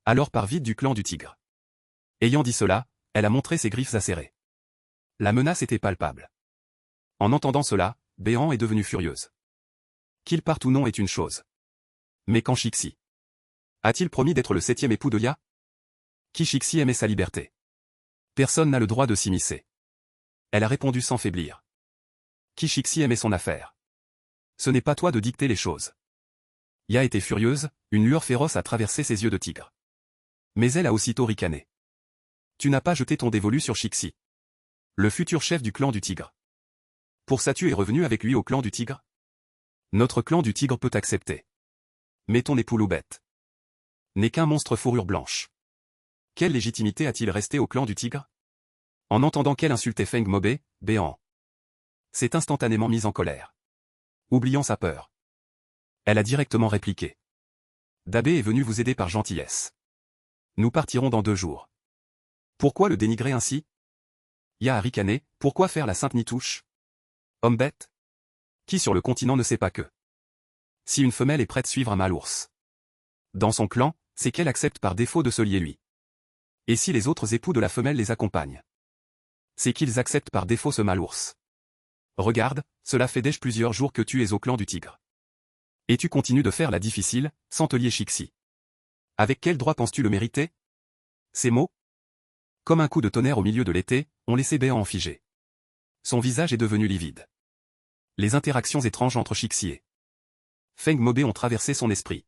A: Alors part vite du clan du tigre. Ayant dit cela, elle a montré ses griffes acérées. La menace était palpable. En entendant cela, Béan est devenue furieuse. Qu'il parte ou non est une chose. Mais quand Shixi a-t-il promis d'être le 7e époux de Ya? Qui Shixi aimait sa liberté. Personne n'a le droit de s'immiscer. Elle a répondu sans faiblir. Qui Shixi aimait son affaire. Ce n'est pas toi de dicter les choses. Ya était furieuse, une lueur féroce a traversé ses yeux de tigre. Mais elle a aussitôt ricané. Tu n'as pas jeté ton dévolu sur Shixi, le futur chef du clan du tigre. Pour ça tu es revenu avec lui au clan du tigre? Notre clan du tigre peut accepter. Mais ton époux Loubette n'est qu'un monstre fourrure blanche. Quelle légitimité a-t-il resté au clan du tigre? En entendant qu'elle insultait Feng Mobé, Béan s'est instantanément mise en colère. Oubliant sa peur, elle a directement répliqué. Dabé est venu vous aider par gentillesse. Nous partirons dans 2 jours. Pourquoi le dénigrer ainsi? Ya a ricané, pourquoi faire la sainte nitouche? Homme bête? Qui sur le continent ne sait pas que si une femelle est prête à suivre un mâle ours dans son clan, c'est qu'elle accepte par défaut de se lier lui. Et si les autres époux de la femelle les accompagnent, c'est qu'ils acceptent par défaut ce mâle ours. Regarde, cela fait déjà plusieurs jours que tu es au clan du tigre. Et tu continues de faire la difficile, sans te lier Shixi. Avec quel droit penses-tu le mériter? Ces mots, comme un coup de tonnerre au milieu de l'été, ont laissé Béan figé. Son visage est devenu livide. Les interactions étranges entre Shixi et Feng Mobé ont traversé son esprit.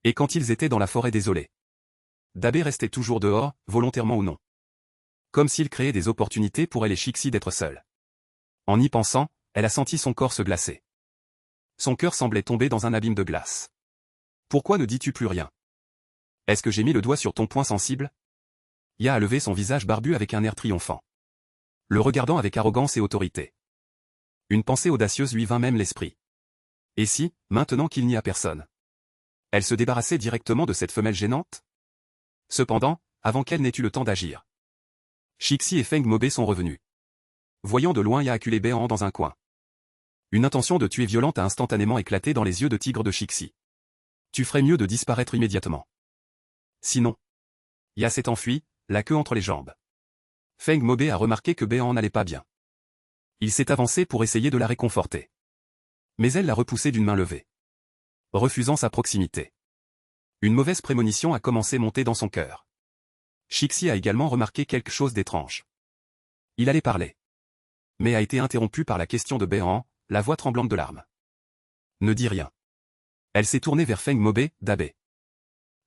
A: Et quand ils étaient dans la forêt désolée, Dabé restait toujours dehors, volontairement ou non. Comme s'il créait des opportunités pour elle et Shixi d'être seuls. En y pensant, elle a senti son corps se glacer. Son cœur semblait tomber dans un abîme de glace. Pourquoi ne dis-tu plus rien? Est-ce que j'ai mis le doigt sur ton point sensible? Ya a levé son visage barbu avec un air triomphant, le regardant avec arrogance et autorité. Une pensée audacieuse lui vint même l'esprit. Et si, maintenant qu'il n'y a personne, elle se débarrassait directement de cette femelle gênante? Cependant, avant qu'elle n'ait eu le temps d'agir, Shixi et Feng Mobé sont revenus. Voyant de loin Ya acculé Béan dans un coin. Une intention de tuer violente a instantanément éclaté dans les yeux de tigre de Shixi. Tu ferais mieux de disparaître immédiatement. Sinon, Ya s'est enfui, la queue entre les jambes. Feng Mobé a remarqué que Béan n'allait pas bien. Il s'est avancé pour essayer de la réconforter. Mais elle l'a repoussé d'une main levée, refusant sa proximité. Une mauvaise prémonition a commencé à monter dans son cœur. Shixi a également remarqué quelque chose d'étrange. Il allait parler, mais a été interrompu par la question de Béan, la voix tremblante de larmes. Ne dis rien. Elle s'est tournée vers Feng Mobé, Dabé.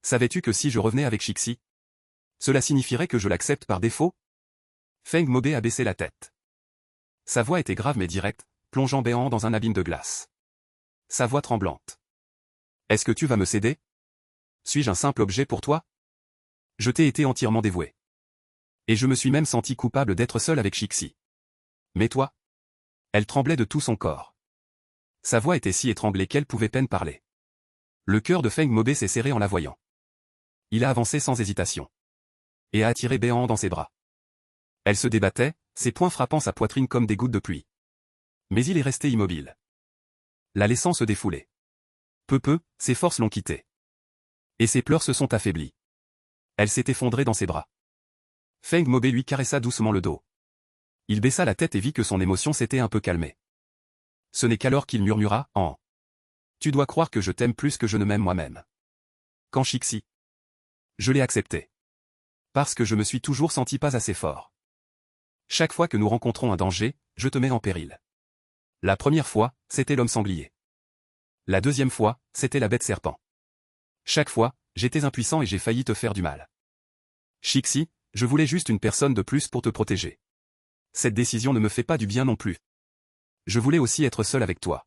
A: Savais-tu que si je revenais avec Shixi, cela signifierait que je l'accepte par défaut? Feng Mobé a baissé la tête. Sa voix était grave mais directe, plongeant Béan dans un abîme de glace. Sa voix tremblante. Est-ce que tu vas me céder? Suis-je un simple objet pour toi? Je t'ai été entièrement dévoué. Et je me suis même senti coupable d'être seul avec Shixi. Mais toi? Elle tremblait de tout son corps. Sa voix était si étranglée qu'elle pouvait peine parler. Le cœur de Feng Mobé s'est serré en la voyant. Il a avancé sans hésitation. Et a attiré Béan dans ses bras. Elle se débattait, ses poings frappant sa poitrine comme des gouttes de pluie. Mais il est resté immobile, la laissant se défouler. Peu, ses forces l'ont quitté. Et ses pleurs se sont affaiblis. Elle s'est effondrée dans ses bras. Feng Mobé lui caressa doucement le dos. Il baissa la tête et vit que son émotion s'était un peu calmée. Ce n'est qu'alors qu'il murmura, tu dois croire que je t'aime plus que je ne m'aime moi-même. Quand Shixi Je l'ai accepté. Parce que je me suis toujours senti pas assez fort. Chaque fois que nous rencontrons un danger, je te mets en péril. La première fois, c'était l'homme sanglier. La deuxième fois, c'était la bête serpent. Chaque fois, j'étais impuissant et j'ai failli te faire du mal. Shixi, je voulais juste une personne de plus pour te protéger. Cette décision ne me fait pas du bien non plus. Je voulais aussi être seul avec toi.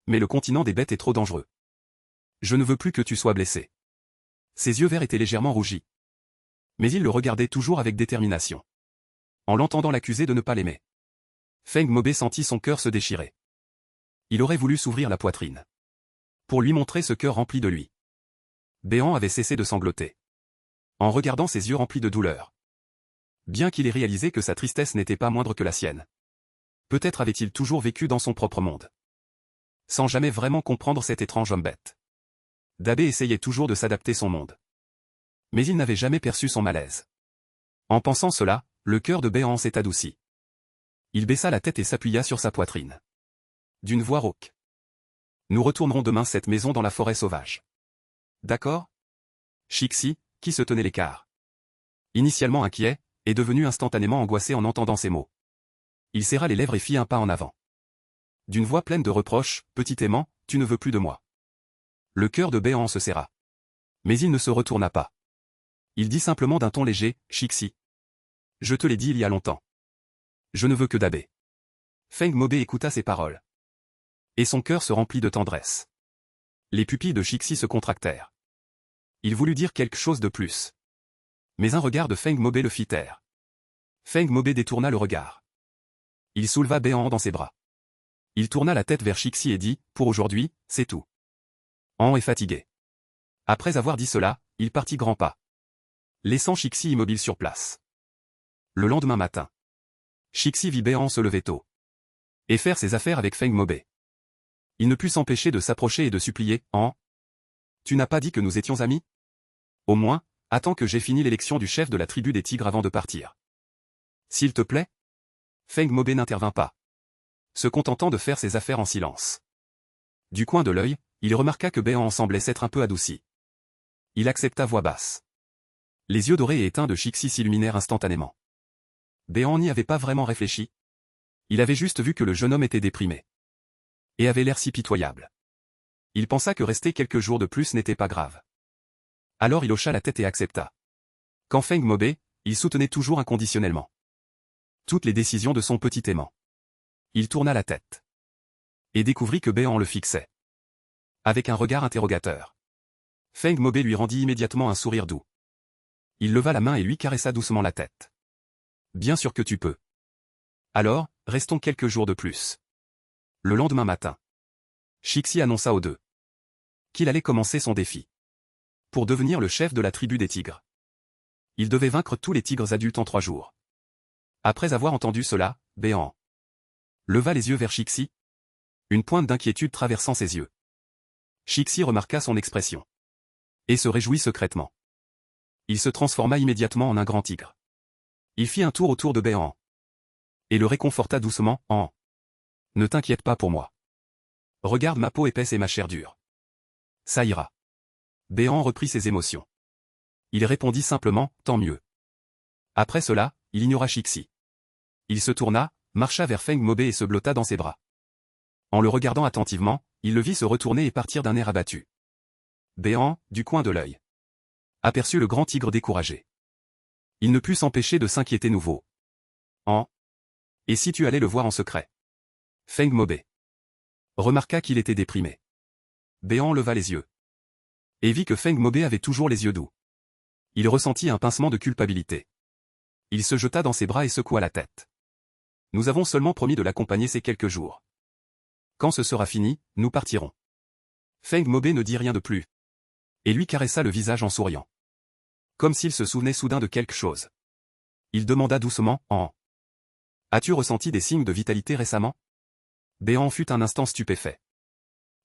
A: Mais le continent des bêtes est trop dangereux. Je ne veux plus que tu sois blessé. Ses yeux verts étaient légèrement rougis. Mais il le regardait toujours avec détermination. En l'entendant l'accuser de ne pas l'aimer, Feng Mobé sentit son cœur se déchirer. Il aurait voulu s'ouvrir la poitrine pour lui montrer ce cœur rempli de lui. Béant avait cessé de sangloter, en regardant ses yeux remplis de douleur. Bien qu'il ait réalisé que sa tristesse n'était pas moindre que la sienne. Peut-être avait-il toujours vécu dans son propre monde, sans jamais vraiment comprendre cet étrange homme bête. Dabé essayait toujours de s'adapter son monde. Mais il n'avait jamais perçu son malaise. En pensant cela, le cœur de Béant s'est adouci. Il baissa la tête et s'appuya sur sa poitrine. D'une voix rauque. Nous retournerons demain cette maison dans la forêt sauvage. D'accord? Shixi, qui se tenait l'écart, initialement inquiet, est devenu instantanément angoissé en entendant ces mots. Il serra les lèvres et fit un pas en avant. D'une voix pleine de reproches, petit aimant, tu ne veux plus de moi. Le cœur de Béant se serra. Mais il ne se retourna pas. Il dit simplement d'un ton léger, Shixi. Je te l'ai dit il y a longtemps. Je ne veux que Dabé. Feng Mobé écouta ces paroles. Et son cœur se remplit de tendresse. Les pupilles de Shixi se contractèrent. Il voulut dire quelque chose de plus. Mais un regard de Feng Mobé le fit taire. Feng Mobé détourna le regard. Il souleva Béant dans ses bras. Il tourna la tête vers Shixi et dit, pour aujourd'hui, c'est tout. An est fatigué. Après avoir dit cela, il partit grands pas, laissant Shixi immobile sur place. Le lendemain matin, Shixi vit Béant se lever tôt et faire ses affaires avec Feng Mobé. Il ne put s'empêcher de s'approcher et de supplier, An, tu n'as pas dit que nous étions amis? Au moins, attends que j'ai fini l'élection du chef de la tribu des tigres avant de partir. S'il te plaît? Feng Mobé n'intervint pas, se contentant de faire ses affaires en silence. Du coin de l'œil, il remarqua que Béant semblait s'être un peu adouci. Il accepta voix basse. Les yeux dorés et éteints de Shixi s'illuminèrent instantanément. Béant n'y avait pas vraiment réfléchi. Il avait juste vu que le jeune homme était déprimé. Et avait l'air si pitoyable. Il pensa que rester quelques jours de plus n'était pas grave. Alors il hocha la tête et accepta. Quant Feng Mobé, il soutenait toujours inconditionnellement toutes les décisions de son petit aimant. Il tourna la tête. Et découvrit que Béant le fixait. Avec un regard interrogateur. Feng Mobé lui rendit immédiatement un sourire doux. Il leva la main et lui caressa doucement la tête. Bien sûr que tu peux. Alors, restons quelques jours de plus. Le lendemain matin, Shixi annonça aux deux qu'il allait commencer son défi pour devenir le chef de la tribu des tigres. Il devait vaincre tous les tigres adultes en 3 jours. Après avoir entendu cela, Béant leva les yeux vers Shixi, une pointe d'inquiétude traversant ses yeux. Shixi remarqua son expression et se réjouit secrètement. Il se transforma immédiatement en un grand tigre. Il fit un tour autour de Béant et le réconforta doucement, en « Ne t'inquiète pas pour moi. Regarde ma peau épaisse et ma chair dure. Ça ira. » Béant reprit ses émotions. Il répondit simplement, tant mieux. Après cela, il ignora Shixi. Il se tourna, marcha vers Feng Mobé et se blotta dans ses bras. En le regardant attentivement, il le vit se retourner et partir d'un air abattu. Béant, du coin de l'œil, aperçut le grand tigre découragé. Il ne put s'empêcher de s'inquiéter nouveau. Et si tu allais le voir en secret? Feng Mobé remarqua qu'il était déprimé. Béant leva les yeux et vit que Feng Mobé avait toujours les yeux doux. Il ressentit un pincement de culpabilité. Il se jeta dans ses bras et secoua la tête. Nous avons seulement promis de l'accompagner ces quelques jours. Quand ce sera fini, nous partirons. Feng Mobé ne dit rien de plus et lui caressa le visage en souriant, comme s'il se souvenait soudain de quelque chose. Il demanda doucement, As-tu ressenti des signes de vitalité récemment? Béant fut un instant stupéfait.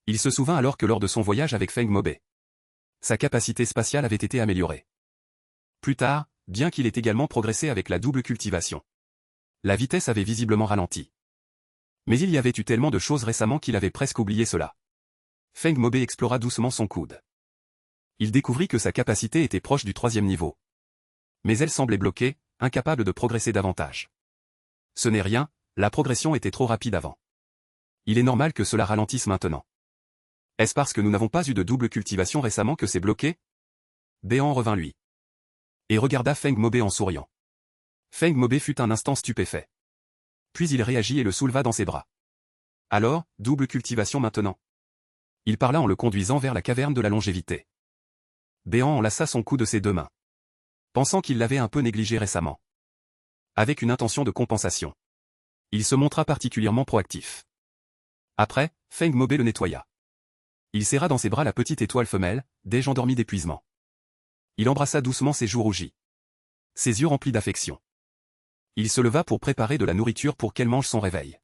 A: Il se souvint alors que lors de son voyage avec Feng Mobé, sa capacité spatiale avait été améliorée. Plus tard, bien qu'il ait également progressé avec la double cultivation, la vitesse avait visiblement ralenti. Mais il y avait eu tellement de choses récemment qu'il avait presque oublié cela. Feng Mobé explora doucement son coude. Il découvrit que sa capacité était proche du 3e niveau. Mais elle semblait bloquée, incapable de progresser davantage. Ce n'est rien, la progression était trop rapide avant. Il est normal que cela ralentisse maintenant. Est-ce parce que nous n'avons pas eu de double cultivation récemment que c'est bloqué? Béant revint lui. Et regarda Feng Mobé en souriant. Feng Mobé fut un instant stupéfait. Puis il réagit et le souleva dans ses bras. Alors, double cultivation maintenant. Il parla en le conduisant vers la caverne de la longévité. Béant enlaça son cou de ses 2 mains. Pensant qu'il l'avait un peu négligé récemment. Avec une intention de compensation. Il se montra particulièrement proactif. Après, Feng Mobé le nettoya. Il serra dans ses bras la petite étoile femelle, déjà endormie d'épuisement. Il embrassa doucement ses joues rougies. Ses yeux remplis d'affection. Il se leva pour préparer de la nourriture pour qu'elle mange son réveil.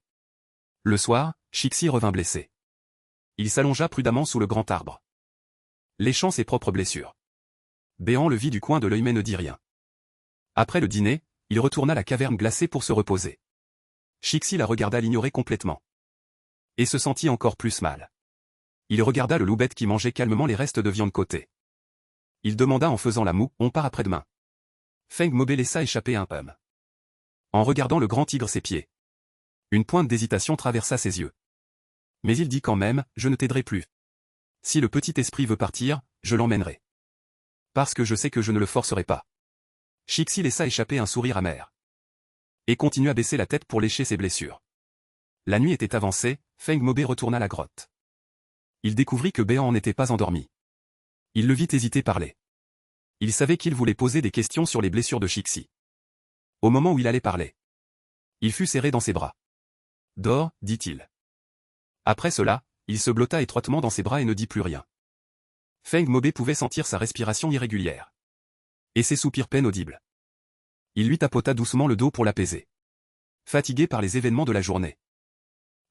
A: Le soir, Shixi revint blessé. Il s'allongea prudemment sous le grand arbre. Léchant ses propres blessures. Béant le vit du coin de l'œil mais ne dit rien. Après le dîner, il retourna à la caverne glacée pour se reposer. Shixi la regarda l'ignorer complètement. Et se sentit encore plus mal. Il regarda le loup-bête qui mangeait calmement les restes de viande côté. Il demanda en faisant la moue, on part après-demain. Feng Mobé laissa échapper un hum. En regardant le grand tigre ses pieds. Une pointe d'hésitation traversa ses yeux. Mais il dit quand même, je ne t'aiderai plus. Si le petit esprit veut partir, je l'emmènerai. Parce que je sais que je ne le forcerai pas. Shixi laissa échapper un sourire amer. Et continua à baisser la tête pour lécher ses blessures. La nuit était avancée, Feng Mobé retourna à la grotte. Il découvrit que Béant n'était pas endormi. Il le vit hésiter parler. Il savait qu'il voulait poser des questions sur les blessures de Shixi. Au moment où il allait parler, il fut serré dans ses bras. Dors, dit-il. Après cela, il se blotta étroitement dans ses bras et ne dit plus rien. Feng Mobé pouvait sentir sa respiration irrégulière. Et ses soupirs peine audibles. Il lui tapota doucement le dos pour l'apaiser. Fatigué par les événements de la journée.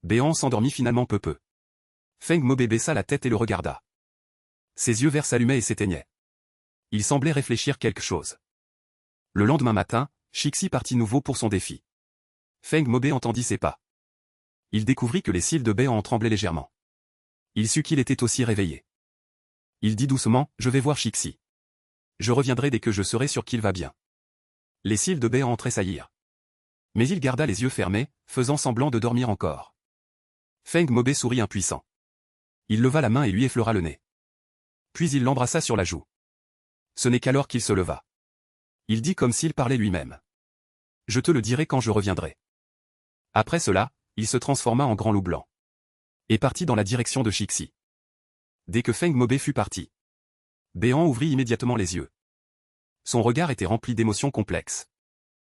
A: Béant s'endormit finalement peu. Feng Mobé baissa la tête et le regarda. Ses yeux verts s'allumaient et s'éteignaient. Il semblait réfléchir quelque chose. Le lendemain matin, Shixi partit nouveau pour son défi. Feng Mobé entendit ses pas. Il découvrit que les cils de Béant en tremblaient légèrement. Il sut qu'il était aussi réveillé. Il dit doucement, je vais voir Shixi. Je reviendrai dès que je serai sûr qu'il va bien. Les cils de Béant en tressaillirent. Mais il garda les yeux fermés, faisant semblant de dormir encore. Feng Mobé sourit impuissant. Il leva la main et lui effleura le nez. Puis il l'embrassa sur la joue. Ce n'est qu'alors qu'il se leva. Il dit comme s'il parlait lui-même. Je te le dirai quand je reviendrai. Après cela, il se transforma en grand loup blanc. Et partit dans la direction de Shixi. Dès que Feng Mobé fut parti, Béant ouvrit immédiatement les yeux. Son regard était rempli d'émotions complexes.